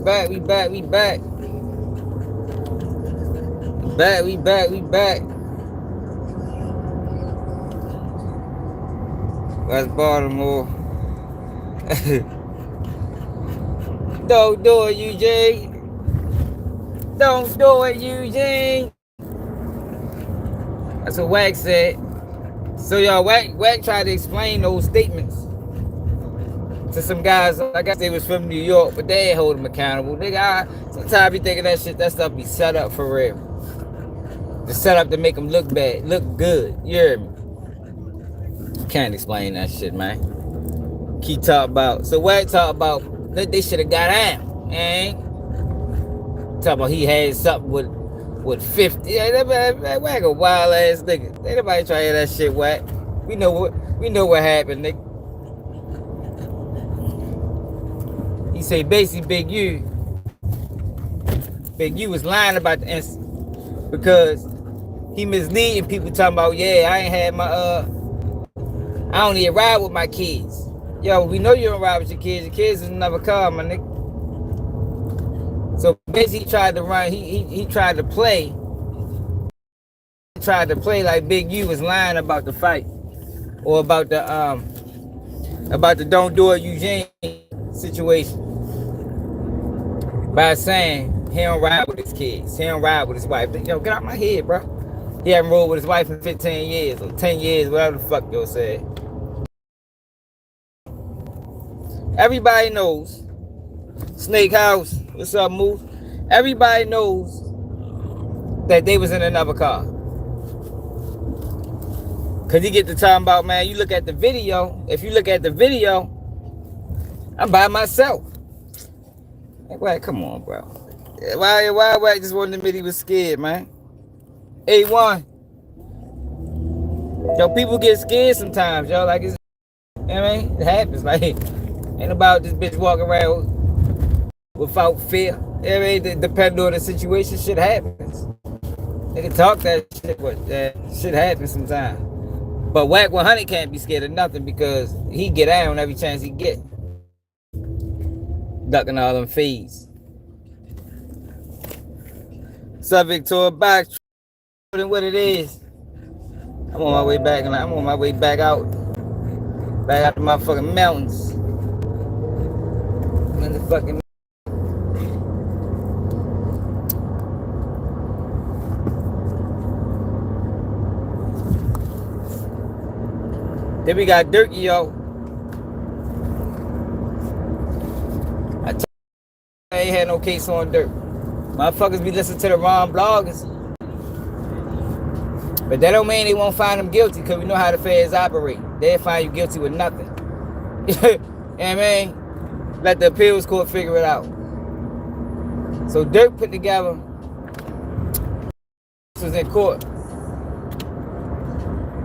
back. We back. We back. We back. We back. West Baltimore. Don't do it, Eugene. Don't do it, Eugene. That's what Wack said. So y'all, Wack tried to explain those statements to some guys. I guess they was from New York, but they ain't hold them accountable. Nigga, sometimes you thinking that stuff be set up for real. Just set up to make them look bad, look good. You hear me? Can't explain that shit, man. Keep talking about. So Wack talk about that they should have got out. Ain't talking about he had something with 50. Yeah, that Wack a wild ass nigga. Ain't nobody try to hear that shit, Wack. We know what happened, nigga. He say basically Big U was lying about the incident because he misleading people talking about, yeah, I ain't had my I don't even ride with my kids. Yo, we know you don't ride with your kids. Your kids is another car, my nigga. So basically he tried to run, he tried to play. He tried to play like Big U was lying about the fight. Or about the don't do it Eugene situation. By saying he don't ride with his kids. He don't ride with his wife. Yo, get out my head, bro. He haven't rolled with his wife in 15 years or 10 years, whatever the fuck yo said. Everybody knows. Snake House, what's up, Moose? Everybody knows that they was in another car. Cause you get to talking about, man, you look at the video. If you look at the video, I'm by myself. Like, Wack, come on, bro. Why Wack just wanted to admit he was scared, man? A1. Yo, people get scared sometimes, yo. Like, it's, you know what I mean? It happens. Like, ain't about this bitch walking around without fear. You know what I mean? Depending on the situation, shit happens. They can talk that shit, but that shit happens sometimes. But Wack 100 can't be scared of nothing because he get out on every chance he get. Ducking all them fees. Subject to a back than what it is. I'm on my way back and I'm on my way back out. Back out to my fucking mountains. I'm in the fucking then we got Durk, yo. I ain't had no case on Durk. Motherfuckers be listening to the wrong bloggers. But that don't mean they won't find them guilty because we know how the feds operate. They'll find you guilty with nothing. You know what I mean? Let the appeals court figure it out. So Durk put together, this was in court.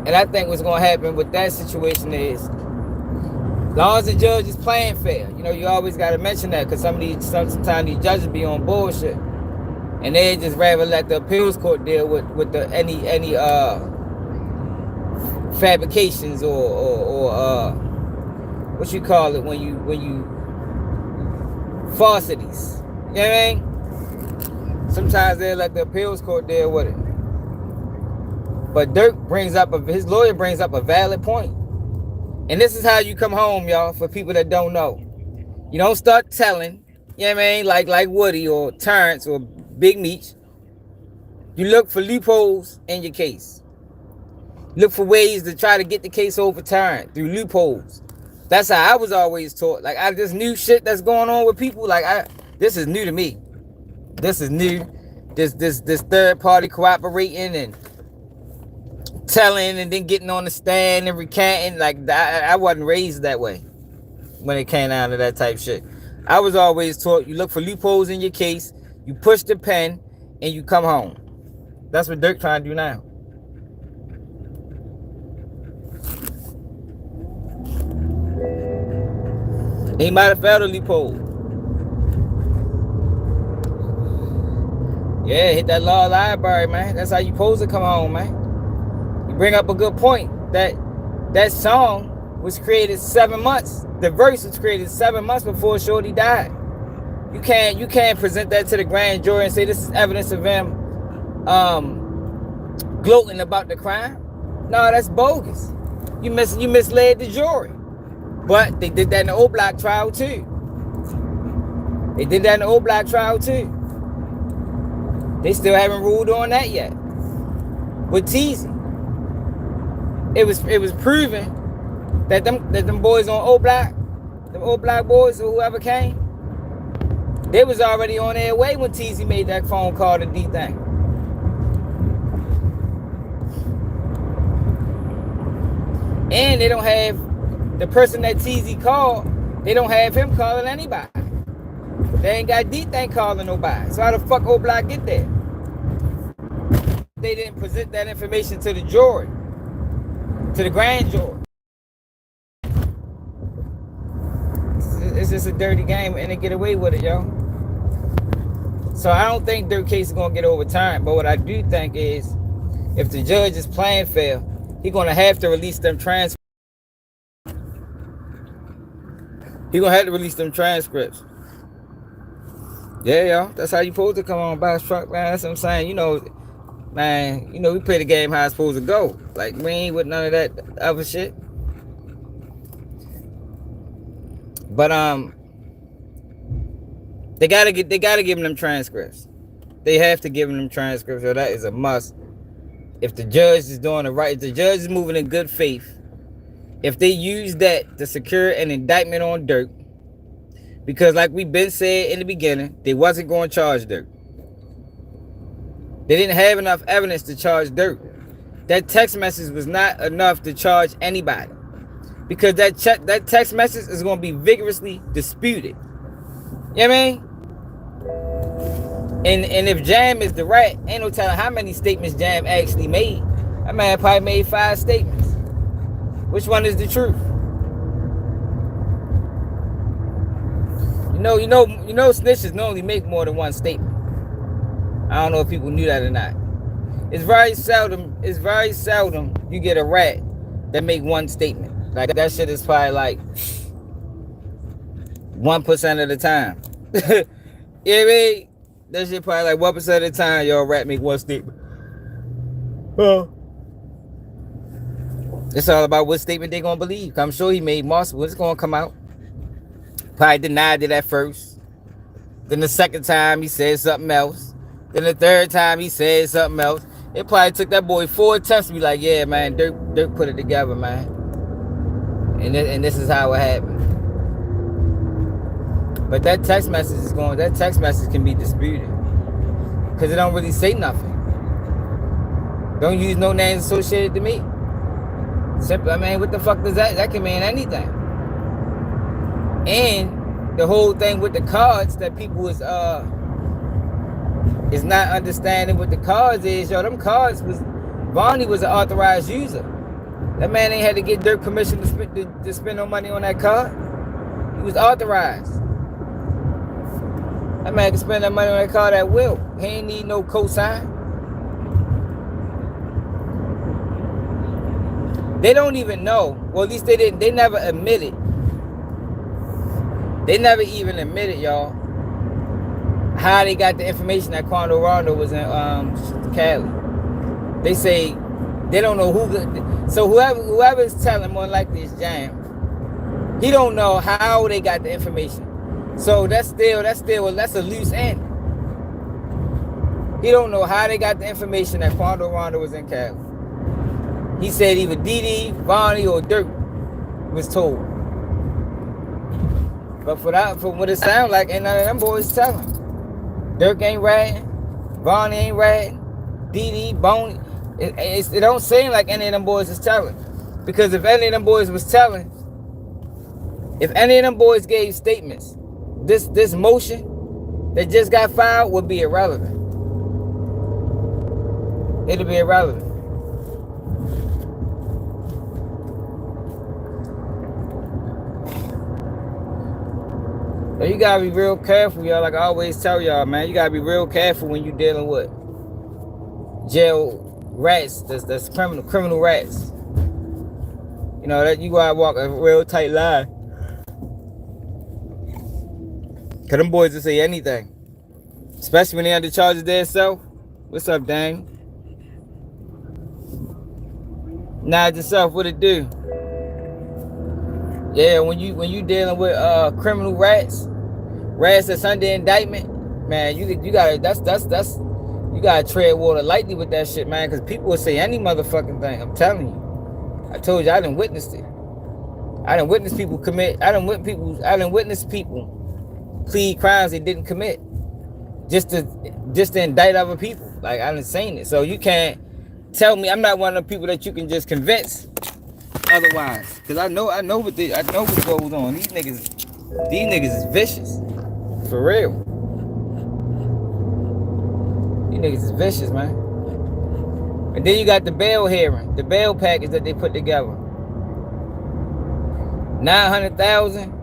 And I think what's going to happen with that situation is, as long as the judge is playing fair, you know, you always got to mention that because sometimes these judges be on bullshit. And they just rather let the appeals court deal with the any fabrications or what you call it when you falsities. You know what I mean? Sometimes they let the appeals court deal with it. But Durk his lawyer brings up a valid point. And this is how you come home, y'all, for people that don't know. You don't start telling, you know what I mean, like Woody or Terrence or Big Meech. You look for loopholes in your case. Look for ways to try to get the case overturned through loopholes. That's how I was always taught. Like, this new shit that's going on with people, this is new to me. This is new. This third party cooperating and telling and then getting on the stand and recanting. Like, I wasn't raised that way when it came down to that type shit. I was always taught you look for loopholes in your case, you push the pen, and you come home. That's what Durk trying to do now. He might have failed a loophole. Yeah, hit that law library, man. That's how you supposed to come home, man. You bring up a good point. That song was created 7 months. The verse was created 7 months before Shorty died. You can't present that to the grand jury and say this is evidence of him gloating about the crime. No, that's bogus. You misled the jury. But they did that in the old block trial too. They did that in the old block trial too. They still haven't ruled on that yet. With Teasy, it was proven that them boys on old block, them old block boys or whoever came, they was already on their way when Teasy made that phone call to D-Thing. And they don't have the person that Teasy called, they don't have him calling anybody. They ain't got D-Thing calling nobody. So how the fuck old block get there? They didn't present that information to the jury, to the grand jury. It's just a dirty game and they get away with it, yo. So I don't think Durk case is gonna get overturned. But what I do think is, if the judge is playing fair, he's gonna have to release them transcripts. He's gonna have to release them transcripts. Yeah, yo, that's how you supposed to come on by his truck, man. That's what I'm saying. You know, man, you know, we play the game how it's supposed to go. Like, we ain't with none of that other shit. But they gotta give them transcripts. They have to give them transcripts, so that is a must. If the judge is doing the right, if the judge is moving in good faith, if they use that to secure an indictment on Durk, because like we've been said in the beginning, they wasn't going to charge Durk. They didn't have enough evidence to charge Durk. That text message was not enough to charge anybody, because that text message is going to be vigorously disputed. You know what I mean? And if Jam is the rat, ain't no telling how many statements Jam actually made. That man probably made 5 statements. Which one is the truth? You know snitches normally make more than one statement. I don't know if people knew that or not. It's very seldom you get a rat that make one statement. Like, that shit is probably like 1% of the time. You know what I mean? That shit probably like 1% of the time your rat make one statement. Well, it's all about what statement they gonna believe. I'm sure he made multiple. It's gonna come out. Probably denied it at first. Then the second time he said something else. Then the third time he said something else. It probably took that boy 4 attempts to be like, yeah, man, Durk put it together, man. And this is how it happened. But that text message can be disputed. Because it don't really say nothing. Don't use no names associated to me. Simple, I mean, what the fuck does that? That can mean anything. And the whole thing with the cards that people is not understanding what the cards is. Yo, them cards Vonnie was an authorized user. That man ain't had to get Durk permission to spend no money on that card. He was authorized. That man can spend that money on that card at will. He ain't need no cosign. They don't even know. Well, at least they didn't. They never admitted. They never even admitted, y'all, how they got the information that Quando Rondo was in Cali. They say they don't know who. So whoever is telling, more likely is Jam. He don't know how they got the information. So that's a loose end. He don't know how they got the information that Quando Rondo was in Cali. He said either Didi, Vonnie, or Durk was told. But for what it sounds like, ain't none of them boys telling. Durk ain't ratting, Vonnie ain't ratting, Didi, Boney. It don't seem like any of them boys is telling. Because if any of them boys was telling, if any of them boys gave statements, this motion that just got filed would be irrelevant. It'll be irrelevant. So you gotta be real careful, y'all. Like I always tell y'all, man, you gotta be real careful when you dealing with jail rats. That's criminal rats. You know that you gotta walk a real tight line. Cause them boys will say anything. Especially when they under charges their self. What's up, Dang? Nah, yourself, what it do? Yeah, when you dealing with criminal rats that's under indictment, man, you gotta that's you gotta tread water lightly with that shit, man, because people will say any motherfucking thing. I'm telling you. I told you I done witnessed it. I done witnessed people commit. I done witnessed people plead crimes they didn't commit just to indict other people. Like, I done seen it. So you can't tell me. I'm not one of the people that you can just convince otherwise. Cause I know what goes on. These niggas is vicious. For real. These niggas is vicious, man. And then you got the bail hearing, the bail package that they put together. 900,000.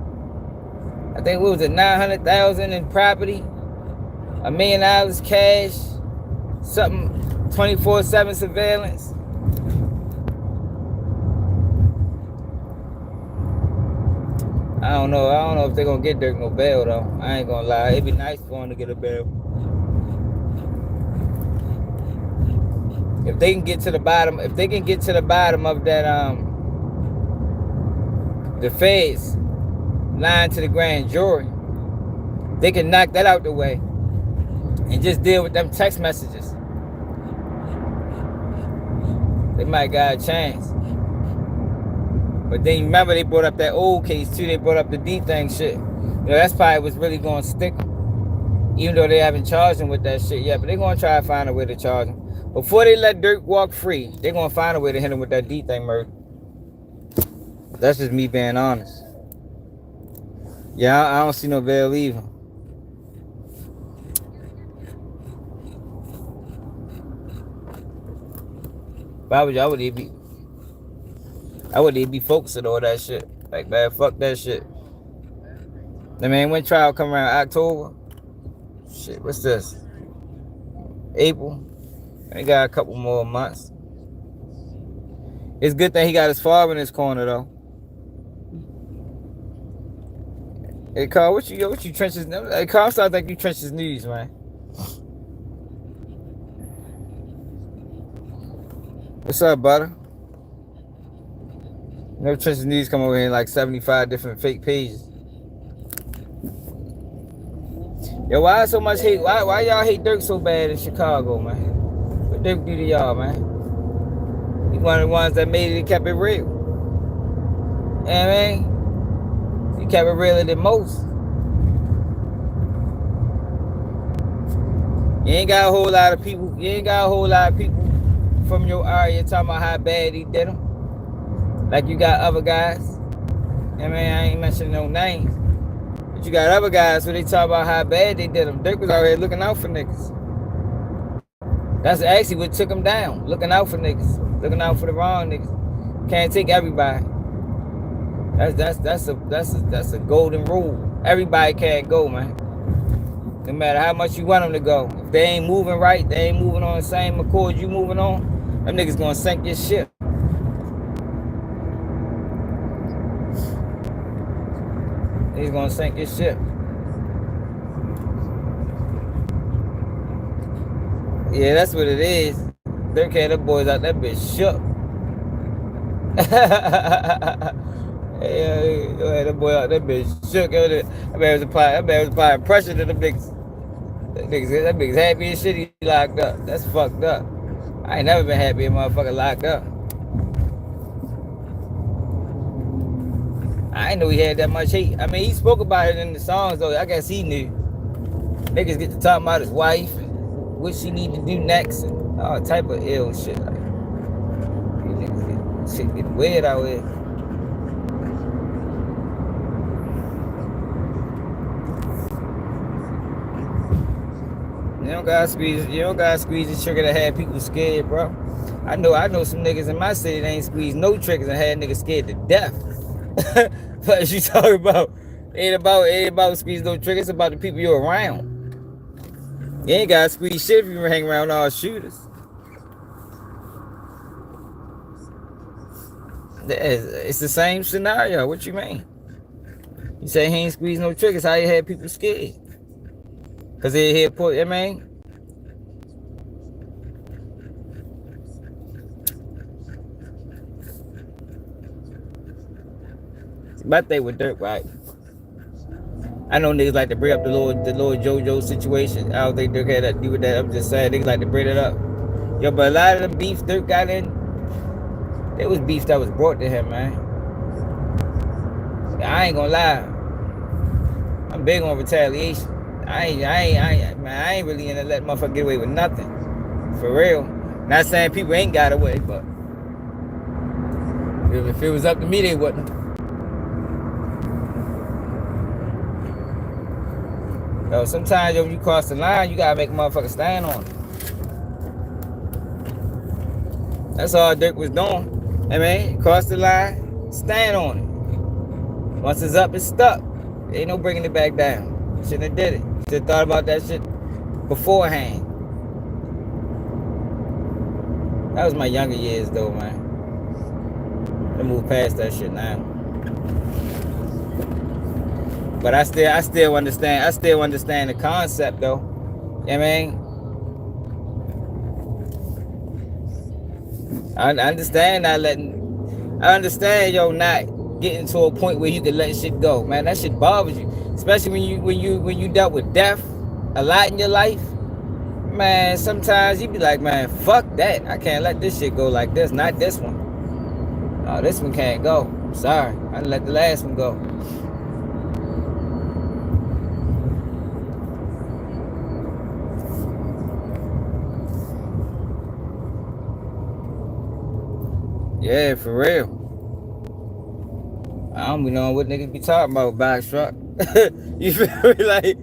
I think what was it? 900,000 in property, $1 million cash, something 24/7 surveillance. I don't know if they're gonna get Durk no bail though. I ain't gonna lie. It'd be nice for him to get a bail. If they can get to the bottom of that the feds lying to the grand jury, they can knock that out the way and just deal with them text messages. They might got a chance. But then you remember they brought up that old case too. They brought up the D thing shit. You know, that's probably what's really going to stick them. Even though they haven't charged him with that shit yet. But they're going to try to find a way to charge him. Before they let Durk walk free, they're going to find a way to hit him with that D thing murder. That's just me being honest. Yeah, I don't see no bail either. I would be focused on all that shit. Like, man, fuck that shit. I mean, when trial come around October, shit, what's this? April. He got a couple more months. It's good that he got his father in his corner though. Hey Carl, what you trenches? Hey Carl, sounds like you trenches news, man. What's up, butter? You know, trenches news come over here in like 75 different fake pages. Yo, why so much hate? Why y'all hate Durk so bad in Chicago, man? What Durk do to y'all, man? He one of the ones that made it and kept it real. You know what I mean? He kept it realer than most. You ain't got a whole lot of people from your area talking about how bad he did them. Like you got other guys. You know what I mean? I ain't mentioning no names. But you got other guys who they talk about how bad they did them. Durk was already looking out for niggas. That's actually what took him down. Looking out for niggas. Looking out for the wrong niggas. Can't take everybody. That's a golden rule. Everybody can't go, man. No matter how much you want them to go. If they ain't moving right, they ain't moving on the same accord you moving on, them niggas gonna sink your ship. He's gonna sink his ship. Yeah, that's what it is. Durk had them boys out that bitch shook. Yeah, that boy out that bitch shook. That man was applying pressure to the niggas. That niggas happy as shit he locked up. That's fucked up. I ain't never been happy a motherfucker locked up. I ain't know he had that much hate. I mean, he spoke about it in the songs though. I guess he knew. Niggas get to talking about his wife and what she need to do next and all type of ill shit. Like, these niggas shit get weird out here. You don't gotta squeeze the trigger to have people scared, bro. I know some niggas in my city that ain't squeezed no triggers and had niggas scared to death. But you talking about ain't about squeeze no triggers, it's about the people you're around. You ain't gotta squeeze shit if you hang around all shooters. It's the same scenario. What you mean? You say he ain't squeeze no triggers, how you had people scared? Cause they here put, I mean. My thing with Durk, right? I know niggas like to bring up the Lord JoJo situation. I don't think Durk had that to do with that. I'm just saying niggas like to bring it up. Yo, but a lot of the beef Durk got in, it was beef that was brought to him, man. I ain't gonna lie. I'm big on retaliation. I ain't really in to let motherfucker get away with nothing. For real. Not saying people ain't got away, but if it was up to me, they wouldn't. Yo, sometimes yo, you cross the line, you gotta make a motherfucker stand on it. That's all Durk was doing. I mean, cross the line, stand on it. Once it's up, it's stuck. Ain't no bringing it back down. Shouldn't have did it. Should have thought about that shit beforehand. That was my younger years though, man. I moved past that shit now. But I still understand the concept though. You know what I mean? I understand yo not getting to a point where you can let shit go. Man, that shit bothers you. Especially when you dealt with death a lot in your life. Man, sometimes you be like, man, fuck that. I can't let this shit go like this. Not this one. Oh, this one can't go. I'm sorry. I let the last one go. Yeah, for real. I don't be knowing what niggas be talking about, box truck. You feel me? Like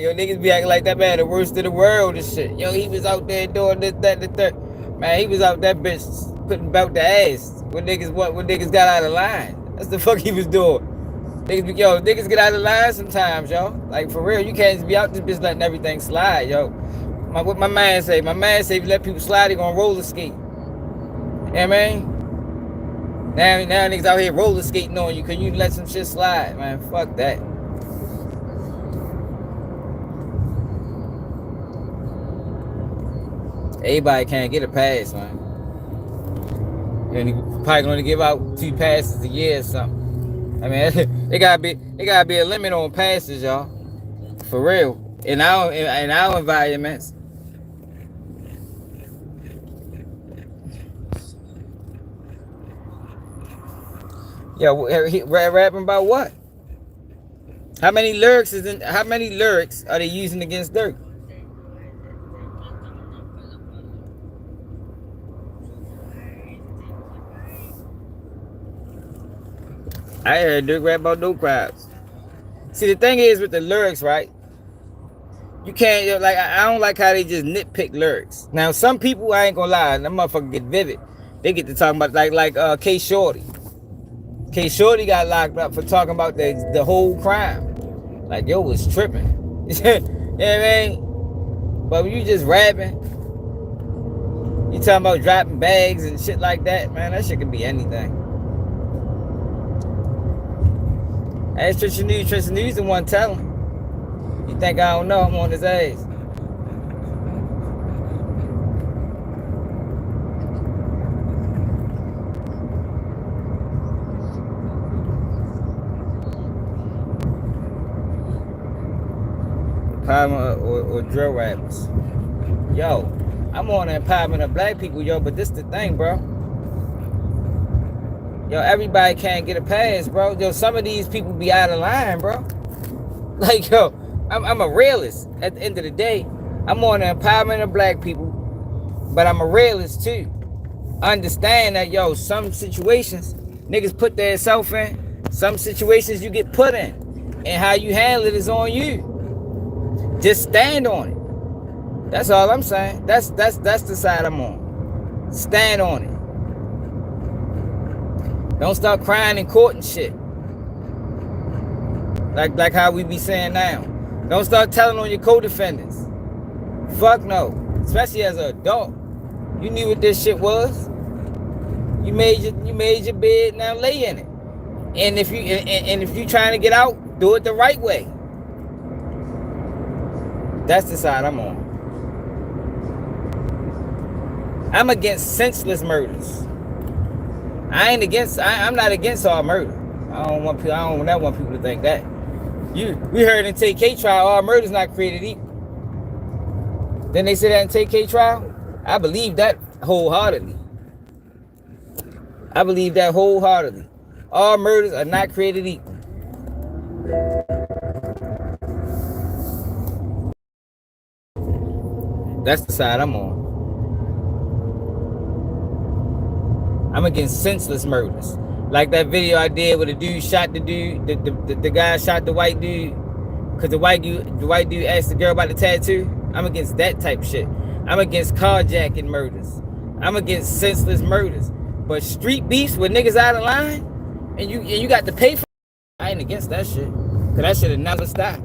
yo, niggas be acting like that man the worst of the world and shit. Yo, he was out there doing this, that, the third. Man, he was out that bitch putting about the ass when niggas got out of line. That's the fuck he was doing. Niggas get out of line sometimes, yo. Like for real, you can't just be out this bitch letting everything slide, yo. What my man say? My man say if you let people slide, they gonna roller skate. You know what I mean? Now niggas out here roller skating on you because you let some shit slide, man. Fuck that. Everybody can't get a pass, man. And you probably gonna give out 2 passes a year or something. I mean, it gotta be a limit on passes, y'all. For real. In our environments. Yo, rapping about what? How many lyrics are they using against Durk? I heard Durk rap about no crowds. See, the thing is with the lyrics, right? You can't, like, I don't like how they just nitpick lyrics. Now, some people, I ain't gonna lie, them motherfuckers get vivid. They get to talking about, like K Shorty. K Shorty got locked up for talking about the whole crime. Like, yo was tripping. You know what I mean? But when you just rapping, you talking about dropping bags and shit like that, man, that shit can be anything. Ask Tristan News the one telling. You think I don't know? I'm on his ass. Empowerment or drill rappers. Yo, I'm on the empowerment of black people, yo, but this the thing, bro. Yo, everybody can't get a pass, bro. Yo, some of these people be out of line, bro. Like, yo, I'm a realist. At the end of the day, I'm on the empowerment of black people, but I'm a realist too. Understand that, yo, some situations niggas put their self in. Some situations you get put in, and how you handle it is on you. Just stand on it. That's all I'm saying. That's the side I'm on. Stand on it. Don't start crying in court and shit. Like how we be saying now. Don't start telling on your co-defendants. Fuck no. Especially as an adult. You knew what this shit was. You made your bed, now lay in it. And if you trying to get out, Do it the right way. That's the side I'm on. I'm against senseless murders. I'm not against all murder. I don't want people to think that. We heard in TK trial, all murder's not created equal. Then they say that in TK trial? I believe that wholeheartedly. All murders are not created equal. That's the side I'm on. I'm against senseless murders. Like that video I did where the dude shot the dude, the guy shot the white dude because the white dude asked the girl about the tattoo. I'm against that type of shit. I'm against carjacking murders. I'm against senseless murders. But street beefs with niggas out of line and you got to pay for it, I ain't against that shit. Cause that shit will never stop.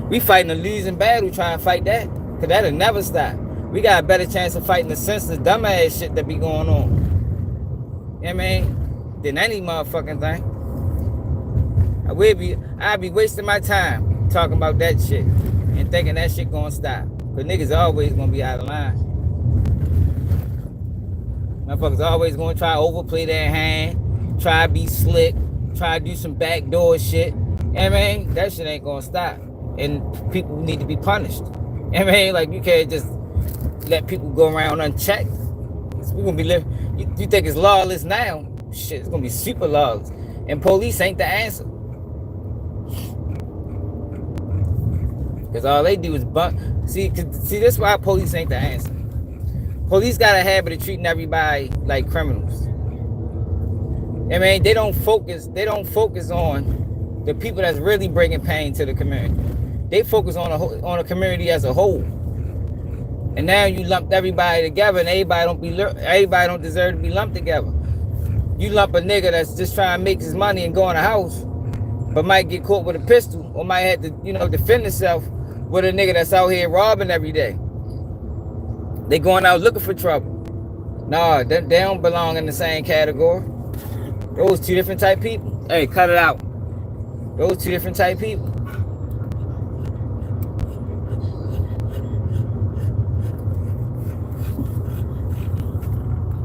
We fighting a losing battle trying to fight that. Cause that'll never stop. We got a better chance of fighting the senseless dumbass shit that be going on. You know what I mean? Than any motherfucking thing. I'd be wasting my time talking about that shit and thinking that shit gonna stop. Cause niggas always gonna be out of line. Motherfuckers always gonna try to overplay their hand, try to be slick, try to do some backdoor shit. You know what I mean? That shit ain't gonna stop. And people need to be punished. You know what I mean? Like you can't just let people go around unchecked. We're gonna be living. You think it's lawless now? Shit, it's gonna be super lawless. And police ain't the answer. Cause all they do is see, that's why police ain't the answer. Police got a habit of treating everybody like criminals. I mean, they don't focus on the people that's really bringing pain to the community. They focus on a community as a whole. And now you lumped everybody together, and everybody don't deserve to be lumped together. You lump a nigga that's just trying to make his money and go in a house, but might get caught with a pistol, or might have to, defend himself with a nigga that's out here robbing every day. They going out looking for trouble. Nah, they don't belong in the same category. Those two different type people. Hey, cut it out. Those two different type people.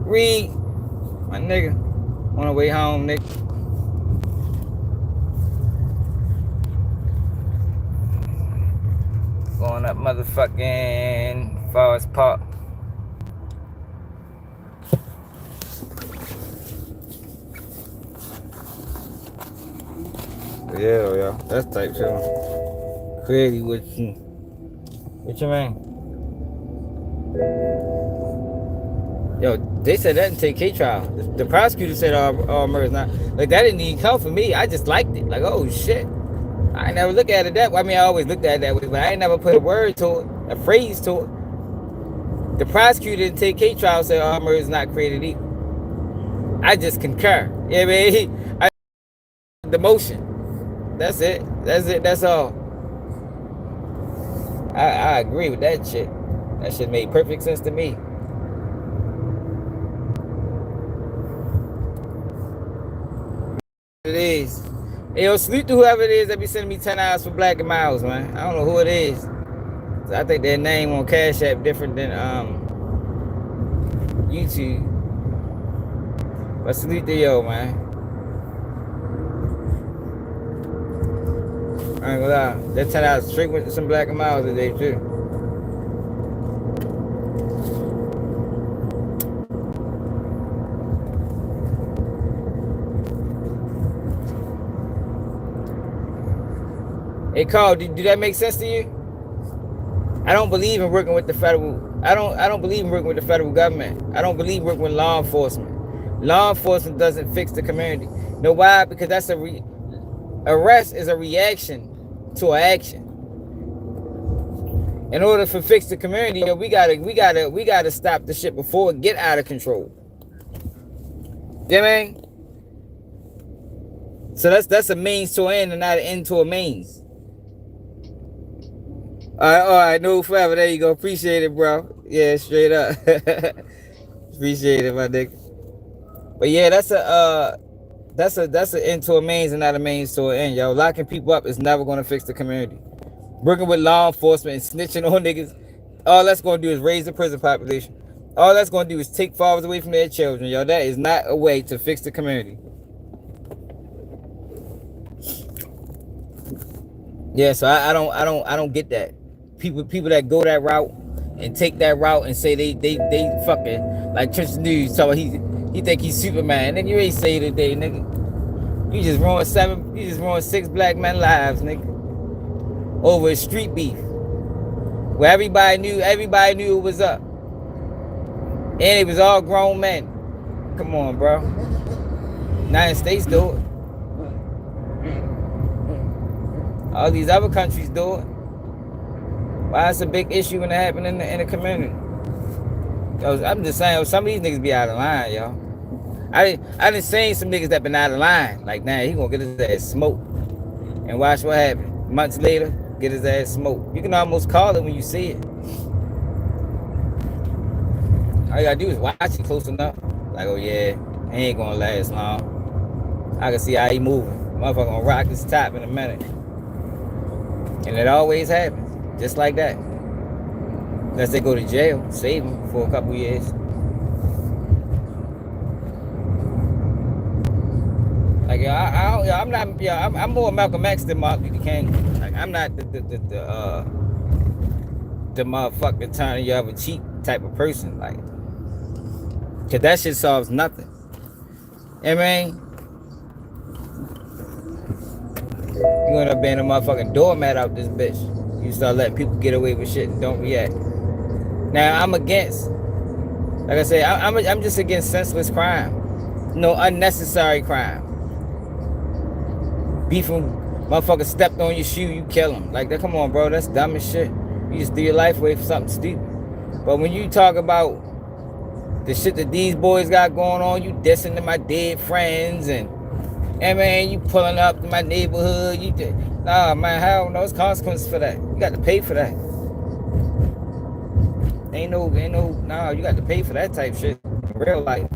Read, my nigga, on the way home, nigga. Going up motherfucking Forest Park. Yeah, that's type shit. Clearly, what you mean? Yo, they said that in TK trial. The prosecutor said all murders not. Like, that didn't even come for me. I just liked it. Like, oh, shit. I ain't never look at it that way. I mean, I always looked at it that way, but I ain't never put a word to it, a phrase to it. The prosecutor in TK trial said all murders not created equal. I just concur. You know what I mean? The motion. That's it. That's all. I agree with that shit. That shit made perfect sense to me. It is. Hey, yo, salute to whoever it is that be sending me $10 for Black and Miles, man. I don't know who it is. I think their name on Cash App different than YouTube. But salute to yo, man. I ain't gonna lie. That $10 straight went to some Black and Miles today too. Hey Carl, do that make sense to you? I don't believe in working with the federal. I don't believe in working with the federal government. I don't believe working with law enforcement. Law enforcement doesn't fix the community. You know why? Because that's arrest is a reaction to an action. In order to fix the community, we gotta stop the shit before it get out of control. You know what I mean? So that's a means to an end and not an end to a means. All right, no forever. There you go. Appreciate it, bro. Yeah, straight up. Appreciate it, my nigga. But yeah, that's That's an end to a means and not a means to an end, yo. Locking people up is never gonna fix the community. Working with law enforcement and snitching on niggas, all that's gonna do is raise the prison population. All that's gonna do is take fathers away from their children, yo. That is not a way to fix the community. Yeah, so I don't get that. People that go that route and take that route and say they fucking like Trench News. So he think he's Superman. Nigga, you ain't say today, nigga. You just ruined 6 black men lives, nigga. Over a street beef. Where everybody knew it was up. And it was all grown men. Come on, bro. United States do it. All these other countries do it. Why it's a big issue when it happens in the community? I'm just saying, some of these niggas be out of line, y'all. I done seen some niggas that been out of line. Like, nah, he gonna get his ass smoked. And watch what happens. Months later, get his ass smoked. You can almost call it when you see it. All you gotta do is watch it close enough. Like, oh yeah, he ain't gonna last long. I can see how he moving. Motherfucker gonna rock his top in a minute. And it always happens. Just like that. Unless they go to jail, save them for a couple years. Like, I'm more Malcolm X than Martin Luther King. Like, I'm not the motherfucker turn you have a cheap type of person. Like, cause that shit solves nothing. You know what I mean? You end up being a motherfucking doormat out this bitch. You start letting people get away with shit and don't react. Now, I'm against, like I said, I'm just against senseless crime. No unnecessary crime. Beefing, motherfucker stepped on your shoe, you kill him. Like, that, come on, bro, that's dumb as shit. You just threw your life away for something stupid. But when you talk about the shit that these boys got going on, you dissing to my dead friends and man, you pulling up to my neighborhood, nah, man, hell no, there's consequences for that. You got to pay for that. Ain't no, nah, you got to pay for that type shit in real life.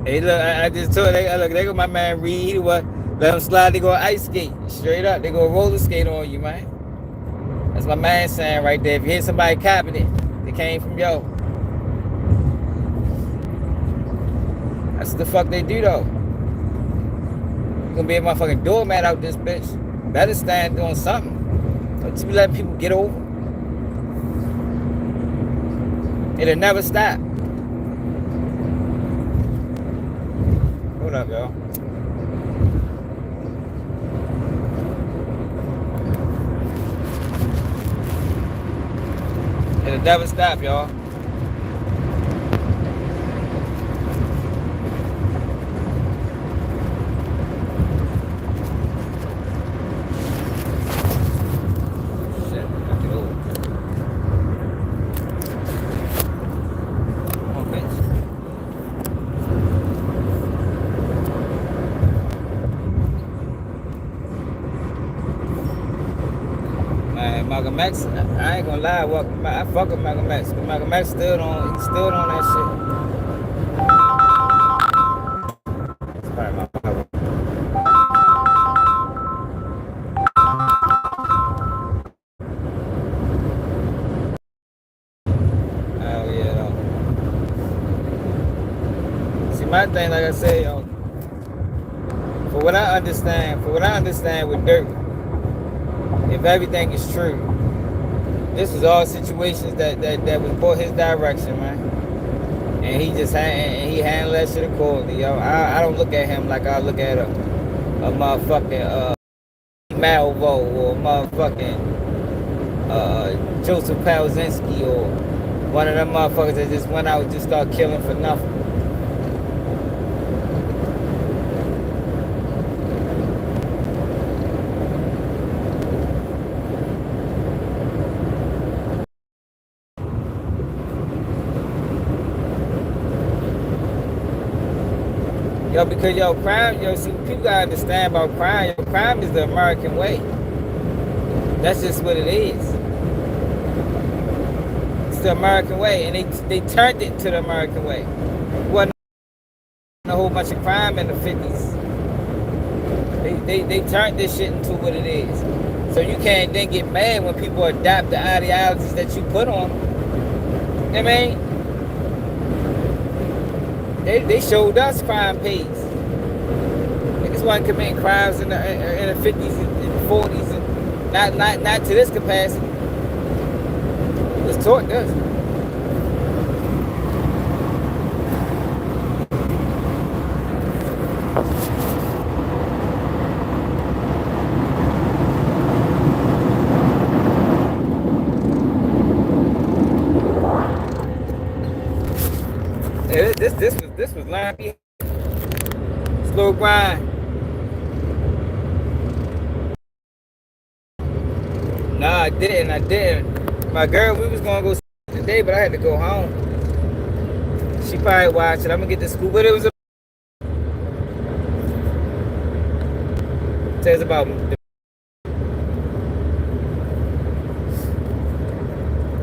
Hey, look, I just told look, they got my man Reed. He was let him slide. They go ice skate straight up. They go roller skate on you, man. That's my man saying right there. If you hear somebody capping it, they came from yo. That's what the fuck they do though. You gonna be a motherfucking doormat out this bitch. Better stand doing something. Don't just be letting people get over. It'll never stop. What up, y'all? It'll never stop, y'all. Malcolm X, I ain't gonna lie, I fuck with Malcolm X, but Malcolm X still on that shit. It's probably my power. Oh yeah, though. See, my thing, like I said, yo, for what I understand with Durk, if everything is true, this was all situations that was brought his direction, man. And he handled that shit accordingly, yo. I don't look at him like I look at a motherfucking Malvo or motherfucking Joseph Palzinski or one of them motherfuckers that just went out and just started killing for nothing. Yo, because yo, crime, yo, see, people gotta understand about crime. Yo, crime is the American way. That's just what it is. It's the American way, and they turned it to the American way. It wasn't a whole bunch of crime in the 50s. They turned this shit into what it is. So you can't then get mad when people adopt the ideologies that you put on them. I mean, they showed us crime pays. Niggas wasn't committing crimes in the 50s and 40s, and not to this capacity. It was taught this. Yeah, this was line slow grind. Nah, I didn't. My girl, we was gonna go today, but I had to go home. She probably watched it. I'm gonna get to school, but it was a says about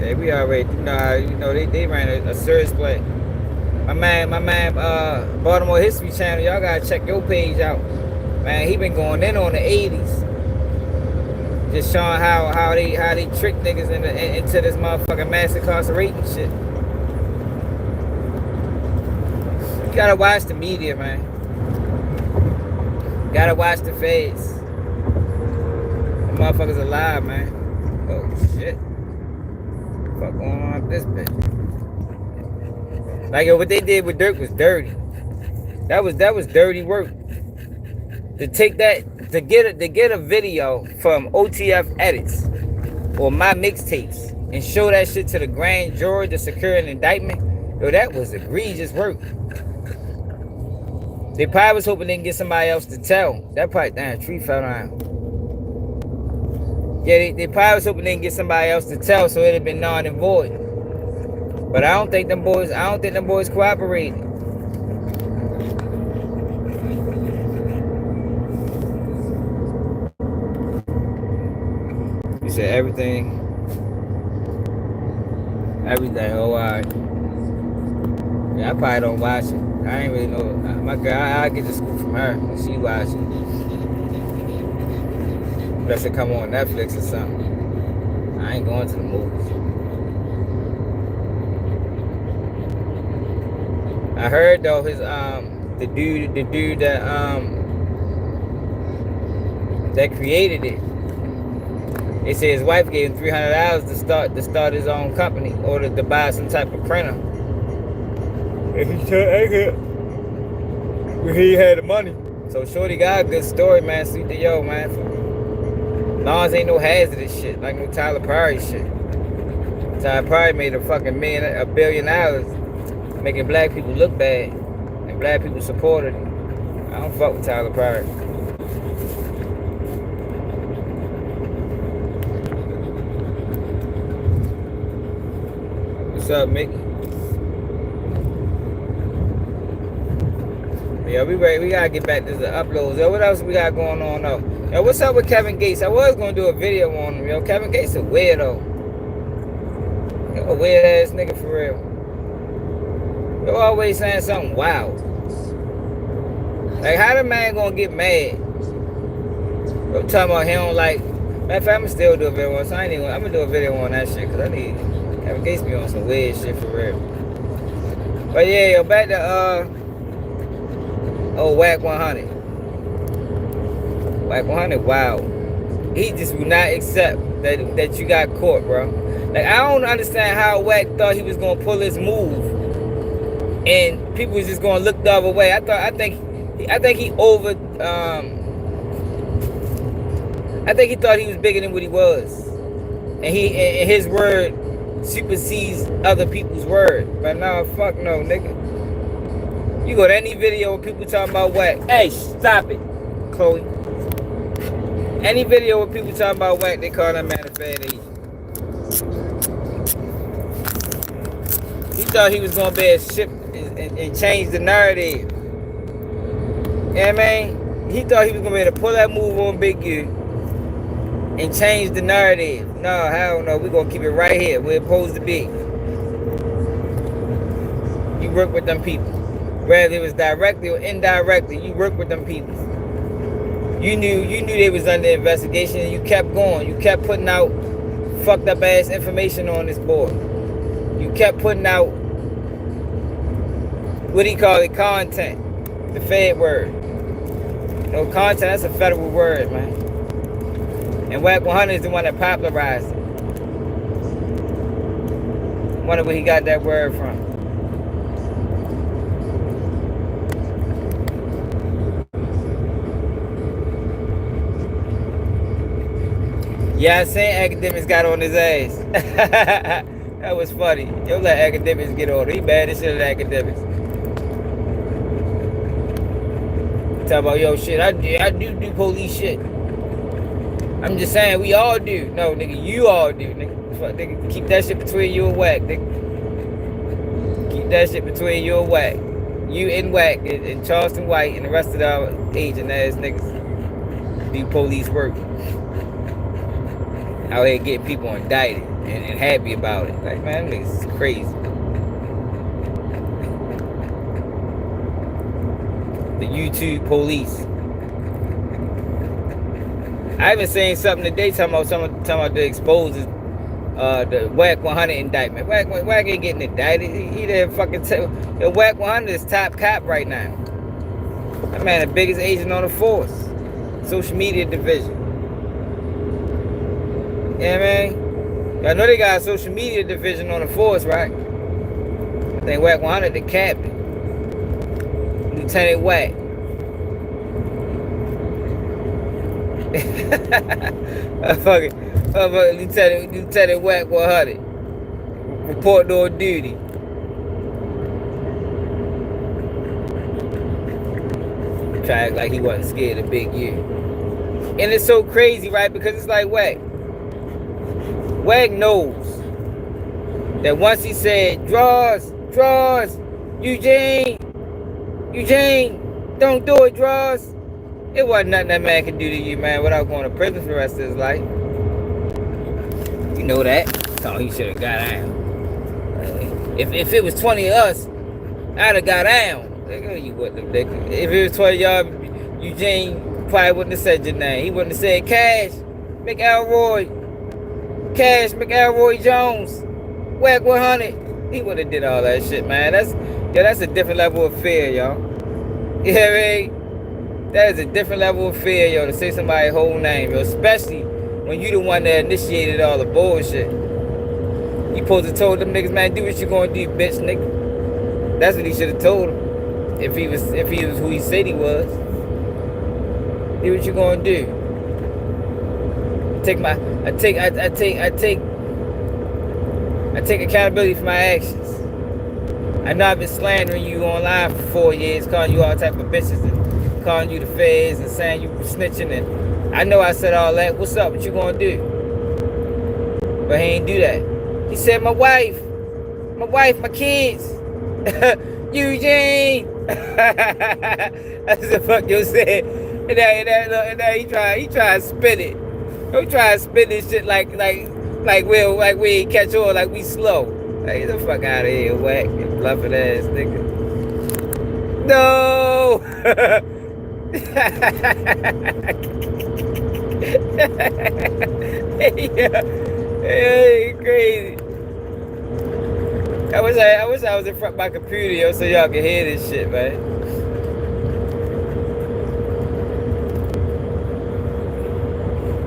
yeah, we already they ran a serious play. My man, Baltimore History Channel, y'all gotta check your page out. Man, he been going in on the 80s. Just showing how they trick niggas into this motherfucking mass incarcerating shit. You gotta watch the media, man. Gotta watch the feds. The motherfuckers alive, man. Oh shit. What the fuck going on with this bitch? Like, yo, what they did with Durk was dirty. That was dirty work. To take that, to get a video from OTF edits or my mixtapes and show that shit to the grand jury to secure an indictment, yo, that was egregious work. They probably was hoping they can get somebody else to tell. That probably, damn, tree fell down. Yeah, they probably was hoping they can get somebody else to tell, so it'd have been non and void. But I don't think them boys cooperated. You said everything. Oh, alright. Yeah, I probably don't watch it. I ain't really know. My girl, I get the scoop from her. She watch it. Unless it come on Netflix or something. I ain't going to the movies. I heard though his the dude that created it. They say his wife gave him $300 to start his own company or to buy some type of printer. And he had the money. So Shorty got a good story, man. Sweet to yo, man. As long as ain't no hazardous shit, like no Tyler Perry shit. Tyler Perry made a fucking $1 billion, making black people look bad, and black people supported him. I don't fuck with Tyler Perry. What's up, Mickey? Yeah, we gotta get back to the uploads. Yo, what else we got going on though? Yo, what's up with Kevin Gates? I was gonna do a video on him, yo. Kevin Gates a weirdo. Yo, a weird ass nigga for real. You're always saying something wild. Like, how the man gonna get mad? I'm talking about he don't like. Matter of fact, I'ma still do a video on. So I'm gonna do a video on that shit, cause I need Kevin Gates be on some weird shit for real. But yeah, yo, back to Wack 100. Wack 100, wow. He just will not accept that you got caught, bro. Like, I don't understand how Wack thought he was gonna pull his move. And people was just gonna look the other way. I think he thought he was bigger than what he was, and his word supersedes other people's word. But no, fuck no, nigga. You go to any video where people talking about Wack. Hey, stop it, Chloe. Any video where people talking about Wack, they call that man a bad agent. He thought he was gonna be a ship and change the narrative. Yeah, man. He thought he was gonna be able to pull that move on Big U and change the narrative. No, hell no. We're gonna keep it right here where it's supposed to be. You work with them people. Whether it was directly or indirectly, you work with them people. You knew they was under investigation and you kept going. You kept putting out fucked up ass information on this board. You kept putting out, what do you call it, content. The Fed word. No, content, that's a federal word, man. And Wack 100 is the one that popularized it. Wonder where he got that word from. Yeah, I seen academics got on his ass. That was funny. Yo, let academics get on. He mad as shit at academics. Talk about, yo, shit, I do police shit. I'm just saying, we all do. No, nigga, you all do, nigga. Fuck, nigga, keep that shit between you and Wack, nigga. Keep that shit between you and Wack. You and Wack and Charleston White and the rest of the agent ass niggas do police work. Out here getting people indicted and happy about it. Like, man, them niggas is crazy. The YouTube police. I even seen something today talking about the exposes the Wack 100 indictment. Wack ain't getting indicted. He there fucking the Wack 100 is top cop right now. That man the biggest agent on the force. Social media division. Yeah, man. Y'all know they got a social media division on the force, right? I think Wack 100 the captain. Lieutenant Wack. Lieutenant Wack 100. Report on duty. Try to act like he wasn't scared of Big U. And it's so crazy, right? Because it's like Wack knows that once he said, draws, Eugene, don't do it, draws. It wasn't nothing that man could do to you, man, without going to prison for the rest of his life. You know that. So he should have got down. If it was 20 of us, I'd have got down. You wouldn't have. If it was 20 y'all, Eugene probably wouldn't have said your name. He wouldn't have said Cash, McElroy Jones, Wack 100. He would have did all that shit, man. That's a different level of fear, y'all. You know what I mean? That is a different level of fear, yo, to say somebody's whole name, yo. Especially when you the one that initiated all the bullshit. You supposed to told them niggas, man, do what you gonna do, bitch, nigga. That's what he should have told him. If he was who he said he was. Do what you gonna do. I take accountability for my actions. I know I've been slandering you online for 4 years, calling you all type of bitches and calling you the feds and saying you snitching, and I know I said all that. What's up? What you gonna do? But he ain't do that. He said my wife, my kids. Eugene. That's the fuck you said. And now he try to spin it. Don't try to spin this shit like we ain't catch on, like we slow. Like, get the fuck out of here, Wack, you bluffing ass nigga. No. Hey, crazy. I wish I was in front of my computer, yo, so y'all can hear this shit, man.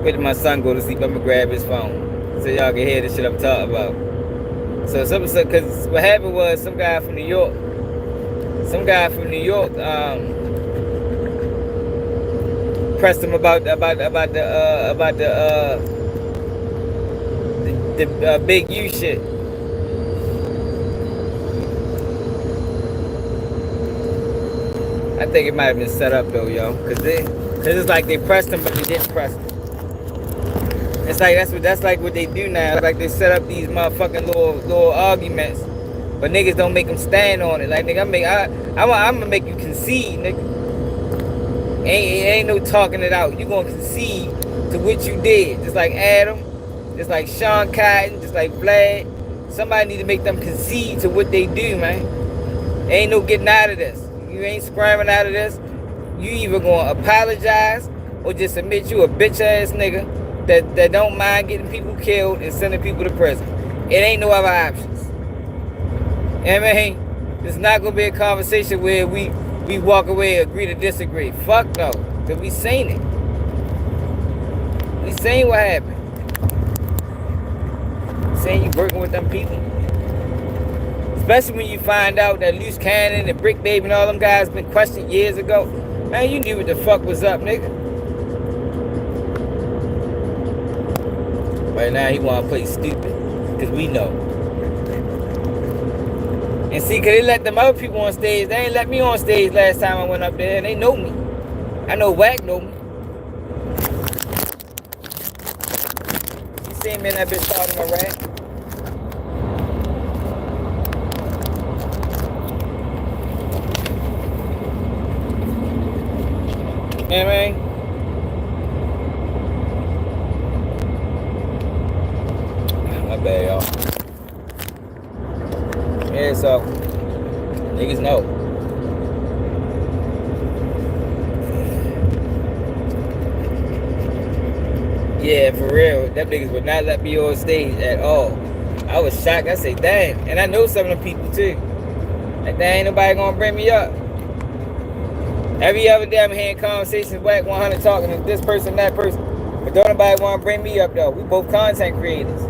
Wait till my son go to sleep, I'm gonna grab his phone so y'all can hear the shit I'm talking about. So, cause what happened was some guy from New York pressed him about the Big U shit. I think it might have been set up though, yo, cause it's like they pressed him, but they didn't press him. It's like that's like what they do now. It's like they set up these motherfucking little arguments, but niggas don't make them stand on it. Like, nigga, I'm gonna make you concede, nigga. Ain't no talking it out. You're gonna concede to what you did. Just like Adam, just like Sean Cotton, just like Vlad. Somebody need to make them concede to what they do, man. Ain't no getting out of this. You ain't screaming out of this. You either gonna apologize or just admit you a bitch ass nigga that don't mind getting people killed and sending people to prison. It ain't no other options. You know what I mean? It's not gonna be a conversation where we walk away, agree to disagree. Fuck no. Cause we seen it. We seen what happened. Saying you working with them people. Especially when you find out that Loose Cannon and Brick Baby and all them guys been questioned years ago. Man, you knew what the fuck was up, nigga. Right now he wanna play stupid. Cause we know. And see, cause they let them other people on stage. They ain't let me on stage last time I went up there and they know me. I know Wack know me. You seen me in that bitch starting a rap. You know what I mean? My bad, y'all. Yeah, so niggas know. Yeah, for real. Them niggas would not let me on stage at all. I was shocked. I say, damn. And I know some of them people too. Like, there ain't nobody gonna bring me up. Every other day I'm hearing conversations, Wack 100 talking to this person, that person. But don't nobody want to bring me up though. We both content creators. You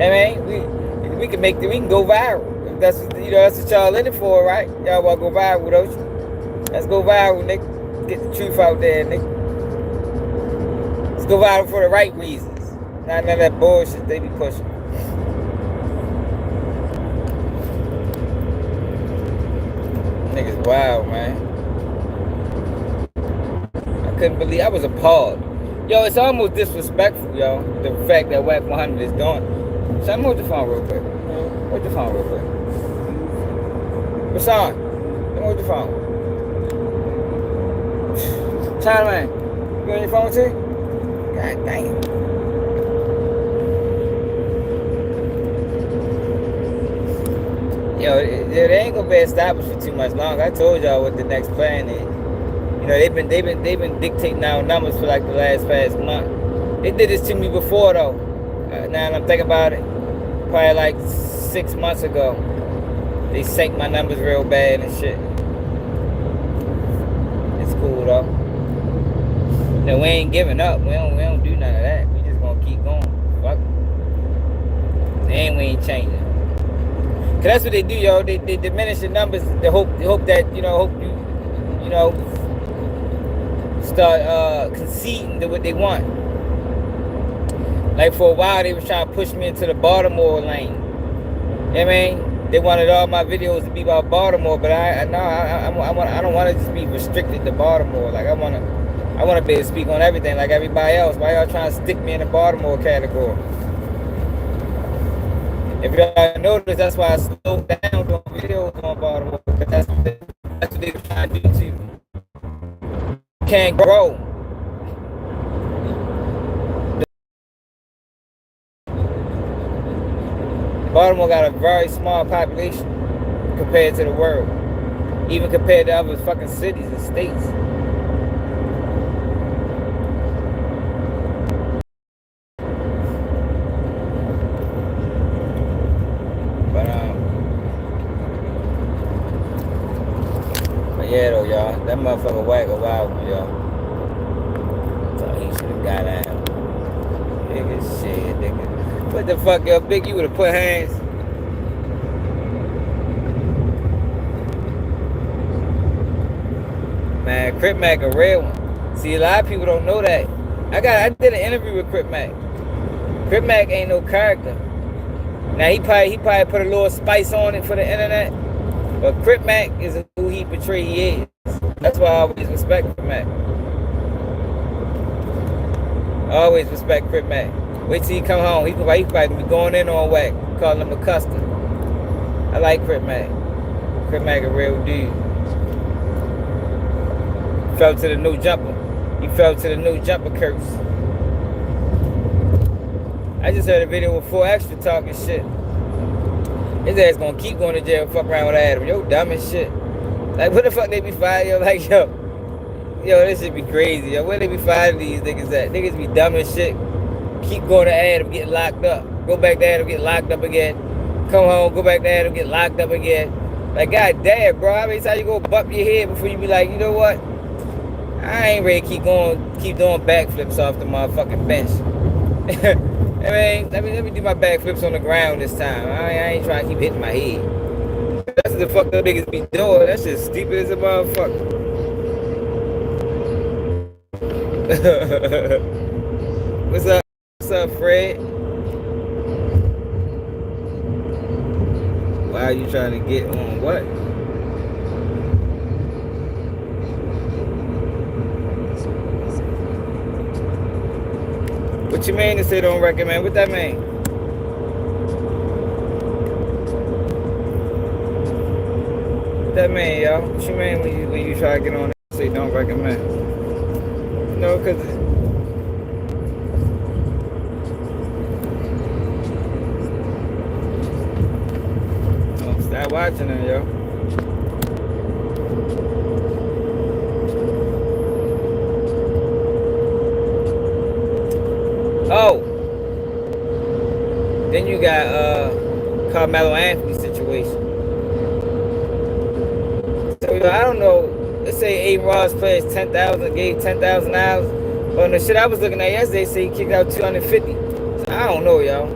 know what I mean? We can go viral. That's that's what y'all in it for, right? Y'all want to go viral, don't you? Let's go viral, nigga. Get the truth out there, nigga. Let's go viral for the right reasons. Not none of that bullshit they be pushing. Niggas wild, man. I couldn't believe, I was appalled. Yo, it's almost disrespectful, yo, the fact that Wack 100 is doing. So I'm hold the phone real quick. Hold the phone real quick. What's on? Hold the phone. China man, you on your phone too? God damn. Yo, they ain't gonna be established for too much longer. I told y'all what the next plan is. You know, they've been dictating our numbers for like the past month. They did this to me before though. Now that I'm thinking about it, probably like 6 months ago, they sank my numbers real bad and shit. It's cool though. No, we ain't giving up. We don't do none of that. We just gonna keep going. Fuck. And we ain't changing. Cause that's what they do, yo. They diminish the numbers. They hope that hope you start conceding to what they want. Like for a while, they was trying to push me into the Baltimore lane. You know what I mean? They wanted all my videos to be about Baltimore, but I don't want to just be restricted to Baltimore. Like I want to be able to speak on everything like everybody else. Why y'all trying to stick me in the Baltimore category? If y'all notice, that's why I slowed down doing videos on Baltimore. That's what they were trying to do too. Can't grow. Baltimore got a very small population compared to the world, even compared to other fucking cities and states. But yeah though, y'all, that motherfucker Wack a wild one, y'all. So he should have got out. Nigga, shit, nigga. What the fuck, yo, Big? You would have put hands. Man, Crip Mac a real one. See, a lot of people don't know that. I did an interview with Crip Mac. Crip Mac ain't no character. Now he probably put a little spice on it for the internet, but Crip Mac is who he portrays he is. That's why I always respect Crip Mac. I always respect Crip Mac. Wait till he come home. He probably be going in on Wack, calling him a customer. I like Crip Mac. Crip Mac a real dude. Fell to the no jumper. He fell to the no jumper curse. I just heard a video with 4 extra talking shit. His ass gonna keep going to jail, fuck around with Adam. Yo, dumb as shit. Like, what the fuck they be fighting? Yo, like, yo, this shit be crazy. Yo, where they be fighting these niggas at? Niggas be dumb as shit. Keep going to Adam, get locked up. Go back to Adam, get locked up again. Come home, go back to Adam, get locked up again. Like, god damn, bro. How many times you go bump your head before you be like, you know what? I ain't ready to keep doing backflips off the motherfucking bench. let me do my backflips on the ground this time. I ain't trying to keep hitting my head. That's what the fuck those niggas be doing. That shit stupid as a motherfucker. What's up? What's up, Fred? Why are you trying to get on what? What you mean to say don't recommend? What that mean? What that mean, y'all? What you mean when you try to get on and say don't recommend? No, cause stop watching it, yo. Oh, then you got Carmelo Anthony situation. So I don't know. Let's say A-Rod's players gave $10,000. But the shit I was looking at yesterday say he kicked out 250. So I don't know, y'all.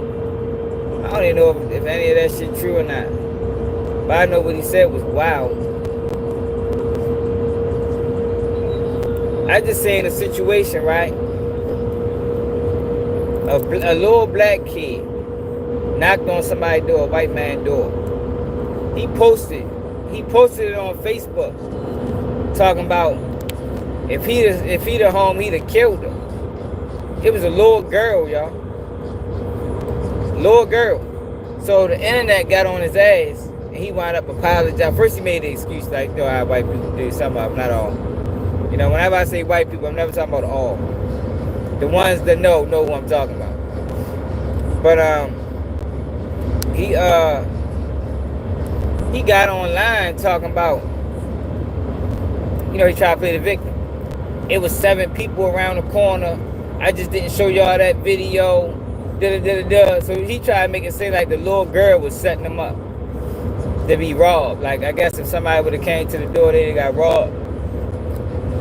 I don't even know if any of that shit true or not. But I know what he said was wild. I just saying a situation, right? A little black kid knocked on somebody's door, a white man's door. He posted it on Facebook, talking about if he'd have home, he'd have killed him. It was a little girl, y'all. Little girl. So the internet got on his ass, and he wound up apologizing. First he made the excuse like, no, how white people do. Some of them, not all. You know, whenever I say white people, I'm never talking about all. The ones that know who I'm talking about. But he got online talking about, you know, he tried to play the victim. It was 7 people around the corner. I just didn't show y'all that video. So he tried to make it seem like the little girl was setting him up to be robbed. Like, I guess if somebody would have came to the door, they got robbed.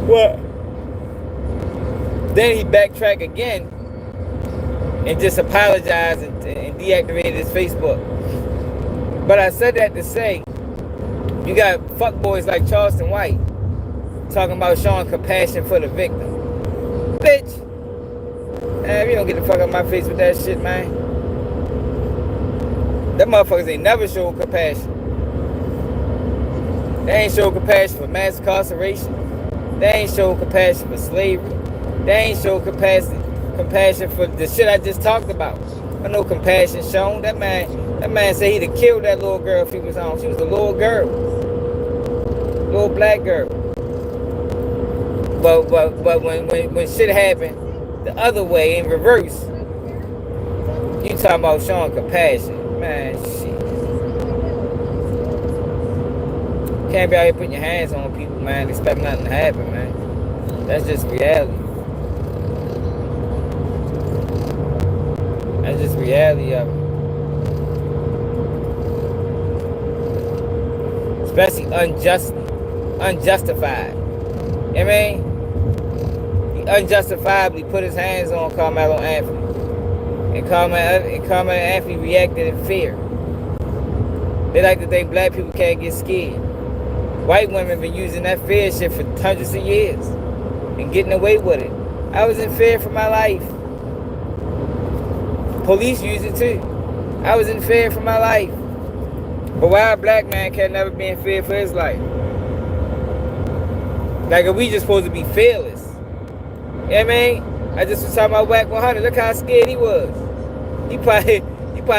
What? Then he backtracked again and just apologized and deactivated his Facebook. But I said that to say, you got fuckboys like Charleston White talking about showing compassion for the victim. Bitch! Man, you don't get the fuck out of my face with that shit, man. Them motherfuckers ain't never showed compassion. They ain't showed compassion for mass incarceration. They ain't showed compassion for slavery. They ain't showed compassion for the shit I just talked about. But no compassion shown. That man said he'd have killed that little girl if he was home. She was a little girl. Little black girl. But when shit happened the other way in reverse, you talking about showing compassion. Man, shit. Can't be out here putting your hands on people, man, expect nothing to happen, man. That's just reality. That's just reality of it. Especially unjustified. You know what I mean? He unjustifiably put his hands on Carmelo Anthony. And Carmelo Anthony reacted in fear. They like to think black people can't get scared. White women been using that fear shit for hundreds of years and getting away with it. I was in fear for my life. Police use it too. I was in fear for my life. But why a black man can never be in fear for his life? Like, are we just supposed to be fearless? You know what I mean? I just was talking about Wack 100. Look how scared he was. He probably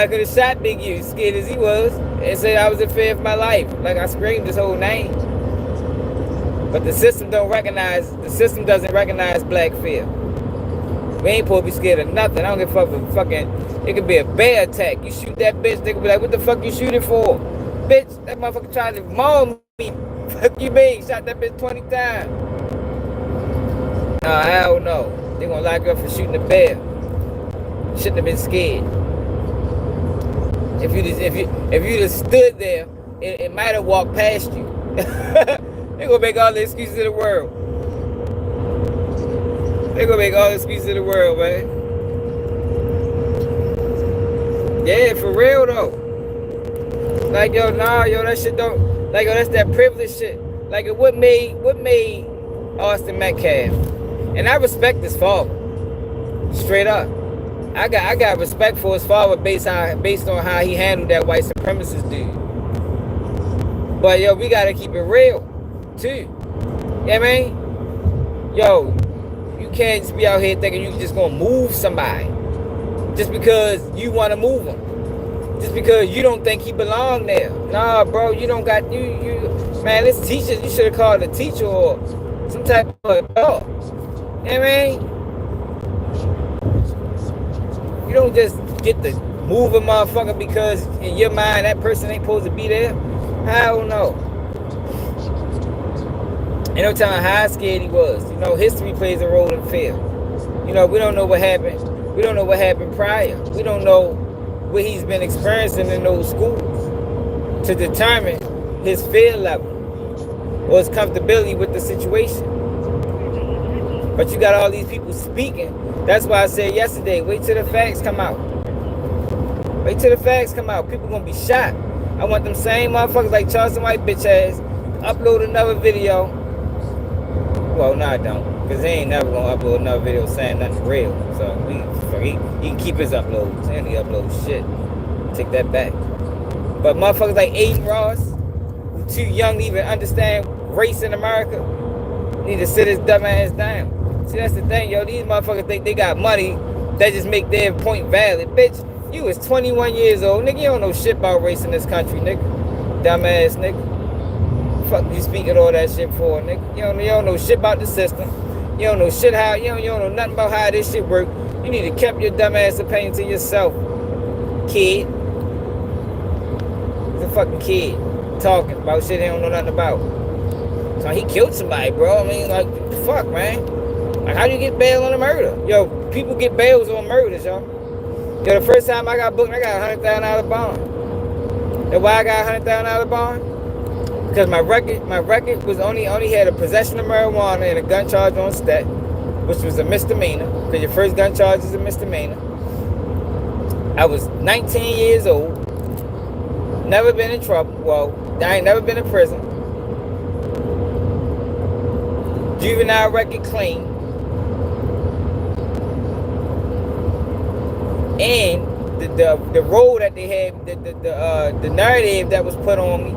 could have shot Big U, scared as he was, and said I was in fear for my life. Like, I screamed his whole name. But the system doesn't recognize black fear. We ain't supposed to be scared of nothing. I don't give a fuck if fucking, it could be a bear attack. You shoot that bitch, they could be like, what the fuck you shooting for? Bitch, that motherfucker trying to maul me. Fuck you mean? Shot that bitch 20 times. Nah, hell no. They gonna lock you up for shooting a bear. Shouldn't have been scared. If you just stood there, it might have walked past you. They gonna make all the excuses in the world. They gonna make all the excuses in the world, man. Yeah, for real though. Like yo, nah, yo, that shit don't. Like yo, that's that privilege shit. Like what made Austin Metcalf, and I respect his father, straight up. I got respect for his father based on how he handled that white supremacist dude. But yo, we gotta keep it real, too. You know what I mean? Yo, you can't just be out here thinking you just gonna move somebody just because you wanna move him. Just because you don't think he belong there. Nah, bro, you don't got you man, this teacher, you should have called a teacher or some type of adult. You know what I mean? You don't just get to move a motherfucker because in your mind that person ain't supposed to be there. Hell no. Ain't no telling how scared he was. You know, history plays a role in fear. You know, we don't know what happened. We don't know what happened prior. We don't know what he's been experiencing in those schools to determine his fear level or his comfortability with the situation. But you got all these people speaking. That's why I said yesterday, wait till the facts come out. Wait till the facts come out. People gonna be shot. I want them same motherfuckers like Charleston White bitch ass upload another video. Well, no, I don't. Because he ain't never gonna upload another video saying nothing real. So he can keep his uploads. And he uploads shit. Take that back. But motherfuckers like Aiden Ross, who too young to even understand race in America, need to sit his dumb ass down. See, that's the thing, yo. These motherfuckers think they got money that just make their point valid. Bitch, you was 21 years old. Nigga, you don't know shit about race in this country, nigga. Dumbass nigga. Fuck you speaking all that shit for, nigga. You don't know shit about the system. You don't know shit how, you don't know nothing about how this shit work. You need to keep your dumbass opinion to yourself, kid. He's a fucking kid talking about shit he don't know nothing about. So he killed somebody, bro. I mean, like, fuck, man. Like, how do you get bail on a murder? Yo, people get bails on murders, yo. Yo, the first time I got booked, I got $100,000 bond. And why I got $100,000 bond? Because my record was only had a possession of marijuana and a gun charge on stat, which was a misdemeanor. Because your first gun charge is a misdemeanor. I was 19 years old. Never been in trouble. Well, I ain't never been in prison. Juvenile record clean. And the role that they had, the narrative that was put on me,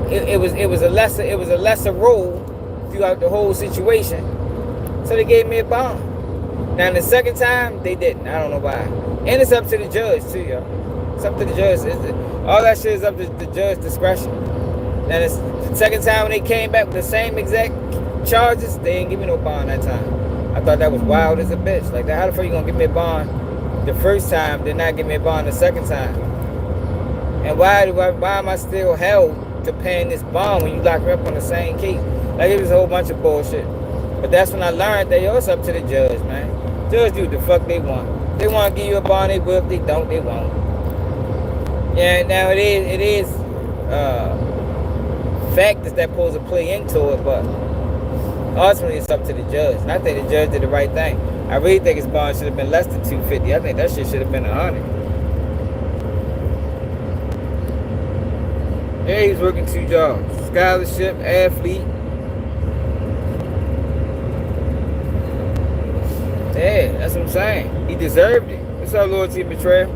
it was a lesser role throughout the whole situation. So they gave me a bond. Now the second time they didn't. I don't know why. And it's up to the judge too, y'all. It's up to the judge. All that shit is up to the judge's discretion. Now the second time when they came back with the same exact charges, they didn't give me no bond that time. I thought that was wild as a bitch. Like, how the fuck you gonna give me a bond the first time, did not give me a bond the second time? And why am I still held to paying this bond when you lock me up on the same case? Like, it was a whole bunch of bullshit. But that's when I learned that, yo, it's up to the judge, man. Judge do what the fuck they want. They want to give you a bond, they will. If they don't, they won't. Yeah, now it is factors that supposed to play into it, but ultimately it's up to the judge. And I think the judge did the right thing. I really think his bond should have been less than $250. I think that shit should have been $100. Yeah, he's working 2 jobs. Scholarship, athlete. Yeah, that's what I'm saying. He deserved it. What's up, loyalty and betrayal?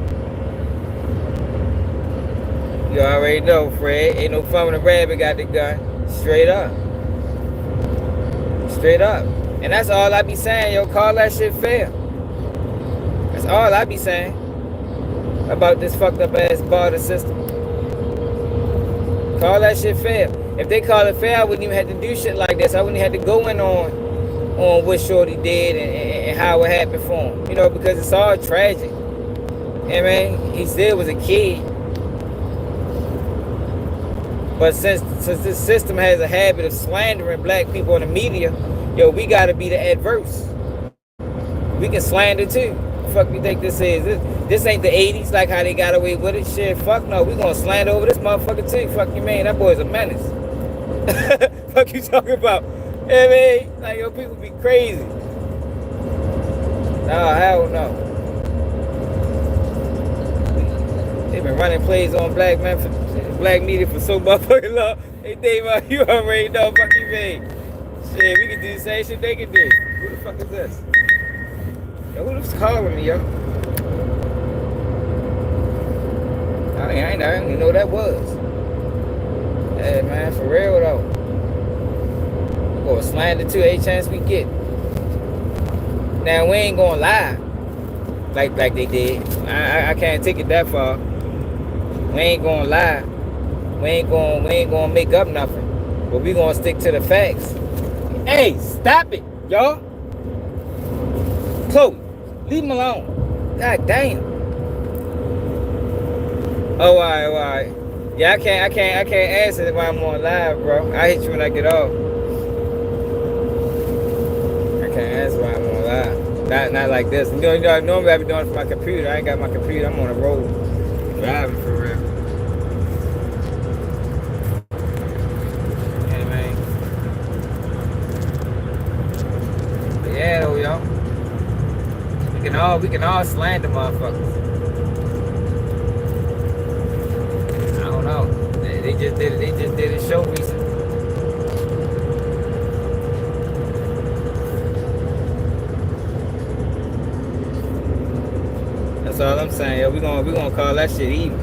You already know, Fred. Ain't no fun when a rabbit got the gun. Straight up. Straight up. And that's all I be saying, yo. Call that shit fair. That's all I be saying about this fucked up ass barter system. Call that shit fair. If they call it fair, I wouldn't even have to do shit like this. I wouldn't have to go in on what Shorty did and how it happened for him. You know, because it's all tragic. I mean, he still was a kid. But since this system has a habit of slandering black people in the media, yo, we gotta be the adverse. We can slander too. The fuck you think this is? This ain't the 80s, like how they got away with it. Shit, fuck no. We gonna slander over this motherfucker too. Fuck you, man. That boy's a menace. Fuck you talking about? Yeah, man. Like, yo, people be crazy. Nah, hell no. They've been running plays on black media for so motherfucking long. Hey, Dave, you already know. Fuck you, man. Shit, we can do the same shit they can do. Who the fuck is this? Yo, who the fuck's calling me, yo? I didn't even know who that was. Hey, man, for real, though. We're gonna slander too, any chance we get. Now, we ain't gonna lie like they did. I can't take it that far. We ain't gonna lie. We ain't gonna make up nothing. But we gonna stick to the facts. Hey, stop it, y'all. Chloe, leave him alone. God damn. Oh, all right. Yeah, I can't answer it while I'm on live, bro. I hit you when I get off. I can't answer while I'm on live. Not like this. You know, normally I be doing it from my computer. I ain't got my computer. I'm on the road driving for real. Yeah, man. But yeah, though, yo. We can all slander motherfuckers. I don't know. They just did a show recently. That's all I'm saying. Yo, we gonna call that shit even.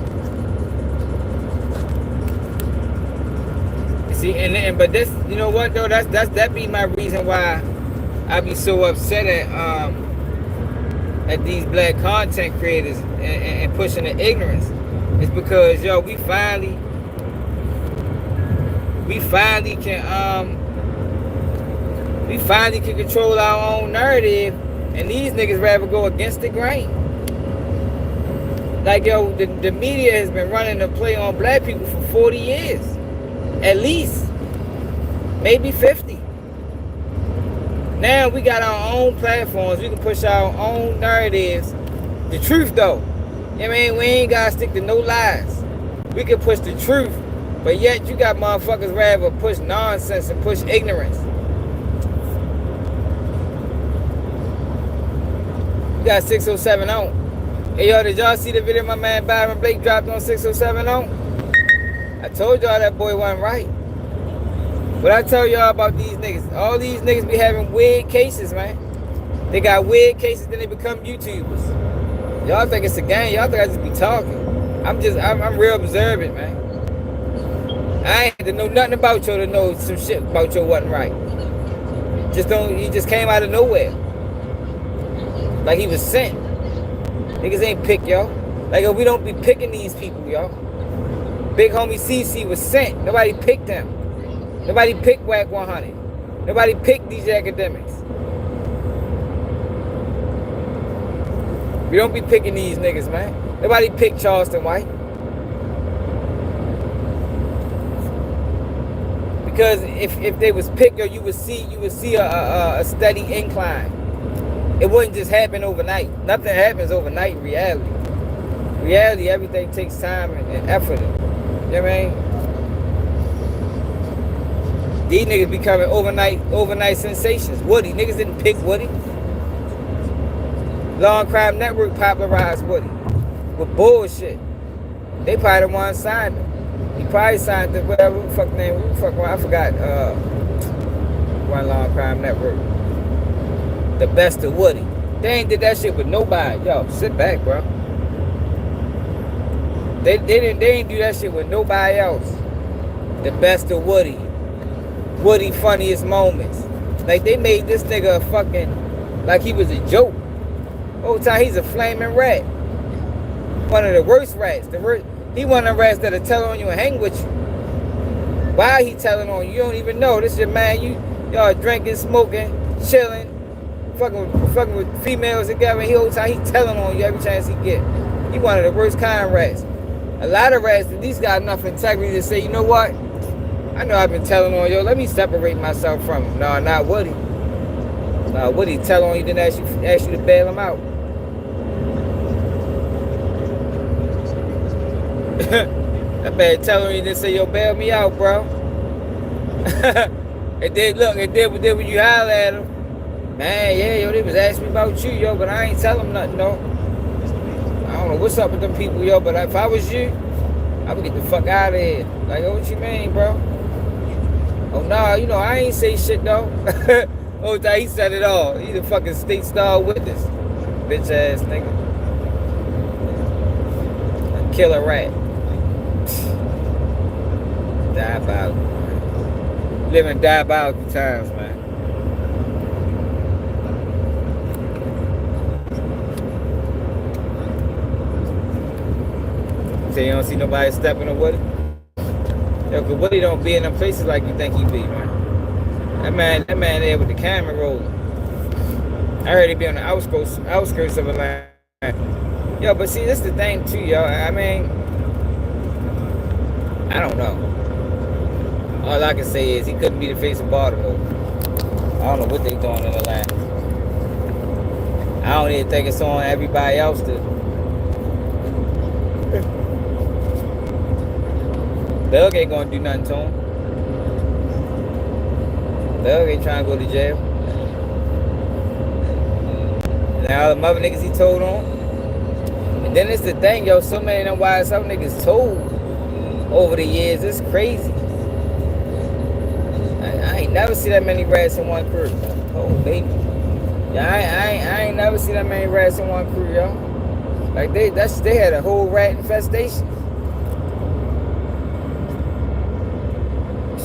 See, but this, you know what though? That be my reason why I be so upset at these black content creators and pushing the ignorance. It's because, yo, we finally can control our own narrative, and these niggas rather go against the grain. Like, yo, the media has been running a play on black people for 40 years. At least. Maybe 50. Now we got our own platforms. We can push our own narratives. The truth, though. I mean, we ain't got to stick to no lies. We can push the truth. But yet you got motherfuckers rather push nonsense and push ignorance. You got 607 on. Hey, yo, did y'all see the video my man Byron Blake dropped on 607 on? I told y'all that boy wasn't right. But I tell y'all about these niggas. All these niggas be having weird cases, man. They got weird cases, then they become YouTubers. Y'all think it's a game. Y'all think I just be talking. I'm real observant, man. I ain't had to know nothing about you to know some shit about you wasn't right. He just came out of nowhere. Like he was sent. Niggas ain't pick, yo. Like, yo, we don't be picking these people, yo. Big homie CC was sent. Nobody picked him. Nobody picked Wack 100. Nobody picked these academics. We don't be picking these niggas, man. Nobody picked Charleston White. Because if they was picked, you would see a steady incline. It wouldn't just happen overnight. Nothing happens overnight in reality. Reality, everything takes time and effort. You know what I mean? These niggas becoming overnight sensations. Woody, niggas didn't pick Woody. Long Crime Network popularized Woody with bullshit. They probably the one signed him. He probably signed the whatever the fuck name. I forgot. One Long Crime Network. The best of Woody. They ain't did that shit with nobody. Yo, sit back, bro. They ain't do that shit with nobody else. The best of Woody. Woody funniest moments. Like they made this nigga a fucking like he was a joke. Whole time he's a flaming rat. One of the worst rats. He one of the rats that'll tell on you and hang with you. Why he telling on you? You don't even know. This is your man. Y'all drinking, smoking, chilling, fucking with females together. He whole time he telling on you every chance he get. He one of the worst kind of rats. A lot of rats, at least got enough integrity to say, you know what? I know I've been telling on you. Let me separate myself from him. No, not Woody. Woody tell on you, then ask you to bail him out. That man telling you, then say, yo, bail me out, bro. And then when you holler at him, man, yeah, yo, they was asking me about you, yo, but I ain't tell them nothing, no. I don't know what's up with them people, yo, but if I was you, I would get the fuck out of here. Like, oh, what you mean, bro? Oh, nah, you know, I ain't say shit, though. Oh, he said it all. He the fucking state star witness. Bitch ass nigga. A killer rat. Diabolical. Living diabolical times, man. So you don't see nobody stepping or Woody? Yo, cause Woody don't be in them places like you think he be, man. That man there with the camera rolling. I heard he be on the outskirts of Atlanta. Yo, but see, this is the thing too, yo. I mean, I don't know. All I can say is he couldn't be the face of Baltimore. I don't know what they doing in Atlanta. I don't even think it's on everybody else to. Thug ain't gonna do nothing to him. Thug ain't trying to go to jail. Now the mother niggas he told on. And then it's the thing, yo, so many of them wives some niggas told over the years, it's crazy. I ain't never see that many rats in one crew. Oh baby. Yeah, I ain't never see that many rats in one crew, yo. Like they had a whole rat infestation.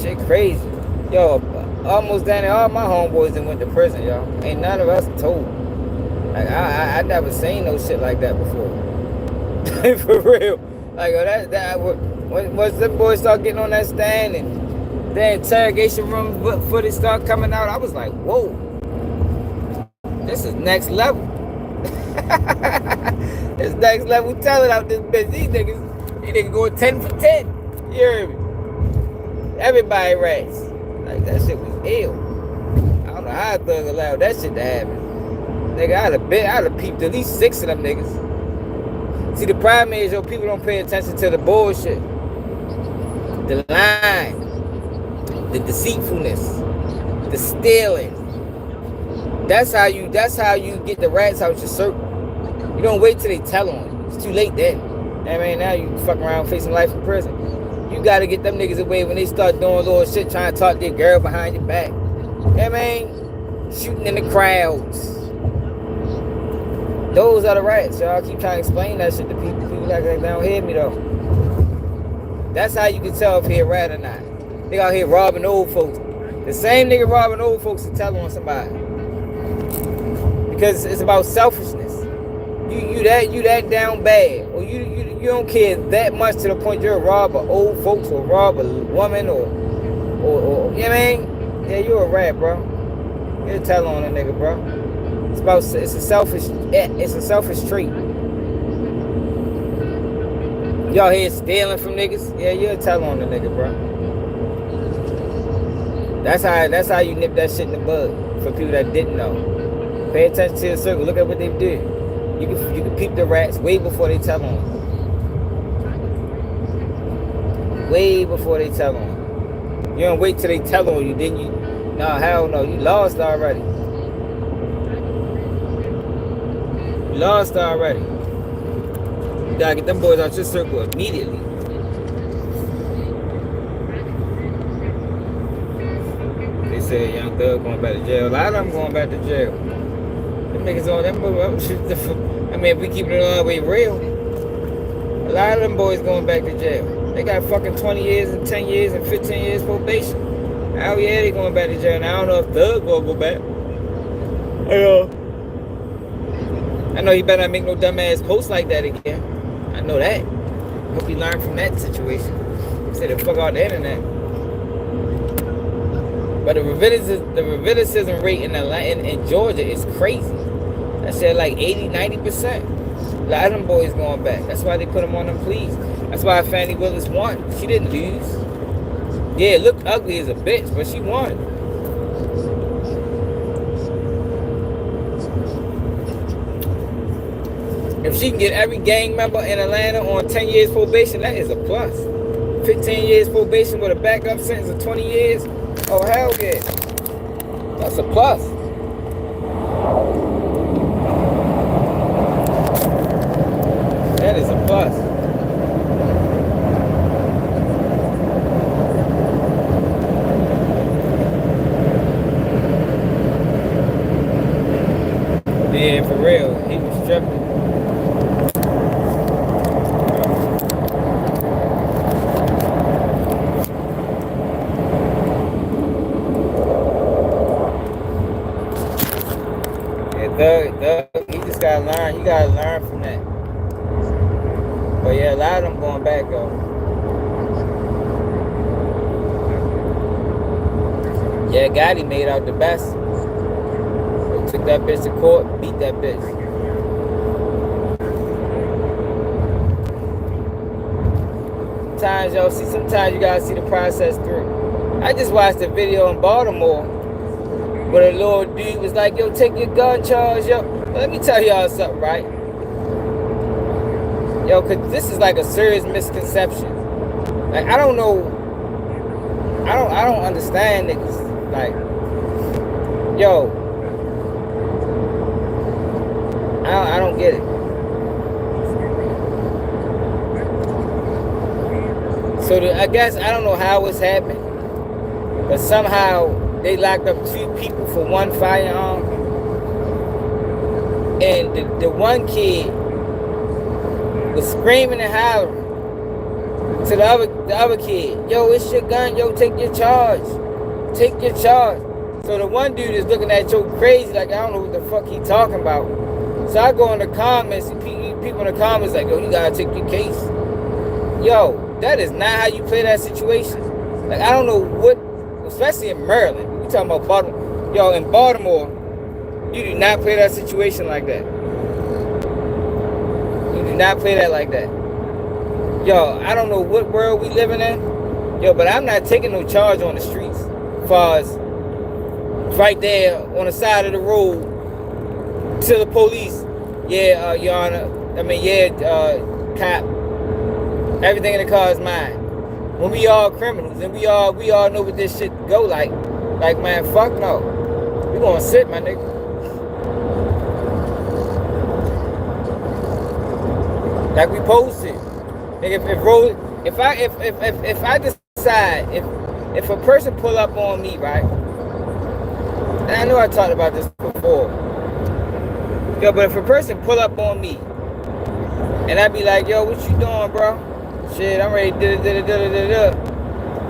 Shit crazy. Yo, almost down there, all my homeboys that went to prison, yo. Ain't none of us told. Like I never seen no shit like that before. For real. Like once them boys start getting on that stand and the interrogation room footage start coming out, I was like, whoa. This is next level. This next level telling out this bitch. These niggas going 10 for 10. You hear me? Everybody rats. Like, that shit was ill. I don't know how Thug allowed that shit to happen. Nigga, I'd have peeped at least 6 of them niggas. See, the problem is, yo, people don't pay attention to the bullshit. The lying. The deceitfulness. The stealing. That's how you get the rats out your circle. You don't wait till they tell on you. It's too late then. I mean, now you fuck around facing life in prison. You gotta get them niggas away when they start doing little shit, trying to talk to their girl behind your back. I mean, shooting in the crowds. Those are the rats, y'all. I keep trying to explain that shit to people. People like they don't hear me though. That's how you can tell if he a rat or not. They out here robbing old folks. The same nigga robbing old folks to tell on somebody. Because it's about selfishness. You that down bad, or you don't care that much to the point you'll rob old folks or rob a woman or you know what I mean? Yeah, you a rat, bro. You'll tell on a nigga, bro. It's a selfish trait. Y'all here stealing from niggas? Yeah, you'll tell on the nigga, bro. That's how you nip that shit in the bud for people that didn't know. Pay attention to your circle. Look at what they did. You can peep the rats way before they tell on you. Way before they tell on you. You don't wait till they tell on you, then you. No, hell no. You lost already. You lost already. You gotta get them boys out your circle immediately. They said Young Thug going back to jail. A lot of them going back to jail. Them niggas on them. I mean, if we keep it all the way real, a lot of them boys going back to jail. They got fucking 20 years and 10 years and 15 years probation. Hell yeah, they going back to jail. And I don't know if Thug gonna go back. I know he better not make no dumbass posts like that again. I know that. Hope he learned from that situation. Say the fuck out the internet. But the recidivism rate in Georgia is crazy. That shit like 80-90%. A lot of them boys going back. That's why they put them on them pleas. That's why Fannie Willis won. She didn't lose. Yeah, it looked ugly as a bitch, but she won. If she can get every gang member in Atlanta on 10 years probation, that is a plus. 15 years probation with a backup sentence of 20 years. Oh, hell yeah. That's a plus. That is a plus. Yeah, for real. He was tripping. He just gotta learn. You gotta learn from that. But yeah, a lot of them going back though. Yeah, Gotti made out the best. So took that bitch to court, beat that bitch. Sometimes you gotta see the process through. I just watched a video in Baltimore where a little dude was like, yo, take your gun charge, yo. Let me tell y'all something, right? Yo, cause this is like a serious misconception. Like, I don't know. I don't understand niggas. Like, yo, I don't get it. So I guess I don't know how it's happened, but somehow they locked up 2 people for 1 firearm, and the one kid was screaming and hollering to the other kid, yo, it's your gun, yo, take your charge. Take your charge. So the one dude is looking at you crazy, like, I don't know what the fuck he talking about. So I go in the comments, and people in the comments like, yo, you gotta take your case. Yo, that is not how you play that situation. Like, I don't know what, especially in Maryland. We talking about Baltimore. Yo, in Baltimore, you do not play that situation like that. You do not play that like that. Yo, I don't know what world we living in. Yo, but I'm not taking no charge on the streets. As far as right there on the side of the road to the police. Yeah, Your Honor. I mean, yeah, cop. Everything in the car is mine. When we all criminals and we all know what this shit go like. Like, man, fuck no. We gonna sit, my nigga. Like we posted. Nigga, if I decide if a person pull up on me, right? And I know I talked about this before. Yo, but if a person pull up on me and I be like, yo, what you doing, bro? Shit, I'm ready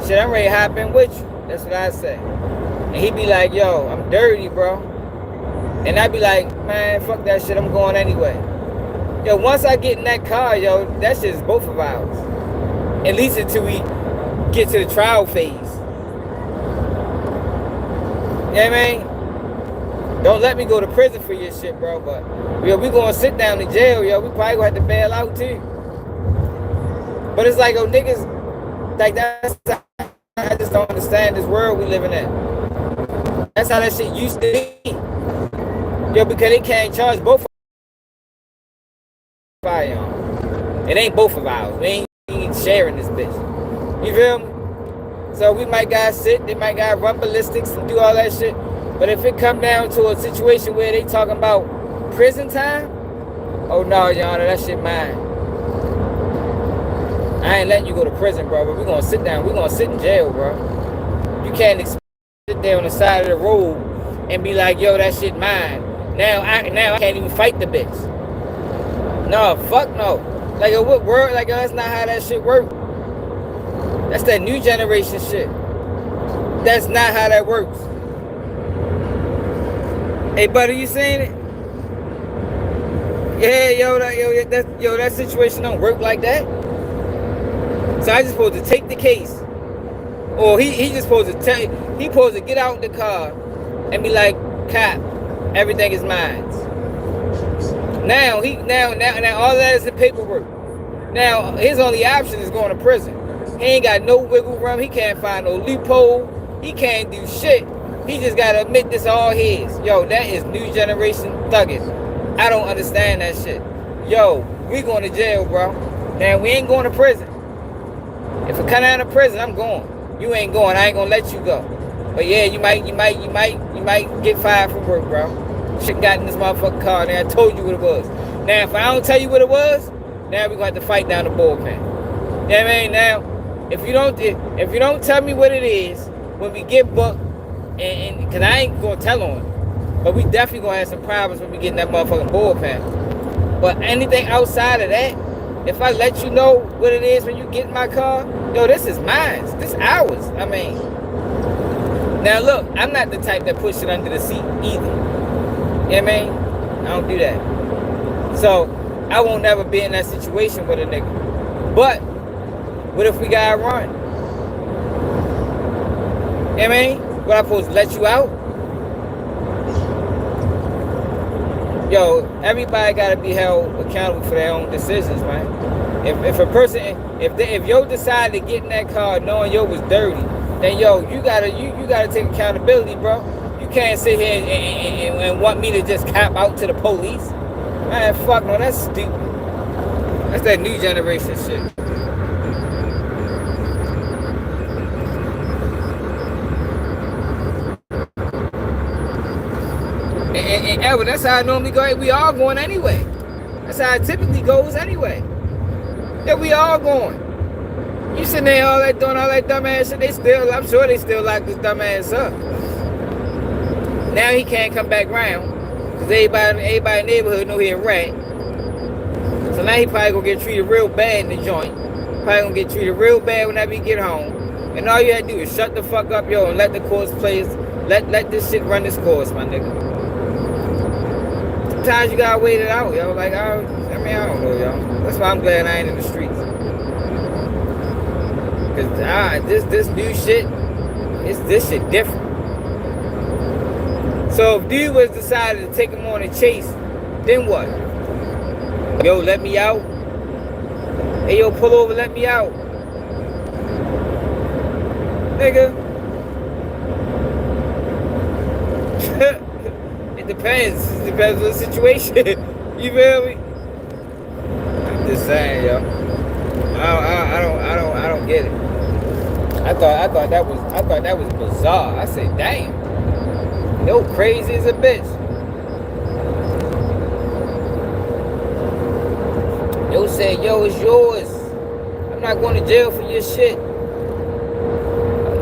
Shit, I'm ready to hop in with you. That's what I say. And he be like, yo, I'm dirty, bro. And I be like, man, fuck that shit, I'm going anyway. Yo, once I get in that car, yo, that shit is both of ours. At least until we get to the trial phase. You know what I mean? Don't let me go to prison for your shit, bro. But, yo, we gonna sit down in jail, yo. We probably gonna have to bail out, too. But it's like, oh, niggas, like, I just don't understand this world we living in. That's how that shit used to be. Yo, because they can't charge both of firearms. It ain't both of ours. We ain't sharing this bitch. You feel me? So we might gotta sit, they might gotta run ballistics and do all that shit. But if it come down to a situation where they talking about prison time, oh no, Your Honor, that shit mine. I ain't letting you go to prison, bro, but we're gonna sit down. We're gonna sit in jail, bro. You can't sit there on the side of the road and be like, yo, that shit mine. Now I can't even fight the bitch. No, fuck no. Like, what world? Like, that's not how that shit works. That's that new generation shit. That's not how that works. Hey, buddy, you seen it? Yeah, that situation don't work like that. So I just supposed to take the case, or he just supposed to tell. He supposed to get out the car and be like, "Cop, everything is mine." Now all that is the paperwork. Now his only option is going to prison. He ain't got no wiggle room. He can't find no loophole. He can't do shit. He just gotta admit this all his. Yo, that is new generation thugging. I don't understand that shit. Yo, we going to jail, bro. Now we ain't going to prison. If I come out of prison, I'm going. You ain't going. I ain't gonna let you go. But yeah, you might get fired from work, bro. Shit got in this motherfucking car. Now I told you what it was. Now if I don't tell you what it was, now we gonna have to fight down the bullpen. You know what I mean? Now, if you don't tell me what it is when we get booked, and cause I ain't gonna tell on it, but we definitely gonna have some problems when we get in that motherfucking bullpen. But anything outside of that, if I let you know what it is when you get in my car, yo, this is mine. This is ours. I mean, now look, I'm not the type that push it under the seat either. You know what I mean? I don't do that. So I won't never be in that situation with a nigga. But what if we gotta run? You know what I mean? What, I supposed to let you out? Yo, everybody gotta be held accountable for their own decisions, man. If a person, if yo decide to get in that car knowing yo was dirty, then yo, you gotta take accountability, bro. You can't sit here and want me to just cop out to the police. Man, fuck no, that's stupid. That's that new generation shit. And Edward, that's how I normally go. We all going anyway. That's how it typically goes anyway. Yeah, we all going. You sitting there doing all that dumbass shit, I'm sure they still lock this dumbass up. Now he can't come back round. Because everybody in the neighborhood know he a rat. So now he probably gonna get treated real bad in the joint. Probably gonna get treated real bad whenever he get home. And all you had to do is shut the fuck up, yo, and let the course play. Let this shit run this course, my nigga. Sometimes you gotta wait it out, yo. Like, I don't know, yo. That's why I'm glad I ain't in the streets. Cause this new shit, this shit different. So if dude was decided to take him on a chase, then what? Yo, let me out. Hey, yo, pull over, let me out. Nigga. It depends. It depends on the situation. You feel me? I'm just saying, yo. I don't get it. I thought that was bizarre. I said, damn. Yo, crazy as a bitch. Yo said, yo, it's yours. I'm not going to jail for your shit.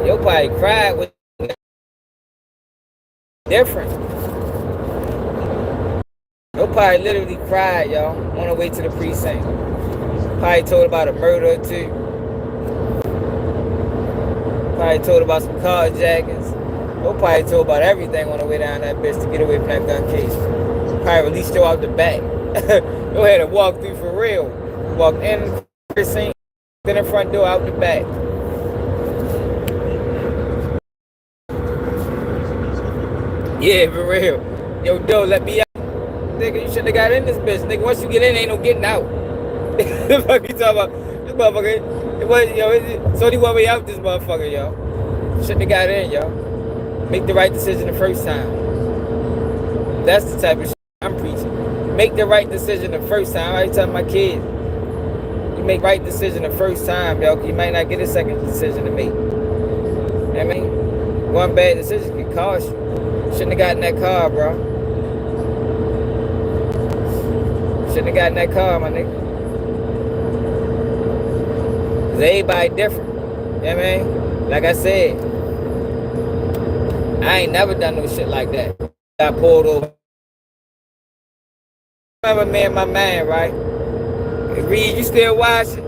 Yo probably cried with different. Yo probably literally cried, y'all, on the way to the precinct. Probably told about a murder or two. Probably told about some carjackings. Yo probably told about everything on the way down that bitch to get away from that gun case. Probably released yo out the back. Yo had to walk through for real. Walk in the precinct, in the front door, out the back. Yeah, for real. Yo, Doe, let me out. Nigga, you shouldn't have got in this bitch. Nigga, once you get in, ain't no getting out. The fuck you talking about? This motherfucker, it's only one way out this motherfucker, yo. Shouldn't have got in, yo. Make the right decision the first time. That's the type of shit I'm preaching. Make the right decision the first time. I already tell my kids. You make right decision the first time, yo. You might not get a second decision to make. You know what I mean? One bad decision can cost you. Shouldn't have gotten that car, bro. Shouldn't have gotten that car, my nigga. Cause everybody different. You know what I mean? Like I said, I ain't never done no shit like that. I pulled over. I remember me and my man, right? Reed, you still watching?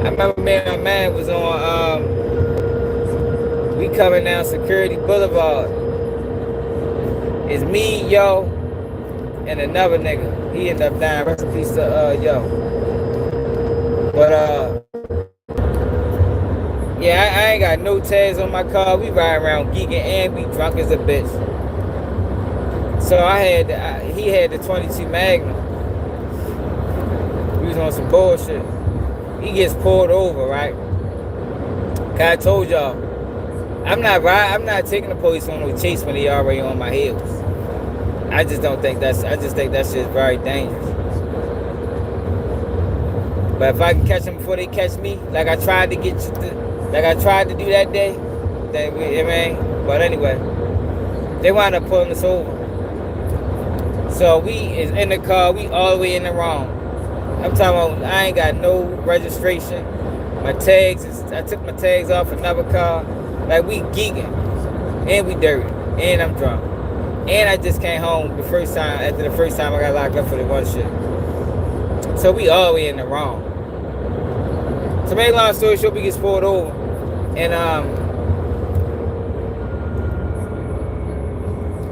I remember me and my man was on, we coming down Security Boulevard. It's me, yo, and another nigga. He ended up dying. Rest in peace to yo. But Yeah, I ain't got no tags on my car. We ride around geeking and we drunk as a bitch. So he had the 22 Magnum. We was on some bullshit. He gets pulled over, right? Cause I told y'all, I'm not taking the police on no chase when they already on my heels. I just think that shit's very dangerous. But if I can catch them before they catch me, like I tried to do that day, but anyway, they wound up pulling us over. So we is in the car, we all the way in the wrong. I'm talking about I ain't got no registration. I took my tags off another car. Like we geeking. And we dirty. And I'm drunk. And I just came home after the first time I got locked up for the one shit. So we all the way in the wrong. So make a long story short, we get pulled over. And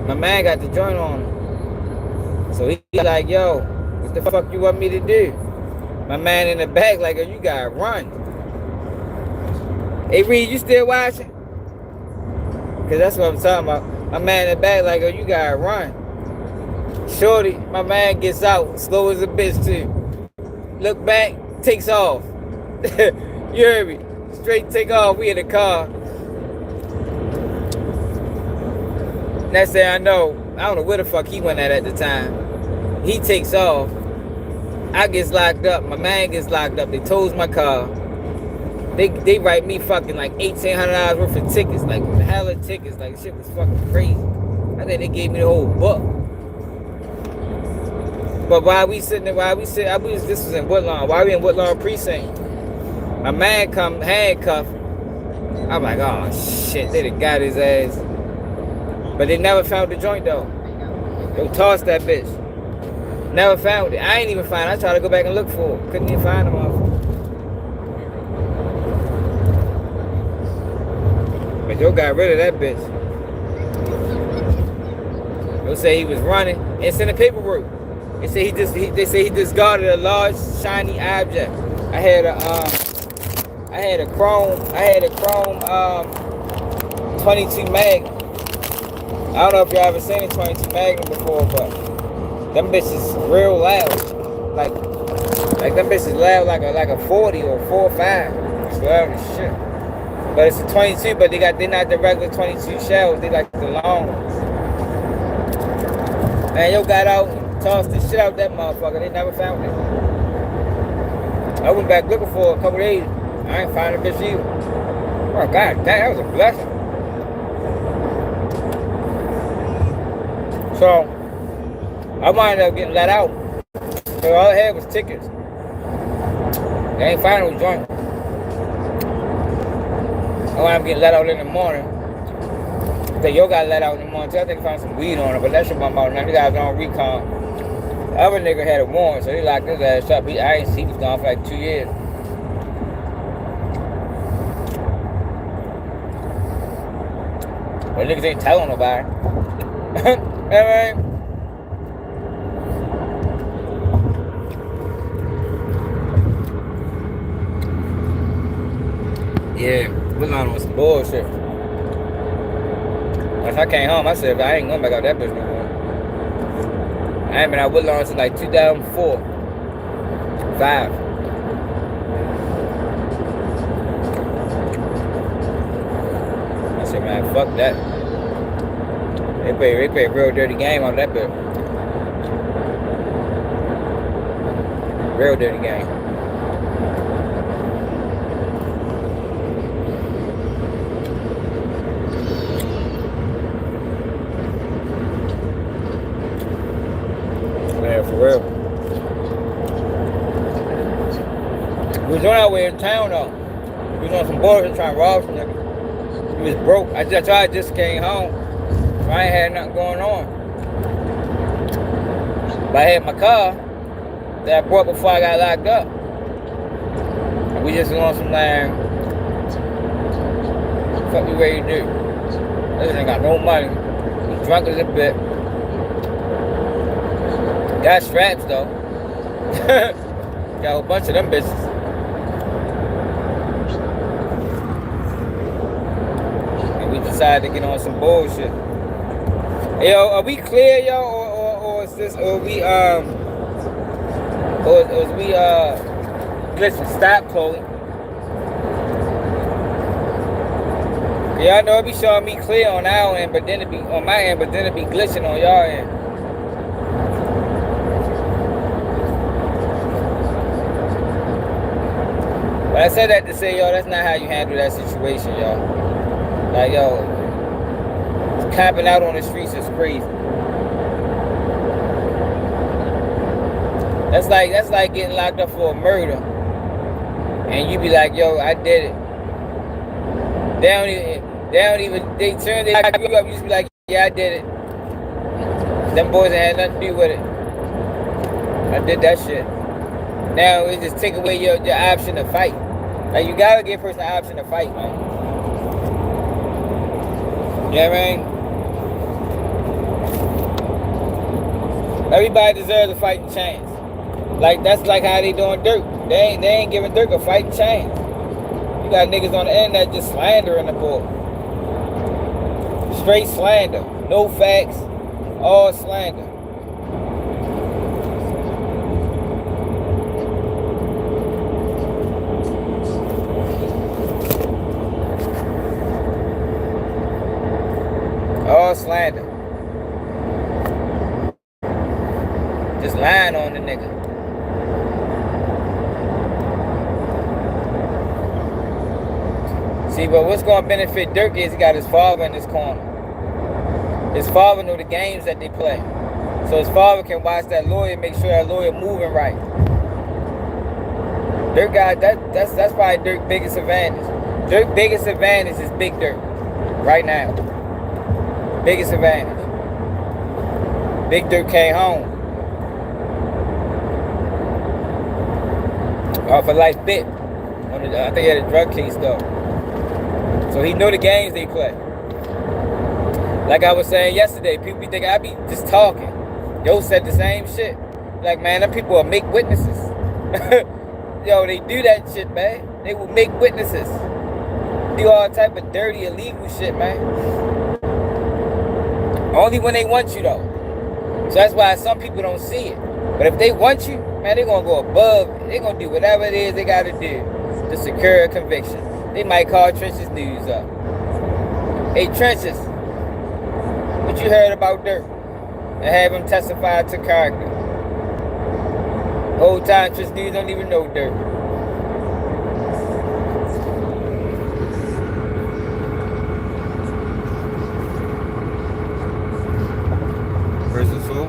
my man got the joint on him. So he like, yo, what the fuck you want me to do? My man in the back like, oh, you gotta run. Hey Reed, you still watching? Cause that's what I'm talking about. My man in the back like, oh, you gotta run. Shorty, my man gets out, slow as a bitch too. Look back, takes off. You heard me? Straight take off, we in the car. Next thing I don't know where the fuck he went at the time. He takes off. I gets locked up. My man gets locked up. They tows my car. They write me fucking like $1,800 worth of tickets, like hella tickets. Like shit was fucking crazy. I think they gave me the whole book. But this was in Woodlawn. While we in Woodlawn precinct, my man come handcuffed. I'm like, oh shit, they done got his ass. But they never found the joint though. They tossed that bitch. Never found it. I ain't even find it. I tried to go back and look for it. Couldn't even find them all. But Joe got rid of that bitch. They say he was running. It's in the paperwork. They say he discarded a large shiny object. I had a chrome 22 Magnum. I don't know if y'all ever seen a 22 Magnum before, but them bitches real loud. Like them bitches loud like a 40 or 4.5. It's loud as shit. But it's a 22, but they're not the regular 22 shells. They like the long ones. Man, yo got out and tossed the shit out that motherfucker. They never found it. I went back looking for it a couple days. I ain't find the bitch either. Oh god, that was a blessing. So I wound up getting let out. So all I had was tickets. They ain't find no joint. I wound up getting let out in the morning. So yo got let out in the morning too. I think I found some weed on it, but that shit wasn't about nothing. The guy was on recon. The other nigga had a warrant, so they locked his ass up. He was gone for like 2 years. But niggas ain't telling nobody. You know what I mean? Yeah, Woodlawn was some bullshit. Once I came home, I said, I ain't going back out that bitch no more. I ain't been out Woodlawn since like 2004. 5. I said, man, fuck that. They play a real dirty game on that bitch. Real dirty game. Man, for real. We was on our way in town though. We was on some bullshit trying to rob some niggas. We was broke. I just came home. So I ain't had nothing going on. But I had my car that I bought before I got locked up. And we just was on some land. What we ready to do? This ain't got no money. We drunk as a bit. Got straps though. Got a whole bunch of them bitches. decided to get on some bullshit. Yo, are we clear, yo, or is this, or we or is we listen, stop, Chloe. Y'all know it be showing me clear on our end, but then it be on my end, but then it be glitching on y'all end. But I said that to say, yo, that's not how you handle that situation, y'all. Like, yo, camping out on the streets is crazy. That's like getting locked up for a murder, and you be like, yo, I did it. They turn they lock you up. You just be like, yeah, I did it. Them boys ain't had nothing to do with it. I did that shit. Now it just take away your option to fight. Like, you gotta give a person an option to fight, man. You know what I mean? Everybody deserves a fighting chance. Like, that's like how they doing Durk. They ain't giving Durk a fighting chance. You got niggas on the internet just slandering the boy. Straight slander. No facts. All slander. All slander. Just lying on the nigga. See, but what's going to benefit Durk is he got his father in his corner. His father know the games that they play. So his father can watch that lawyer, make sure that lawyer moving right. Durk got that's probably Durk's biggest advantage. Durk's biggest advantage is Big Durk right now. Biggest advantage. Big Durk came home off a life bit. I think he had a drug case though. So he know the games they play. Like I was saying yesterday, people be thinking I be just talking. Yo said the same shit. Like, man, them people will make witnesses. Yo, they do that shit, man. They will make witnesses. Do all type of dirty, illegal shit, man. Only when they want you, though. So that's why some people don't see it. But if they want you, man, they're going to go above. They're going to do whatever it is they got to do to secure a conviction. They might call Trenches News up. Hey, Trenches, what you heard about Durk? And have him testify to character. Whole time, Trenches News don't even know Durk. Versus who?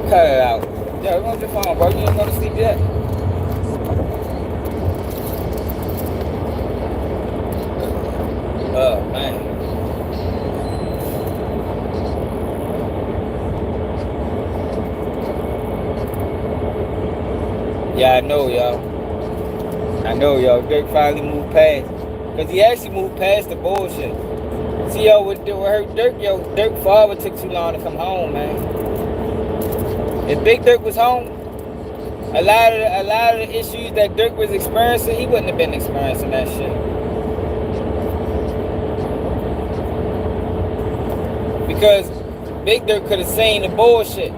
Cut it out. Yo, what's your phone, bro? You ain't go to sleep yet? Oh, man. Yeah, I know, y'all. Durk finally moved past. Because he actually moved past the bullshit. See, yo, what hurt Durk, Durk's father took too long to come home, man. If Big Durk was home, a lot of the issues that Durk was experiencing, he wouldn't have been experiencing that shit. Because Big Durk could have seen the bullshit.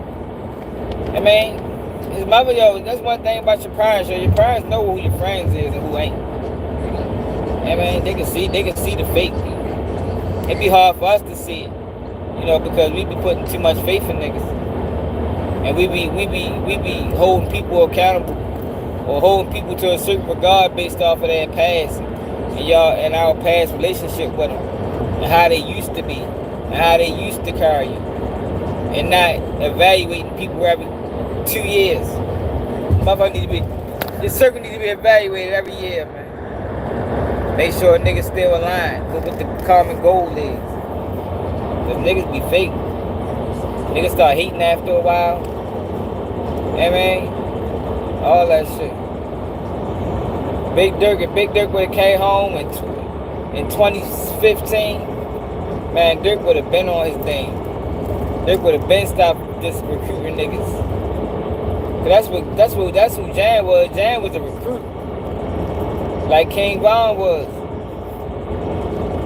I mean, his mother, that's one thing about your parents, your parents know who your friends is and who ain't. I mean, they can see the fake. It'd be hard for us to see it, because we be putting too much faith in niggas. And we be holding people accountable or holding people to a certain regard based off of their past and our past relationship with them and how they used to be and how they used to carry you, and not evaluating people every 2 years. This circle needs to be evaluated every year, man. Make sure a nigga still aligned with what the common goal is. Cause niggas be fake. Niggas start hating after a while. I mean, all that shit. Big Durk would have came home in 2015, man, Durk would have been on his thing. Durk would have been stopped just recruiting niggas. Cause that's who Jan was. Jan was a recruit. Like King Von was.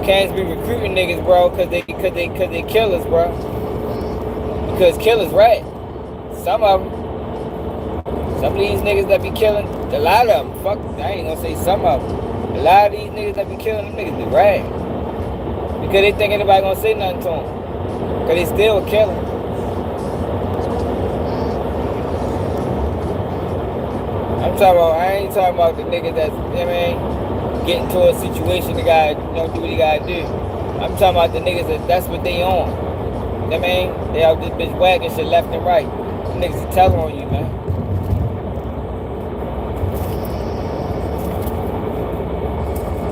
Cans be recruiting niggas, bro, cause they killers, bro. Because killers rat. Some of them. Some of these niggas that be killing, a lot of them, fuck, I ain't gonna say some of them. A lot of these niggas that be killing, them niggas be rag. Because they think anybody gonna say nothing to them. Because they still a killer. I ain't talking about the niggas that's, you know what I mean, get into a situation, the guy, do what he gotta do. I'm talking about the niggas that's what they on. You know what I mean? They out this bitch whacking shit left and right. Them niggas are telling on you, man.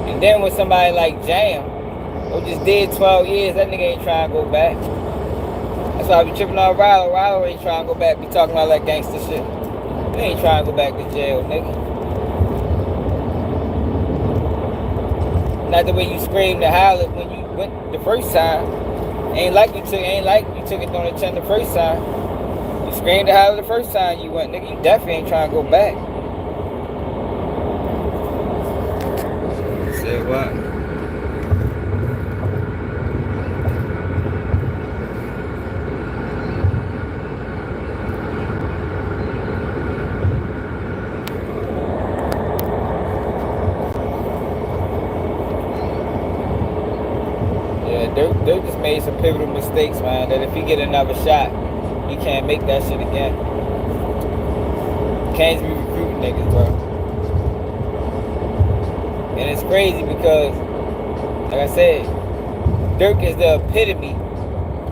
And then with somebody like Jam, who just did 12 years, that nigga ain't trying to go back. That's why I be tripping on Rilo. Rilo ain't trying to go back, be talking about that gangster shit. You ain't trying to go back to jail, nigga. Not the way you screamed and hollered when you went the first time. Ain't like you took it on the chin the first time. You screamed and hollered the first time you went, nigga. You definitely ain't trying to go back. Say what? Durk just made some pivotal mistakes, man, that if he get another shot, he can't make that shit again. Can't be recruiting niggas, bro. And it's crazy because, like I said, Durk is the epitome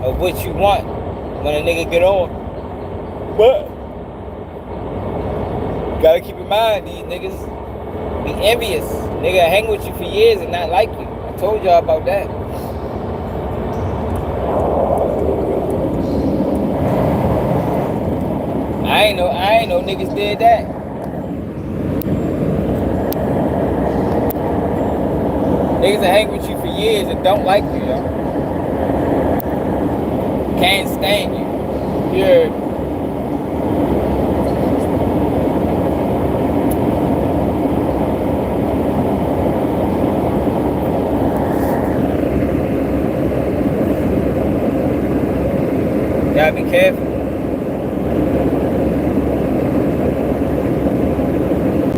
of what you want when a nigga get on. But gotta keep in mind, these niggas be envious. Nigga hang with you for years and not like you. I told y'all about that. I ain't know niggas did that. Niggas that hang with you for years and don't like you, yo. Can't stand you. You're gotta be careful.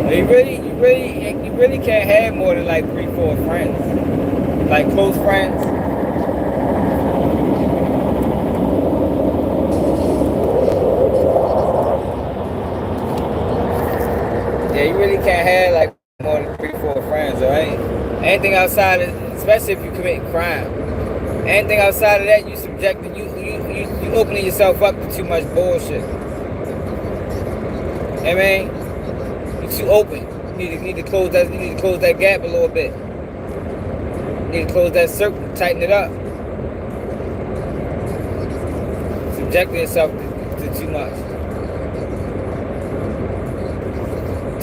You really can't have more than like 3-4 friends. Like close friends. Yeah, you really can't have like more than 3-4 friends, alright? Anything outside of, especially if you commit crime. Anything outside of that, you opening yourself up to too much bullshit. I mean, you're too open. You need to close that gap a little bit. You need to close that circle, tighten it up. Subjecting yourself to too much.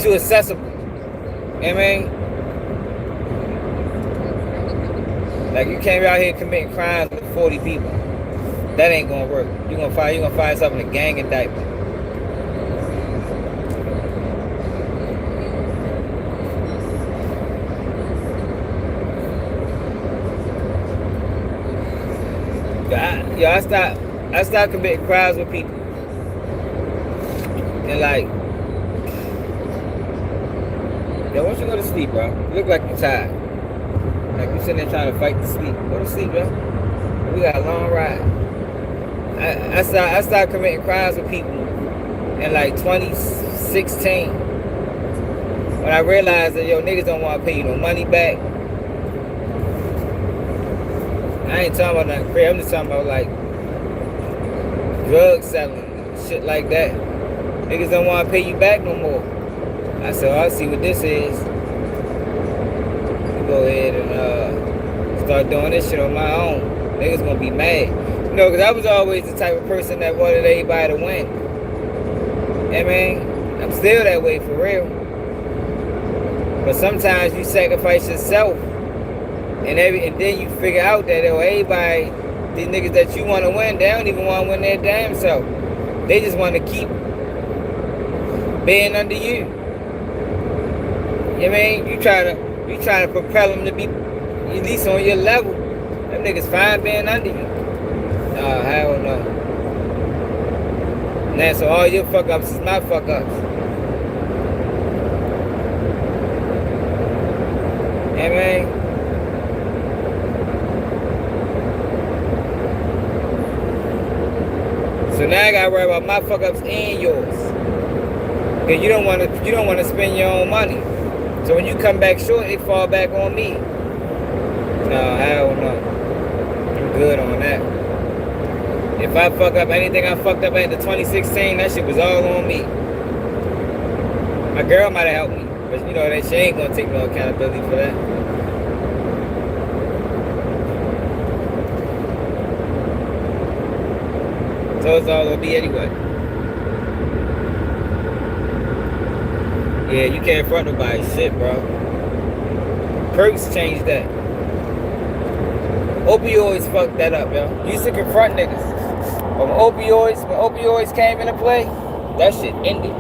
Too accessible. You know what I mean? Like you can't be out here committing crimes with 40 people. That ain't gonna work. You're gonna find yourself in a gang indictment. I stopped committing crimes with people. And like, yo, why don't you go to sleep, bro? You look like you're tired. Like you sitting there trying to fight to sleep. Go to sleep, bro. We got a long ride. I started committing crimes with people in like 2016. When I realized that, yo, niggas don't want to pay you no money back. I ain't talking about nothing crazy. I'm just talking about like drug selling, shit like that. Niggas don't want to pay you back no more. I said, oh, I'll see what this is. Go ahead and start doing this shit on my own. Niggas gonna be mad. You know, because I was always the type of person that wanted everybody to win. I mean, I'm still that way for real. But sometimes you sacrifice yourself. And then you figure out that everybody, these niggas that you want to win, they don't even want to win their damn self. They just want to keep being under you. You know what I mean? You trying to propel them to be at least on your level. Them niggas fine being under you. Nah, hell no. Now, so all your fuck ups is my fuck ups. You know what I mean? So now I gotta worry about my fuck ups and yours. Cause you don't wanna spend your own money. So when you come back short, it fall back on me. No, hell no. I'm good on that. If I fuck up anything I fucked up at the 2016, that shit was all on me. My girl might have helped me, but you know that she ain't gonna take no accountability for that. So it's all gonna be anyway. Yeah, you can't front nobody shit, bro. Perks changed that. Opioids fucked that up, yo. You used to confront niggas. When opioids came into play, that shit ended.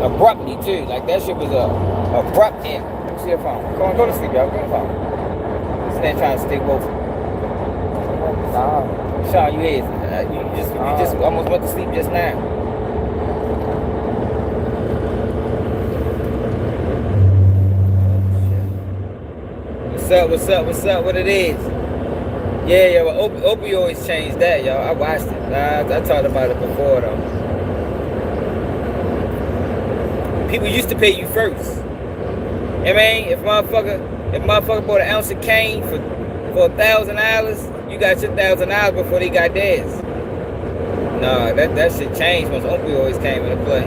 Abruptly too. Like that shit was a abrupt end. Let me see your phone. Come on, go to sleep, yo. Go to phone. This man trying to stay woke. Sean, you is. You just almost went to sleep just now. What's up? What it is? Yeah, well, opioids changed that, y'all. I watched it. I talked about it before, though. People used to pay you first. I mean, if motherfucker bought an ounce of cane for $1,000, you got your $1,000 before they got theirs. Nah, that shit changed once opioids came into play.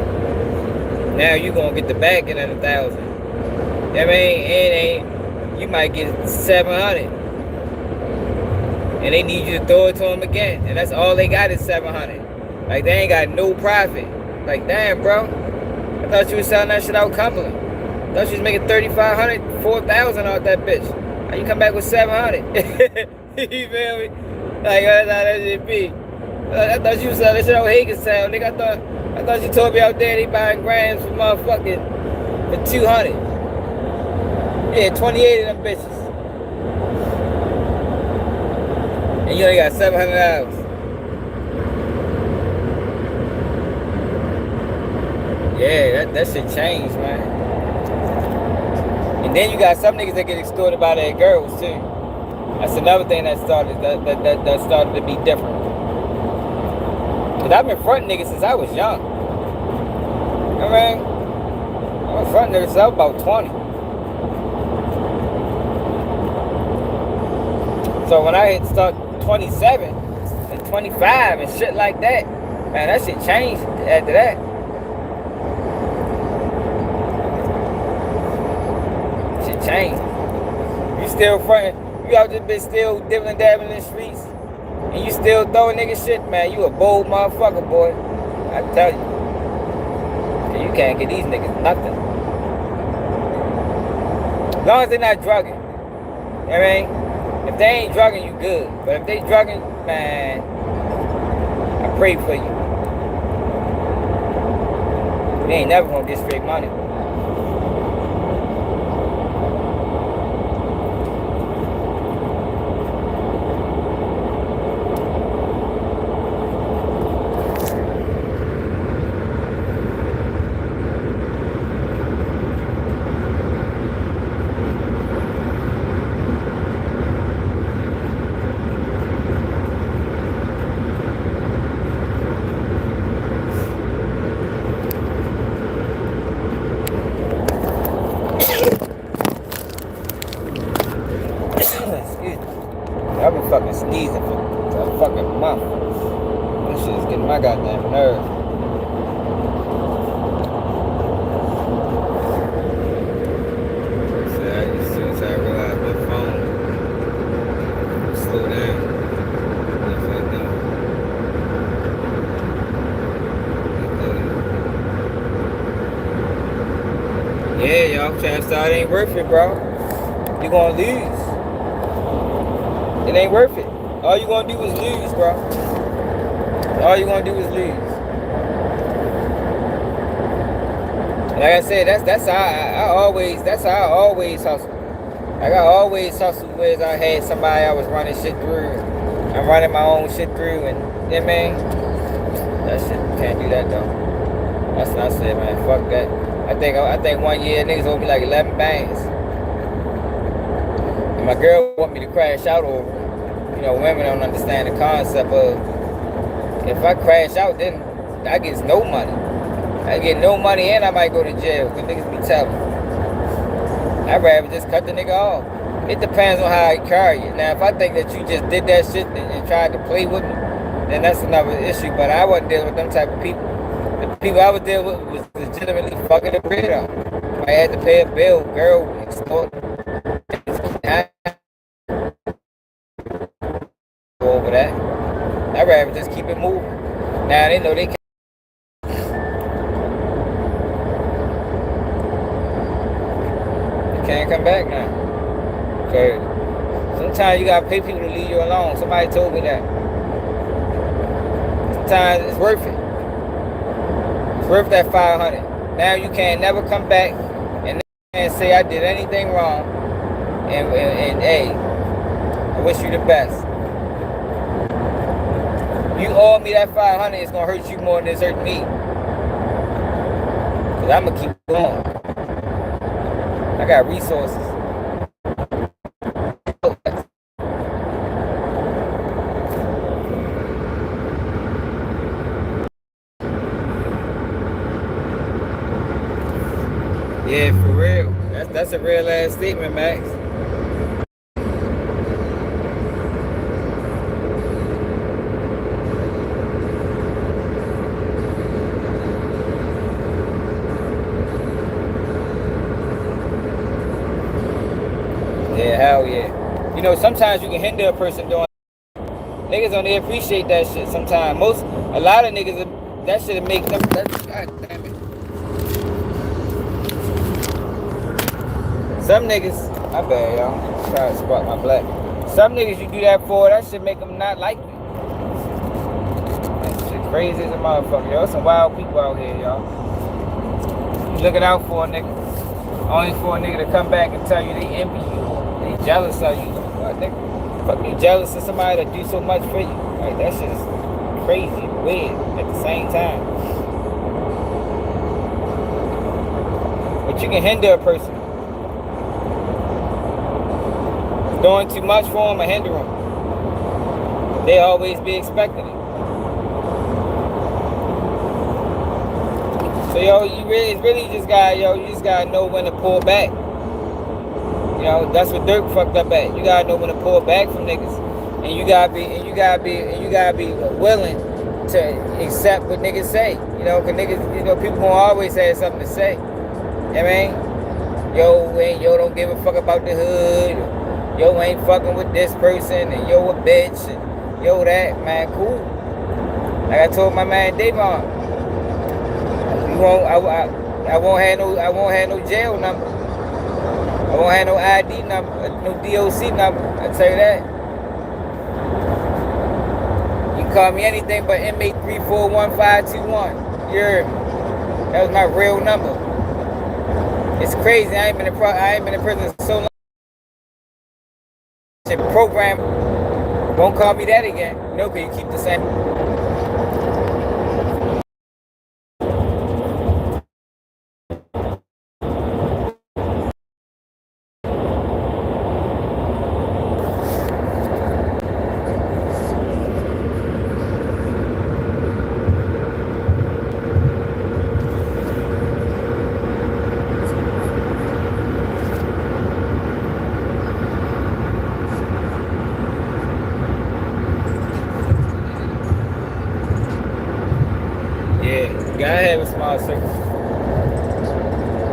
Now you gonna get the back end of $1,000. I mean, you might get 700. And they need you to throw it to them again. And that's all they got is 700. Like, they ain't got no profit. Like, damn, bro. I thought you was selling that shit out Cumberland. I thought you was making 3,500, 4,000 out that bitch. How you come back with 700? You feel me? Like, that's how that shit be. I thought you was selling that shit out Hagerstown. Nigga, I thought you told me out there they buying grams for motherfucking for 200. Yeah, 28 of them bitches. And you only got $700. Yeah, that shit changed, man. And then you got some niggas that get extorted by their girls too. That's another thing that started to be different. Cause I've been fronting niggas since I was young. You know what I mean? I've been fronting niggas since I was about 20. So when I hit start 27 and 25 and shit like that, man, that shit changed after that. Shit changed. You still fronting, you out this bitch still dibbling dabbling in the streets, and you still throwing nigga shit, man, you a bold motherfucker, boy. I tell you. You can't get these niggas nothing. As long as they're not drugging. You know what I mean? If they ain't drugging, you good. But if they drugging, man, I pray for you. You ain't never gonna get straight money. I've been fucking sneezing for a fucking month. This shit is getting my goddamn nerve. So as soon as I realized my phone slow down. Yeah, y'all, trying to start ain't worth it, bro. You're gonna lose. It ain't worth it. All you gonna do is lose, bro. All you gonna do is lose. Like I said, that's how I that's how I always hustle. Like I always hustle whereas I had somebody I was running shit through. I'm running my own shit through and yeah man, that shit can't do that though. That's what I said, man, fuck that. I think one year niggas owed me like 11 bands. And my girl want me to crash out over. You know, women don't understand the concept of if I crash out then I get no money. I get no money and I might go to jail because niggas be telling. I'd rather just cut the nigga off. It depends on how I carry it. Now, if I think that you just did that shit and tried to play with me, then that's another issue. But I wasn't dealing with them type of people. The people I was dealing with was legitimately fucking the bread up. I had to pay a bill, girl, extort. Over that. I'd rather just keep it moving. Now, they know they can't. Can't come back now. Okay. Sometimes you gotta pay people to leave you alone. Somebody told me that. Sometimes it's worth it. It's worth that 500. Now you can't never come back and say I did anything wrong. And hey, I wish you the best. You owe me that 500, it's gonna hurt you more than it's hurt me. Cause I'm gonna keep going. I got resources. Yeah, for real. That's a real ass statement, Max. Yeah, hell yeah. You know, sometimes you can hinder a person doing niggas don't appreciate that shit sometimes. A lot of niggas, that shit'll make them, God damn it. Some niggas, my bad, y'all. I'm trying to spark my black. Some niggas you do that for, that shit make them not like you. That shit crazy as a motherfucker, y'all. Some wild people out here, y'all. You looking out for a nigga. Only for a nigga to come back and tell you they envy you. They jealous of you. Nigga, fuck me jealous of somebody that do so much for you. Like that shit is crazy, weird at the same time. But you can hinder a person. Doing too much for them or hinder them. They always be expecting it. So yo, you just gotta know when to pull back. You know, that's what Durk fucked up at. You gotta know when to pull back from niggas. And you gotta be willing to accept what niggas say. You know, cause niggas, you know, people gonna always have something to say. You know what I mean? Yo don't give a fuck about the hood. Yo ain't fucking with this person and yo a bitch and yo that, man, cool. Like I told my man Davon, I won't have no jail number. I won't have no ID number, no DOC number. I tell you that. You can call me anything but inmate 341521. You heard me? That was my real number. It's crazy. I ain't been in prison so long. Program won't call me that again. No, cause you keep the same. Gotta have a small circle.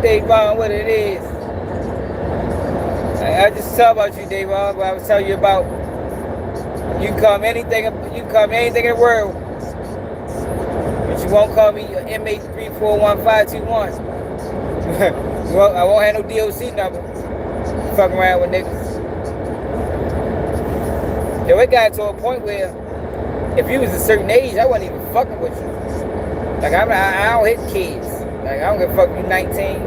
Davon, what it is. I just talk about you, Davon, but I was telling you about you can call me anything in the world. But you won't call me inmate 341521. I won't have no DOC number. Fucking around with niggas. Yo, it got to a point where if you was a certain age, I wasn't even fucking with you. Like I don't hit kids. Like I don't give a fuck if you 19.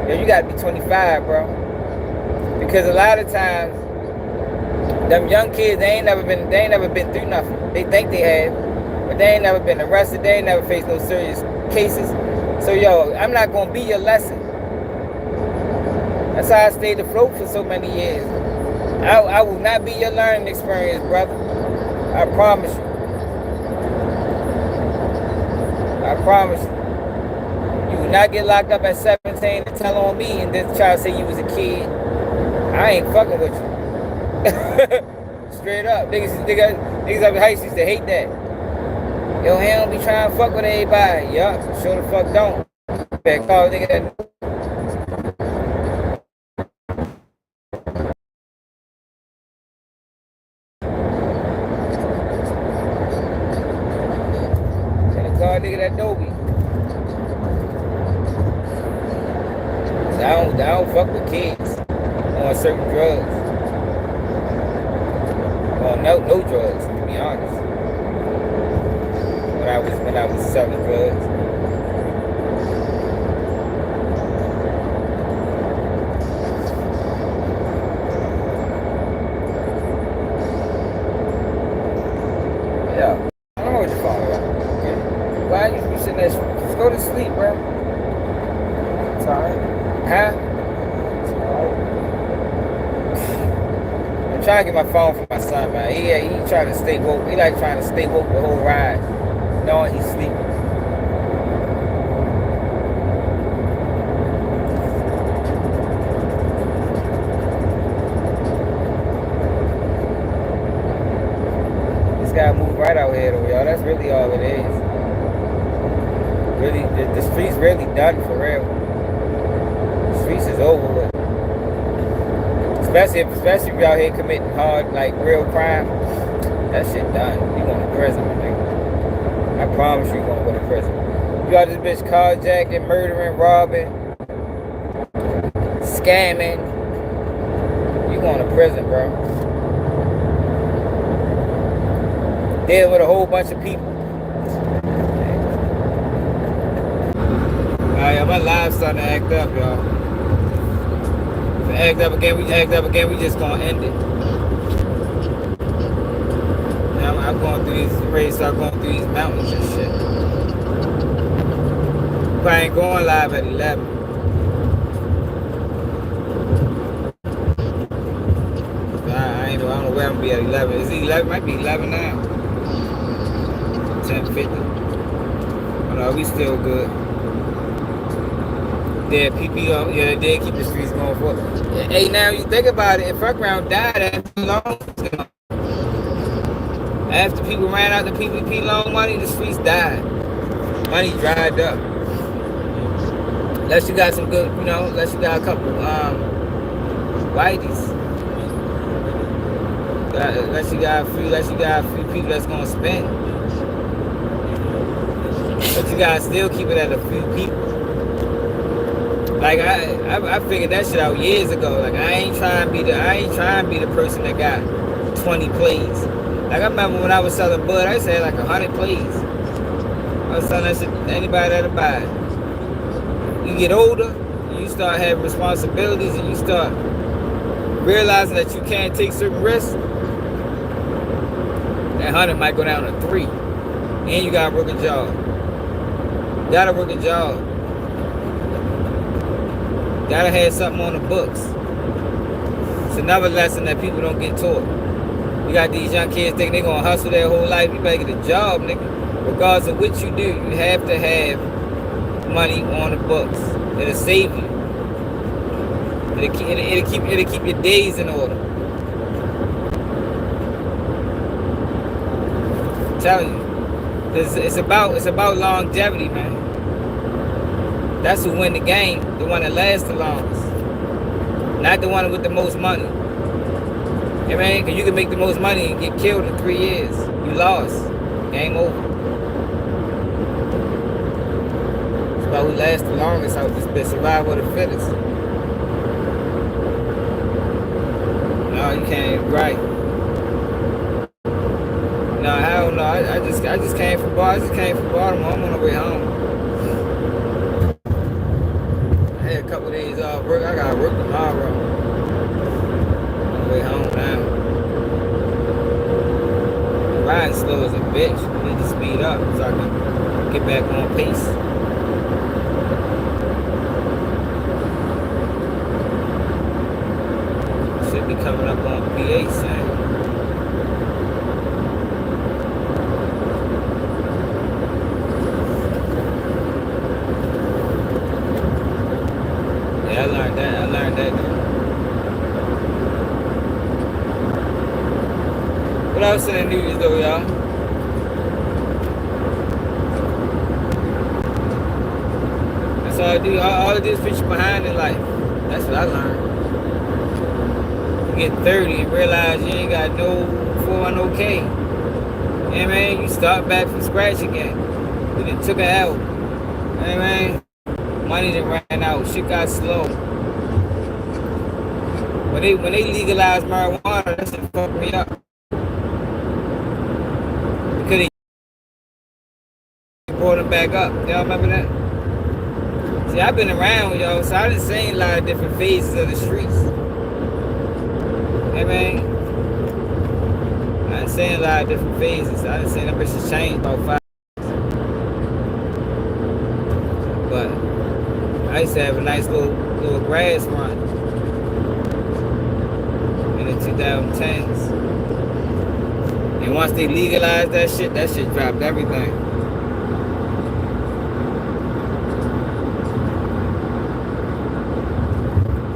Yo, you gotta be 25, bro. Because a lot of times, them young kids, they ain't never been through nothing. They think they have, but they ain't never been arrested. They ain't never faced no serious cases. So, yo, I'm not gonna be your lesson. That's how I stayed afloat for so many years. I will not be your learning experience, brother. I promise you. I promise you. You will not get locked up at 17 and tell on me and then try to say you was a kid. I ain't fucking with you. Straight up. Niggas up in high school used to hate that. Yo, he don't be trying to fuck with everybody. Yup, sure the fuck don't. Better call a nigga that. Better call a nigga that know me. I don't fuck with kids on certain drugs. Well, no drugs, to be honest. When I was selling drugs. Yeah. I don't know what you're talking about. Why you sitting there? Just go to sleep, bro. It's alright. Huh? I'm trying to get my phone for my son, man. He trying to stay woke. He like trying to stay woke the whole ride, knowing he's sleeping. This guy moved right out here, though, y'all. That's really all it is. Really, the streets really done for real. The streets is over with. Especially if you out here committing hard, like real crime, that shit done. You going to prison, nigga. I promise you going to go to prison. You got this bitch carjacking, murdering, robbing, scamming. You going to prison, bro. Deal with a whole bunch of people. Alright, my live's starting to act up, y'all. Act up again, we just gonna end it. Now I'm going through these ready to start going through these mountains and shit. But I ain't going live at 11. I don't know where I'm gonna be at 11. Is it 11? Might be 11 now. 10:50. Oh no, we still good. They did keep the streets going for it. Hey, now you think about it, if Fuck Round died after long, after people ran out the PPP loan money, the streets died. Money dried up. Unless you got some good, unless you got a couple whiteys. Unless you got a few people that's gonna spend. But you gotta still keep it at a few people. Like I figured that shit out years ago. Like I ain't trying to be the person that got 20 plays. Like I remember when I was selling bud, I used to have like 100 plays. I was selling that shit to anybody that'll buy it. You get older, you start having responsibilities, and you start realizing that you can't take certain risks. That 100 might go down to 3, and you gotta work a job. You gotta work a job. Gotta have something on the books. It's another lesson that people don't get taught. You got these young kids think they're gonna hustle their whole life. You better get a job, nigga. Regardless of what you do, you have to have money on the books. It'll save you. It'll keep your days in order. I'm telling you. It's about longevity, man. That's who win the game, the one that lasts the longest. Not the one with the most money. You know what I mean? Because you can make the most money and get killed in 3 years. You lost. Game over. It's about who lasts the longest out this bitch. Survival of the fittest. No, you can't. Right. No, hell no. I just came from Baltimore. I'm on the way home. I had a couple days work. I gotta work tomorrow. On the way home now. I'm riding slow as a bitch. I need to speed up so I can get back on pace. Should be coming up on PA soon. Yeah, I learned that. What else in the news though, y'all? That's all I do. All I do is put you behind in life. That's what I learned. You get 30 and realize you ain't got no 401k. You know what I mean? You start back from scratch again. You done took it out. You know what I mean? Money that ran out, shit got slow. When they legalized marijuana, that shit fucked me up. Because they brought it back up. Y'all remember that? See, I've been around, yo, so I done seen a lot of different phases of the streets. You know what I mean? I done seen a lot of different phases. I done seen them bitches change about 5. But I used to have a nice little grass run in the 2010s. And once they legalized that shit dropped everything.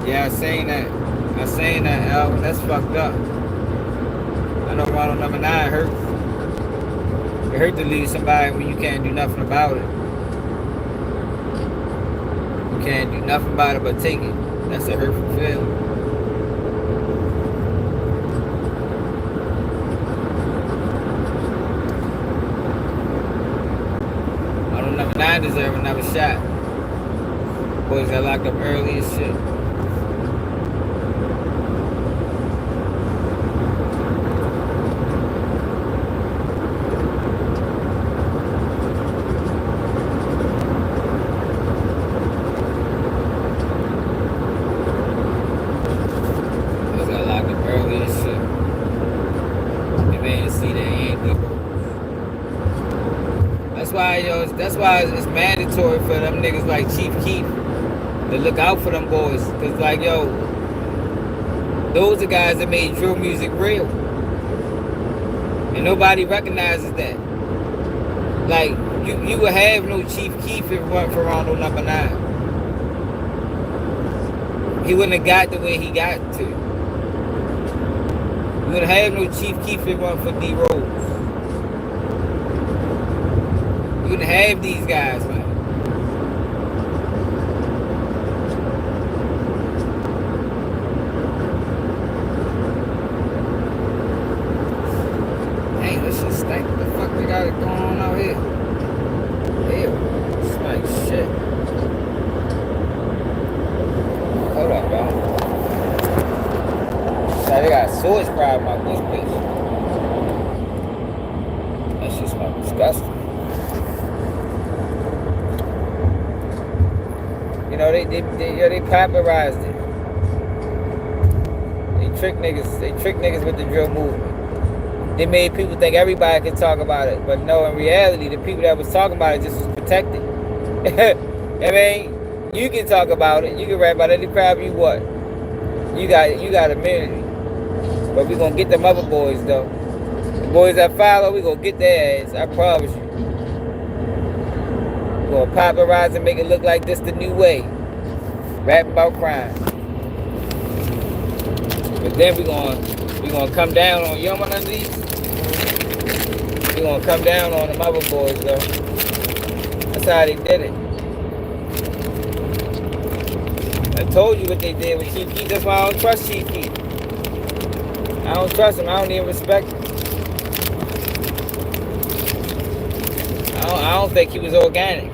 Yeah, I seen that, Alvin. That's fucked up. I know Ronald number 9 hurt. It hurt to leave somebody when you can't do nothing about it. Can't do nothing about it but take it. That's a hurtful feeling. I don't number 9 deserve another shot. Boys got locked up early as shit. That's why it's mandatory for them niggas like Chief Keef to look out for them boys. Cause like, yo, those are guys that made drill music real. And nobody recognizes that. Like, you would have no Chief Keef if it weren't for Rondo number 9. He wouldn't have got the way he got to. You wouldn't have no Chief Keef if it weren't for D Rose. You wouldn't have these guys, man. Dang, this shit stank. What the fuck they got going on out here? Ew, it's like shit. Hold up, bro. So they got a sewage problem out this bitch. That shit smells disgusting. You know, they popularized it. They trick niggas with the drill movement. They made people think everybody could talk about it. But no, in reality, the people that was talking about it just was protected. I mean, you can talk about it. You can rap about any crap you want. You got immunity. But we gonna get them other boys, though. The boys that follow, we gonna get their ass. I promise you. Gonna popularize and make it look like this the new way. Rapping about crime. But then we gonna come down on, you don't want none of these? We gonna come down on them other boys though. That's how they did it. I told you what they did with Chief Keef. That's why I don't trust Chief Keef. I don't trust him. I don't even respect him. I don't think he was organic.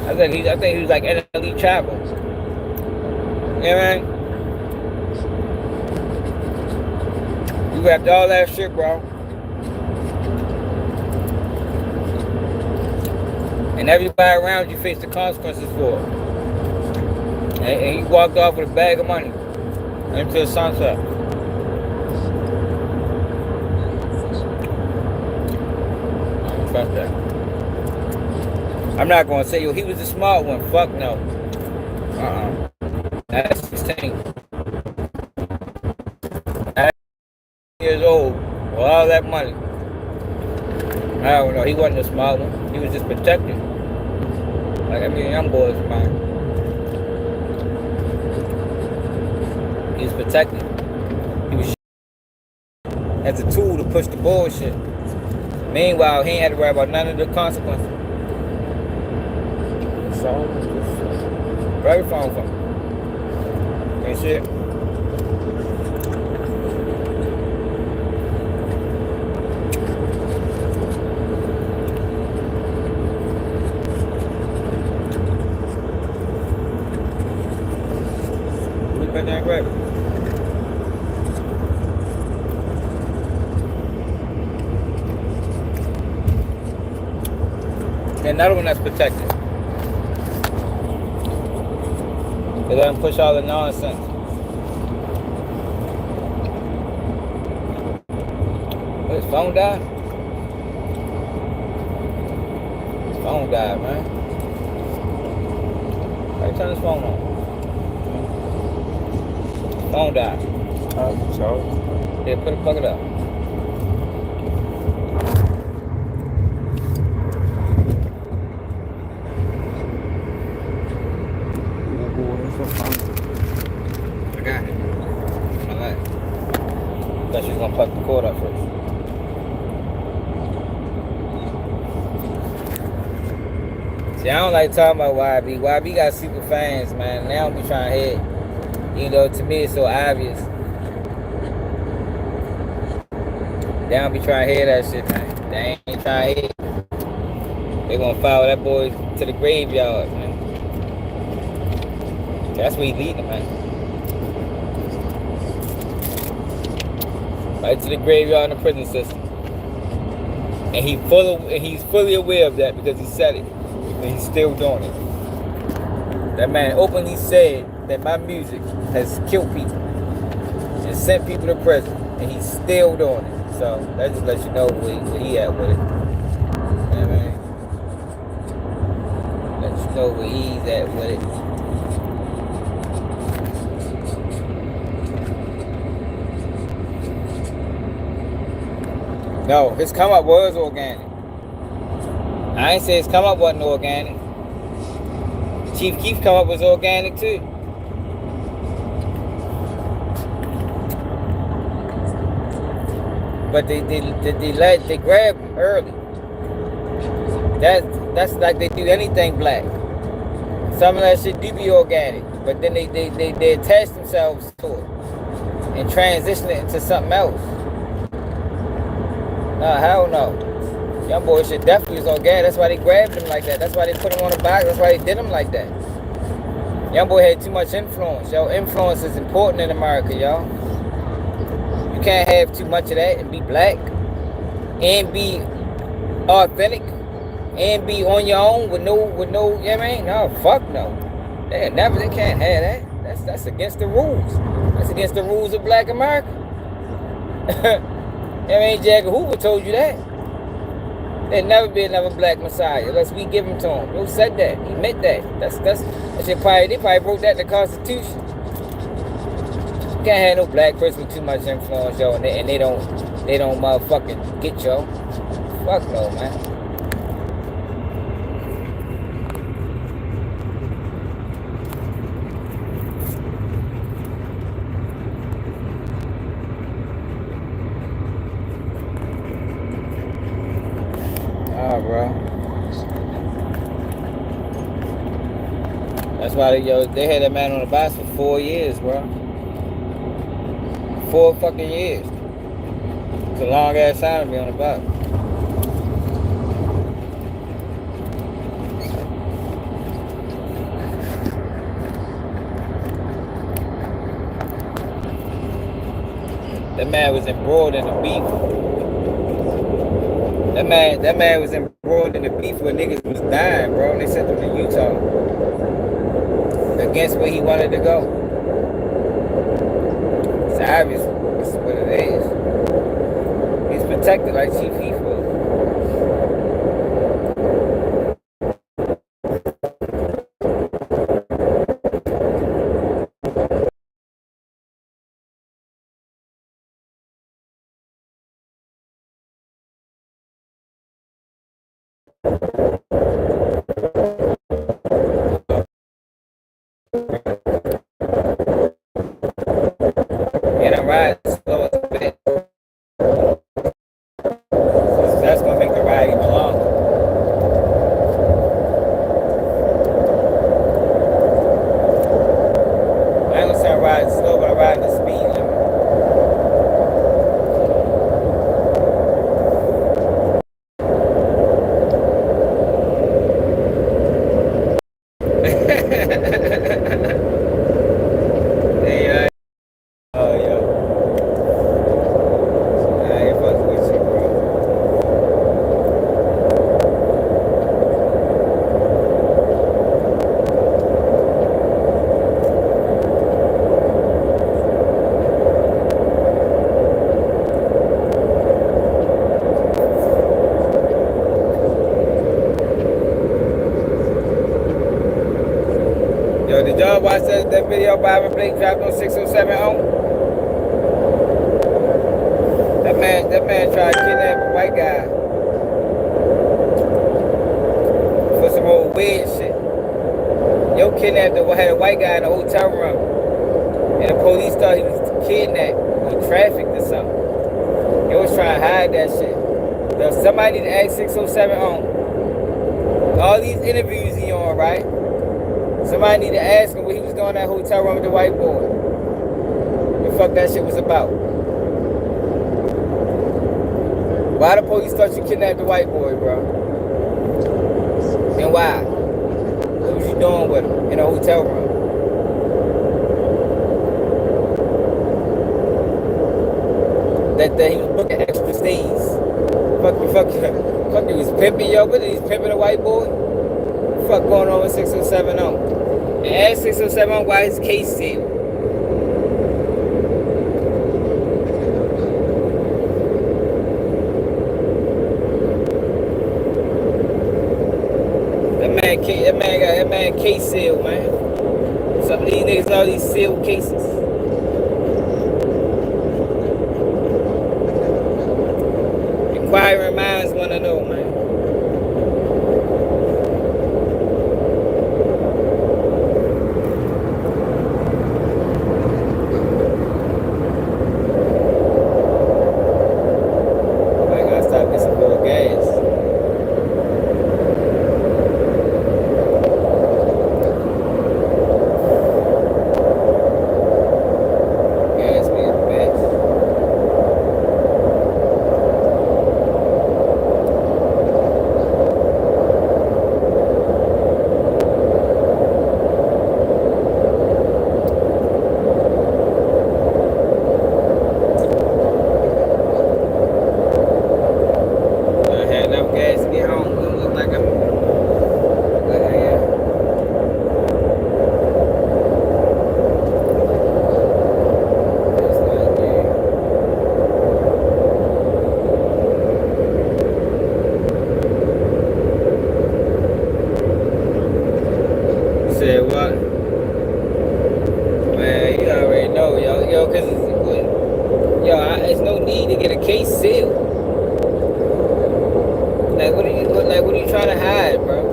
I think he was like NLE Travel. You know what I mean? You rapped all that shit, bro. And everybody around you face the consequences for it. And he walked off with a bag of money into the sunset. I don't trust that. I'm not gonna say, yo, he was the smart one. Fuck no. At 16. At years old, with all that money. I don't know. He wasn't a smart one. He was just protected. Like young boys, man. He was protected. He was as a tool to push the bullshit. Meanwhile, he ain't had to worry about none of the consequences. Very phone for him. Ain't shit. We been there great. Another one that's protected. They let him push all the nonsense. His phone died? His phone died, man. Why you turn his phone on? Phone died. So? Yeah, plug it up. I got it. Alright. Thought she was gonna plug the cord up first. See, I don't like talking about YB. YB got super fans, man. They don't be trying to hit. You know, to me it's so obvious. They don't be trying to hear that shit, man. They ain't trying to hit. They gonna follow that boy to the graveyard, man. That's where he leading, man. Right to the graveyard in the prison system. And he's fully aware of that because he said it. And he's still doing it. That man openly said that my music has killed people and sent people to prison. And he's still doing it. So that just lets you know where he at with it. You know what I mean? Let you know where he's at with it. No, his come up was organic. I ain't say his come up wasn't organic. Chief Keef come up was organic too. But they grabbed him early. That's like they do anything black. Some of that shit do be organic, but then they attach themselves to it and transition it into something else. Nah, hell no. Young boy shit definitely was organic. That's why they grabbed him like that. That's why they put him on the box. That's why they did him like that. Young boy had too much influence. Yo, influence is important in America, y'all. You can't have too much of that and be black and be authentic and be on your own with no, you know what I mean? No, fuck no. They can't have that. That's against the rules. That's against the rules of black America. I mean, Jagger Hoover told you that. There'll never be another black messiah unless we give him to him. Who said that? He meant that. They probably wrote that in the Constitution. You can't have no black person with too much influence, yo, and they don't motherfucking get yo. Fuck no, man. Bro. That's why they had that man on the box for 4 years, bro. 4 fucking years. It's a long ass time to be on the box. That man was embroiled in the beef. That man was embroiled in the beef where niggas was dying, bro. And they sent him to Utah. against where he wanted to go. It's obvious. This is what it is. He's protected like Chief Keef was. And I'm riding slow as a bit. So that's gonna make the ride even longer. I ain't gonna start riding slow, but I'm riding the speed limit. Hey, oh, yo. I ain't fucking with you, bro. Yo, did y'all watch that video Byron Blake dropped on 607 on? That man tried to kidnap a white guy for some old weird shit. Yo kidnapped had a white guy in a hotel room, and the police thought he was kidnapped or trafficked or something. Yo was trying to hide that shit. Yo, somebody need to ask 607 on. All these interviews he on, right? Somebody need to ask him what he was doing in that hotel room with the white boy. The fuck that shit was about. Why the police thought you kidnapped the white boy, bro? And why? What was you doing with him in a hotel room? That he was booking extra stays. Fuck, he was pimping, yo, but he's pimping a white boy? What the fuck going on with 607 on? And ask 607 on why his case sealed. That man case sealed, man. Some of these niggas all these sealed cases. Inquiring minds want to know, man. I gotta stop getting some little gas. Said what? Man, you already know, yo, cause it's no need to get a case sealed. Like, what are you trying to hide, bro?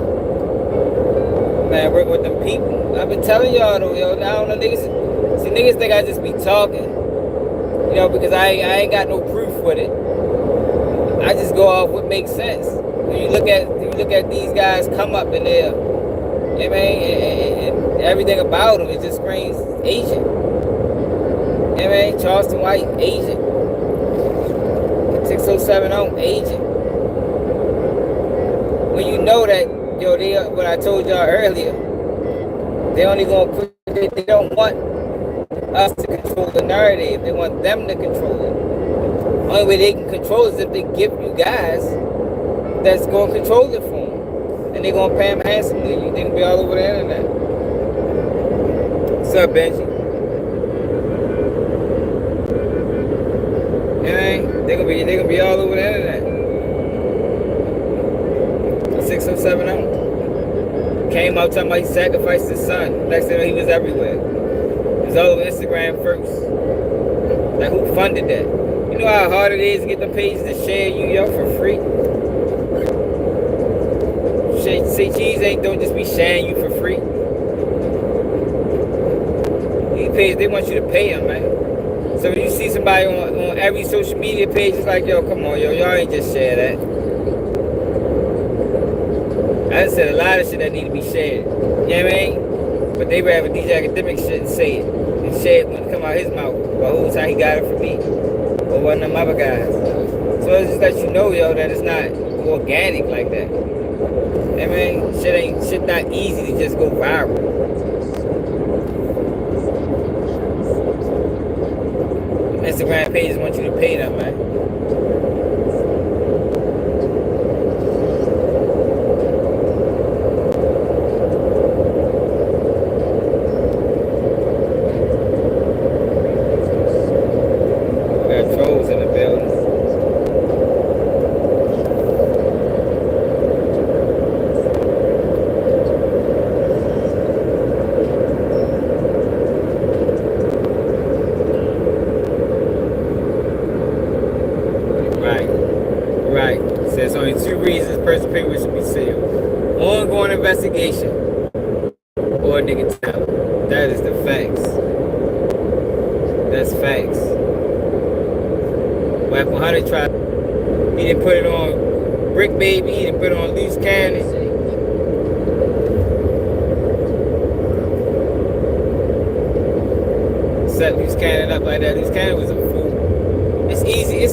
Man, work with them people. I've been telling y'all though, yo. I don't know, niggas think I just be talking, because I ain't got no proof with it. I just go off what makes sense. When you look at these guys come up in there. I mean, and everything about him, it just screams Asian. I mean, Charleston White, Asian. 607 on, Asian. When you know that, what I told y'all earlier, they only gonna they don't want us to control the narrative. They want them to control it. Only way they can control is if they give you guys that's gonna control it for them. And they're gonna pay them handsomely. They can be all over the internet. up, Benji? They gonna be all over the internet. 6070 came out talking about he sacrificed his son. Next thing he was everywhere. It was all over Instagram first. Like, who funded that? You know how hard it is to get the pages to share you, yo, for free? Say cheese don't just be sharing you for free. These pages, they want you to pay them, man. So when you see somebody on every social media page, it's like, yo, come on, yo, y'all ain't just share that. I done said a lot of shit that need to be shared. You know what I mean? But they rather DJ Academic shit and say it. And share it when it come out his mouth. But whole time he got it from me. Or one of them other guys. So it's just let you know, yo, that it's not organic like that. You know what I mean? Shit not easy to just go viral. Instagram pages want you to pay them, man. We got trolls in the building. Right. Says only 2 reasons person paper should be sealed. Ongoing investigation or nigga talent. That is the facts. That's facts. Wack 100 tried. He didn't put it on Brick Baby. He didn't put it on Loose Cannon. Set Loose Cannon up like that. Loose Cannon was a fool. It's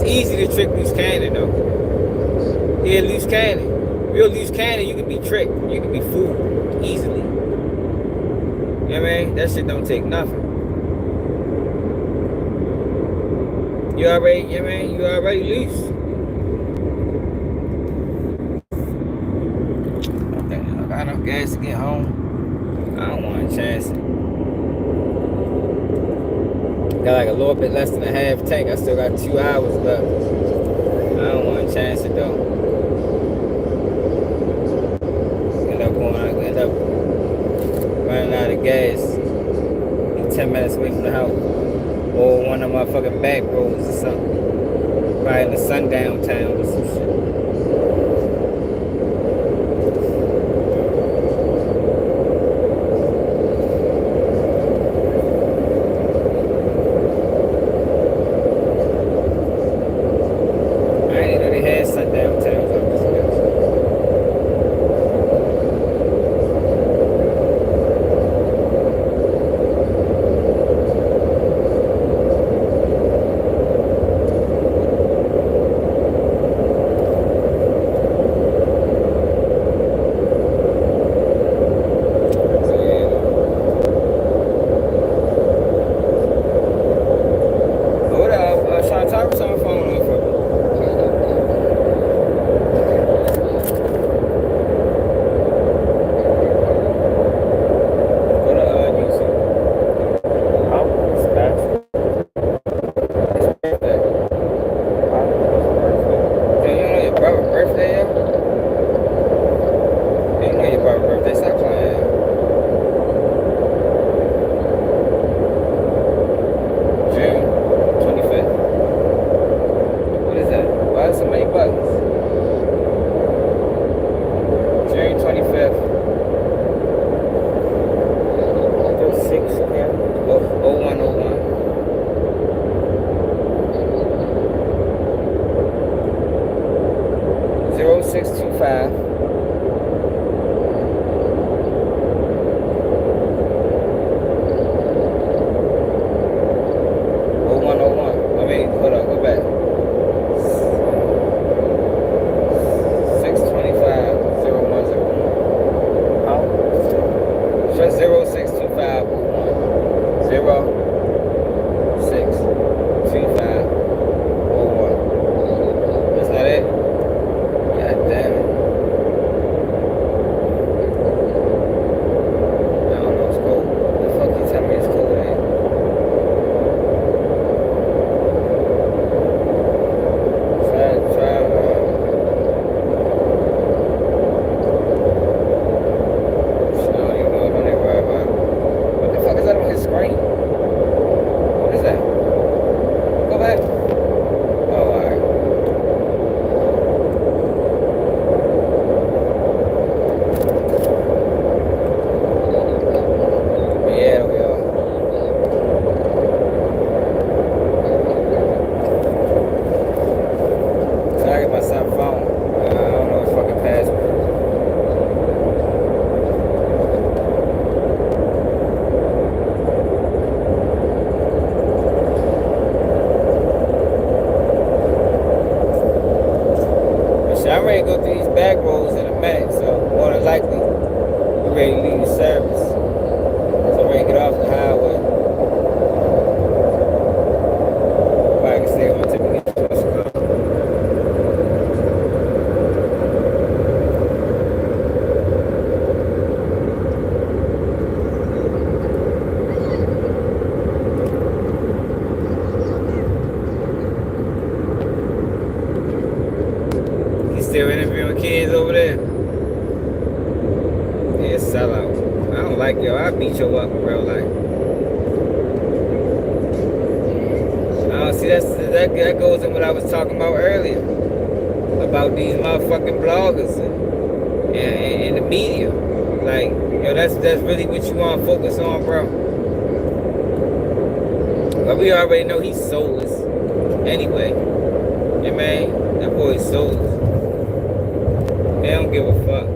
easy to trick Loose Cannon though. Yeah, Loose Cannon. Real Loose Cannon, you can be tricked. You can be fooled easily. You know what I mean? That shit don't take nothing. You already, you know what I mean? You already loose. Okay, I got enough gas to get home. I don't want to chance it. Got like a little bit less than a half tank. I still got 2 hours left. I don't want to chance it though. End up running out of gas. Be 10 minutes away from the house. Or one of my fucking back roads or something. Probably in the sundown town or some shit. Tell me it's cool. screen. What is that? Go back. Oh, alright. Yeah, we are. So I get my son phone. I don't know his fucking password. I'm ready to go through these back roads in a minute, so more than likely, we're ready to leave the service. So I'm ready to get off the highway. If I can stay on until we get to the school. You still interviewing kids over there? Yeah, sellout. I don't like yo. I beat you up in real life. See, that goes in what I was talking about earlier about these motherfucking bloggers and the media. Like, yo, that's really what you want to focus on, bro. But we already know he's soulless. Anyway, yeah, man, that boy's soulless. They don't give a fuck.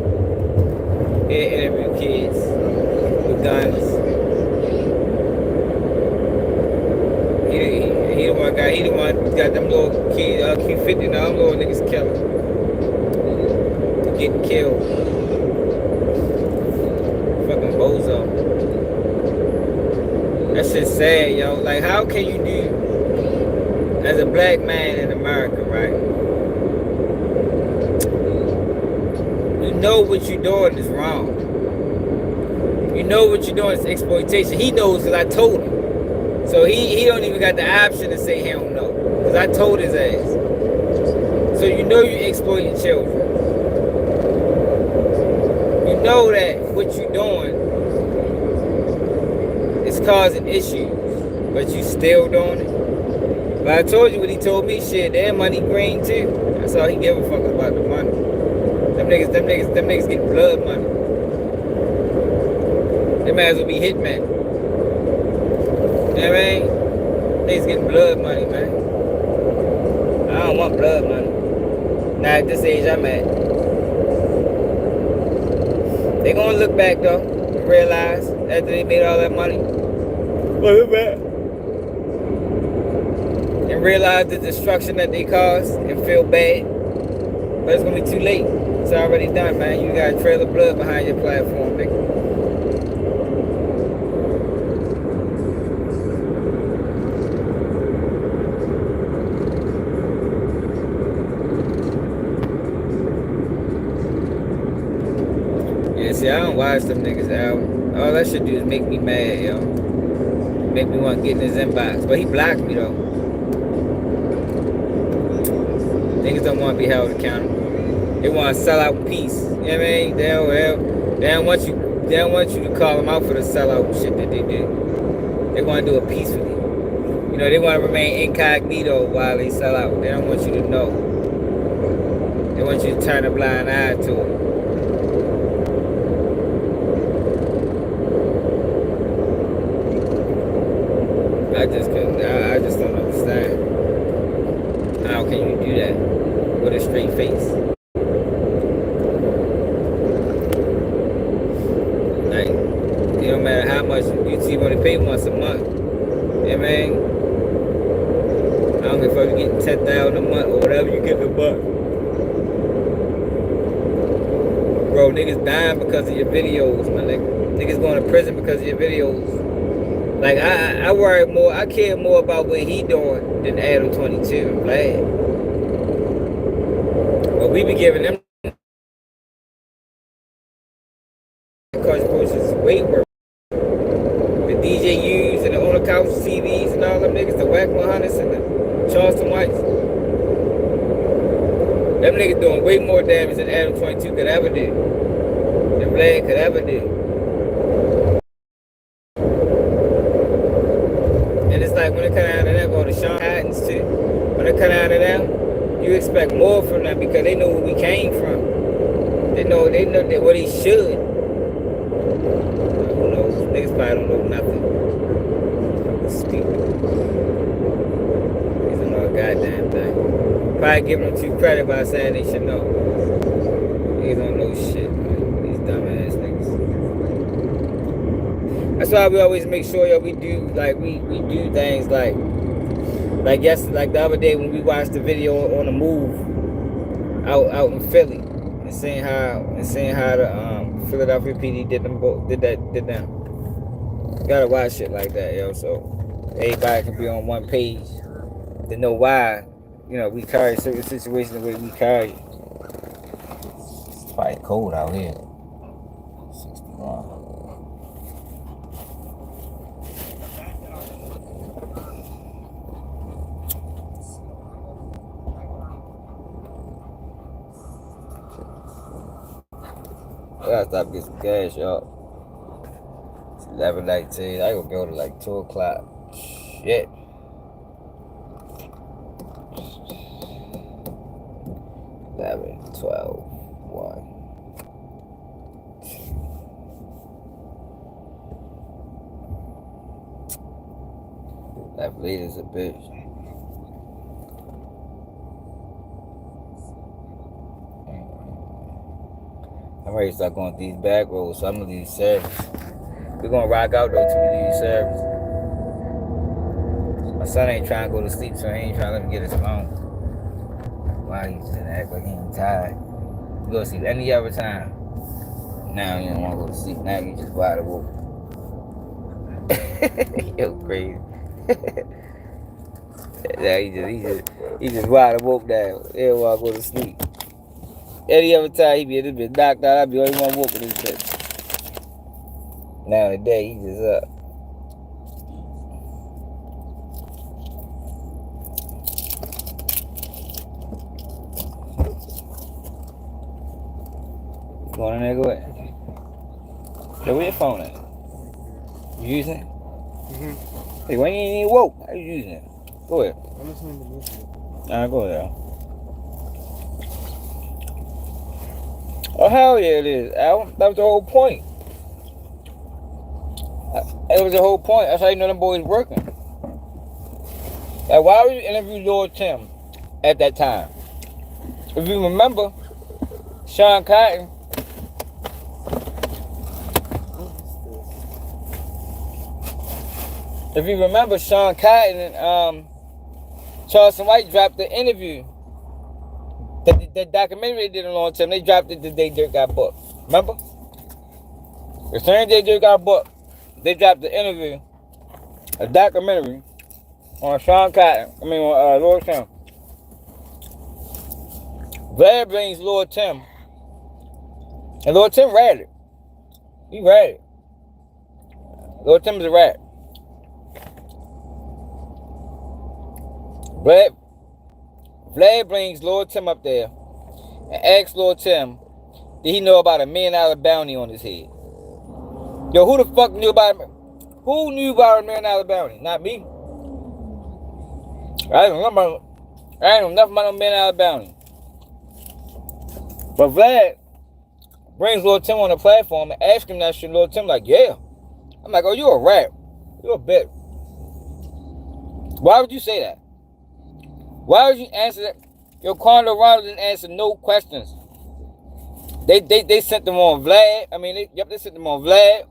They interview kids with guns. He the one got them little kids, Q50, and them little niggas killing. Getting killed. Fucking bozo. That shit's sad, yo. Like, how can you do, as a black man in America, right? You know what you're doing is wrong. You know what you're doing is exploitation. He knows because I told him. So he don't even got the option to say he don't know. Because I told his ass. So you know you're exploiting children. You know that what you're doing is causing issues. But you still doing it. But I told you what he told me, shit, their money green too. That's all he give a fuck about, the money. Them niggas get blood money. They might as well be hitmen. You know what I mean? Niggas getting blood money, man. I don't want blood money. Not at this age I'm at. They gonna look back though and realize after they made all that money. Look back. And realize the destruction that they caused and feel bad. But it's gonna be too late. It's already done, man. You got a trail of blood behind your platform, nigga. See, I don't watch them niggas album. All that shit do is make me mad, yo. Make me want to get in his inbox. But he blocked me, though. Niggas don't want to be held accountable. They want to sell out peace. You know what I mean? They don't want you to call them out for the sellout shit that they do. They want to do it peacefully. You know, they want to remain incognito while they sell out. They don't want you to know. They want you to turn a blind eye to it. I just don't understand. How can you do that with a straight face? Like, it don't matter how much you want to pay once a month. You know what I mean? I don't give a fuck if you're getting $10,000 a month or whatever you get a month. Bro, niggas dying because of your videos, my nigga. Niggas going to prison because of your videos. Like, I worry more, I care more about what he doing than Adam 22. I'm glad. But we be giving them contributions way worse. The DJUs and the On the Couch TVs and all them niggas, the Wack 100s and the Charleston Whites. Them niggas doing way more damage than Adam 22 could ever do. Than Vlad could ever do. it come out of them, or the Sean Hattons too, when it come out of them, you expect more from them because they know where we came from. They know that what they should. Who knows? Niggas probably don't know nothing. Stupid. They don't know a goddamn thing. Probably giving them too credit by saying they should know. Niggas don't know shit, man. These dumbass niggas. That's why we always make sure, yo, we do do things like the other day when we watched the video on the move out in Philly and seeing how the Philadelphia PD did them. Gotta watch shit like that, yo, so everybody can be on one page to know why, you know, we carry certain situations the way we carry it. It's probably cold out here. 61. I gotta stop getting some cash, y'all. It's 11:19. I gonna go to like 2 o'clock. Shit. $11, $12, $1. That lady's a bitch. I'm ready to start going through these back roads, so I'm gonna leave service. We're gonna rock out though till we leave service. My son ain't trying to go to sleep, so he ain't trying to let me get his phone. Why he's gonna act like he ain't tired? You go to sleep any other time. Now you don't want to go to sleep. Now you just wide awake. Yo, crazy. Now he just wide awake now. He don't want to go to sleep. Any other time he be knocked out, I'd be the only one woke in this bitch. Now today he just up. Going in there, go ahead. So where your phone at? You using it? Mm-hmm. Hey, when you ain't even woke, how you using it? Go ahead. I'm listening to music. Alright, go ahead. Oh, hell yeah, it is, Al. That was the whole point. It was the whole point. That's how you know them boys working. Like, why would you interview Lil Tim at that time? If you remember, Sean Cotton. If you remember, Sean Cotton and Charleston White dropped the interview. The documentary they did a long time. They dropped it the day Durk got booked. Remember? The same day Durk got booked, they dropped the interview, a documentary on Sean Cotton. On Lil Tim. Vlad brings Lil Tim, and Lil Tim read it. He read it. Lil Tim is a rat. Vlad brings Lil Tim up there and asks Lil Tim, did he know about $1 million bounty on his head? Yo, who the fuck knew about it? Who knew about $1 million bounty? Not me. I don't know nothing about $1 million bounty. But Vlad brings Lil Tim on the platform and asks him that shit. Lil Tim like, yeah. I'm like, oh, you a rat. You a bitch. Why would you say that? Why would you answer that? Yo, Quando Ronald didn't answer no questions. They sent them on Vlad. They sent them on Vlad.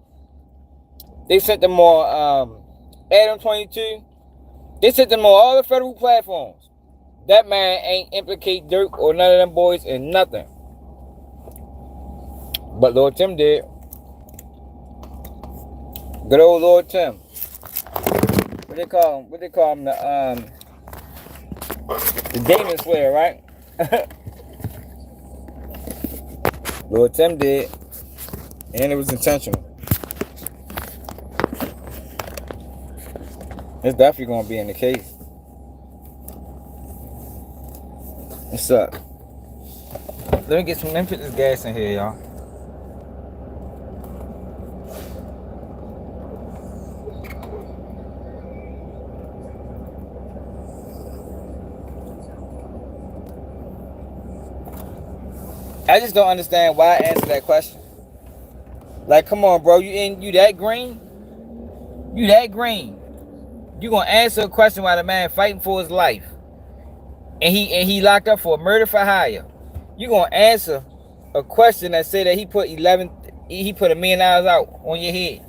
They sent them on Adam 22. They sent them on all the federal platforms. That man ain't implicate Durk or none of them boys in nothing. But Lord Tim did. Good old Lord Tim. What they call him? The Demon Slayer, right? Lord Tim did. And it was intentional. It's definitely going to be in the case. What's up? Let me put this gas in here, y'all. I just don't understand why I answer that question. Like, come on, bro. You that green? You that green? You gonna answer a question while the man fighting for his life, and he locked up for murder for hire? You gonna answer a question that say that he put $1 million out on your head,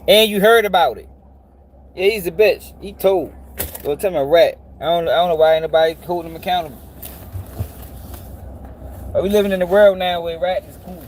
and you heard about it? Yeah, he's a bitch. He told. Well, tell me a rat. I don't know why ain't nobody holding him accountable. But we living in a world now where rat is cool.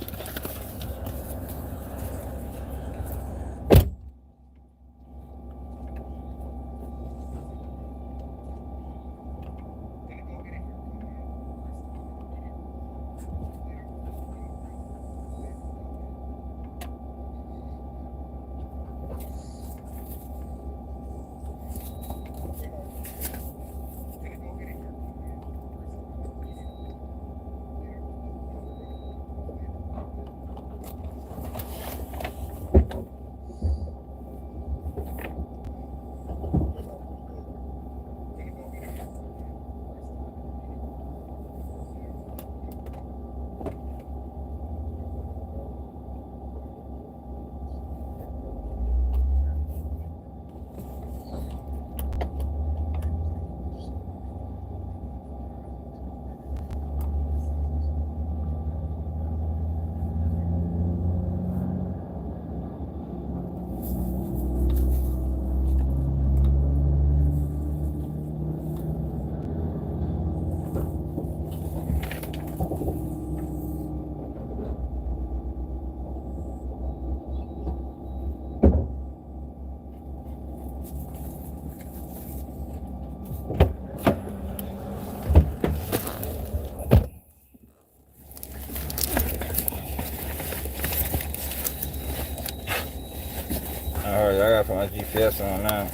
Alright, I gotta put my GPS on now.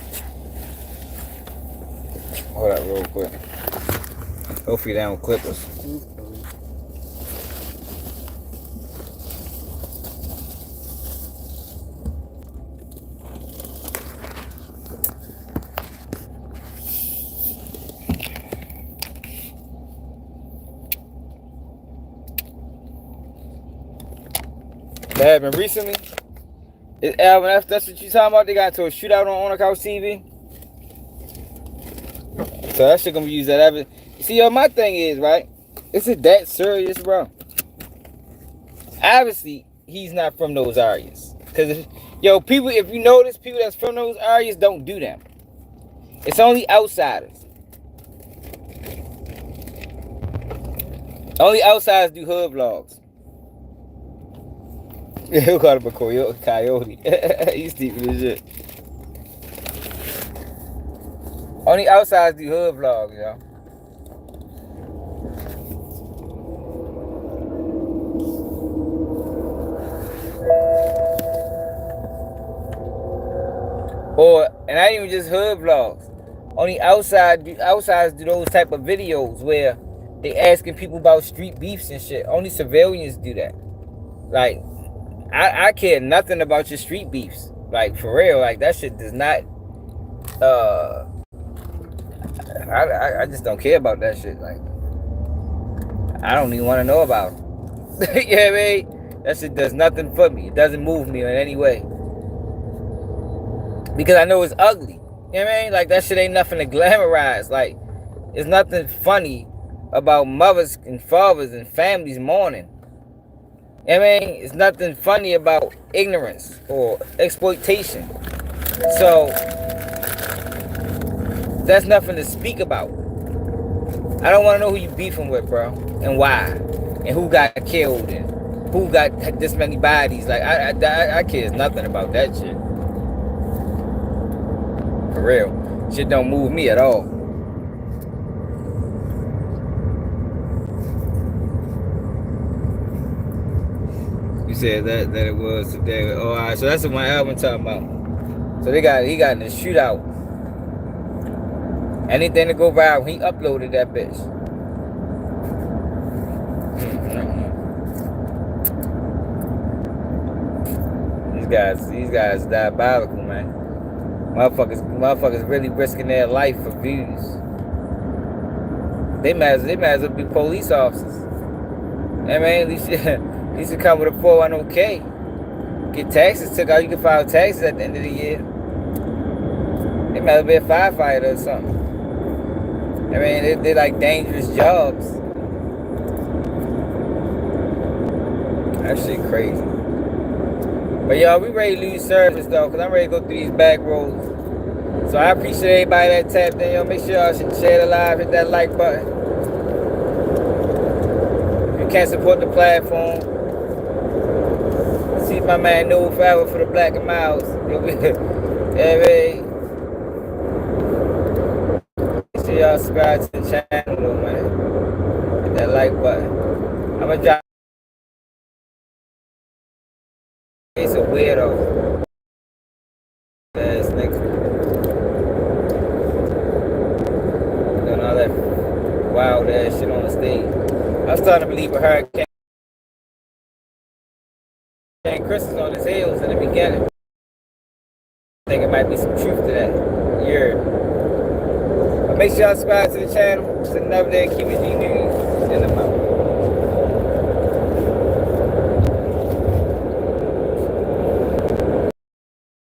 Hold up real quick. Hopefully they don't clip us. That happened recently. Alvin, that's what you talking about? They got into a shootout on the Couch TV. So that shit gonna be used at every. See, yo, my thing is, right? Is it that serious, bro? Obviously, he's not from those areas. Cause people, if you notice, people that's from those areas don't do them. It's only outsiders. Only outsiders do hood vlogs. He'll call him a coyote. He's stupid as shit. Only outsiders do hood vlogs, yo. And not even just hood vlogs. Only outsiders do those type of videos where they asking people about street beefs and shit. Only civilians do that. Like, I care nothing about your street beefs. Like, for real, like, that shit does not, I just don't care about that shit. Like, I don't even want to know about it. You know what I mean? That shit does nothing for me. It doesn't move me in any way. Because I know it's ugly. You know what I mean? Like, that shit ain't nothing to glamorize. Like, there's nothing funny about mothers and fathers and families mourning. You know what I mean? It's nothing funny about ignorance or exploitation. So, that's nothing to speak about. I don't want to know who you beefing with, bro. And why. And who got killed. And who got this many bodies. Like, I care nothing about that shit. For real. Shit don't move me at all. You said that it was today. Oh, all right. So that's the one Alvin talking about. So he got in a shootout. Anything to go viral, he uploaded that bitch. These guys diabolical, man. Motherfuckers really risking their life for views. They might as well be police officers. I mean, at least you come with a 401k. Get taxes took out. You can file taxes at the end of the year. It might be a firefighter or something. I mean, they're like dangerous jobs. That shit crazy. But y'all, we ready to lose service though, because I'm ready to go through these back roads. So I appreciate everybody that tapped in. Yo, make sure y'all share the live, hit that like button. If you can't support the platform, see my man Noah Forever for the Black and Miles. Yeah, man. Make sure y'all subscribe to the channel, man. Hit that like button. I'm gonna drop. It's a weirdo. Ass nigga. Doing all that wild ass shit on the stage. I was starting to believe a hurricane. Chris is on his heels in the beginning. I think it might be some truth to that. Yeah. But make sure y'all subscribe to the channel. It's another day. Keep it G News in the mouth.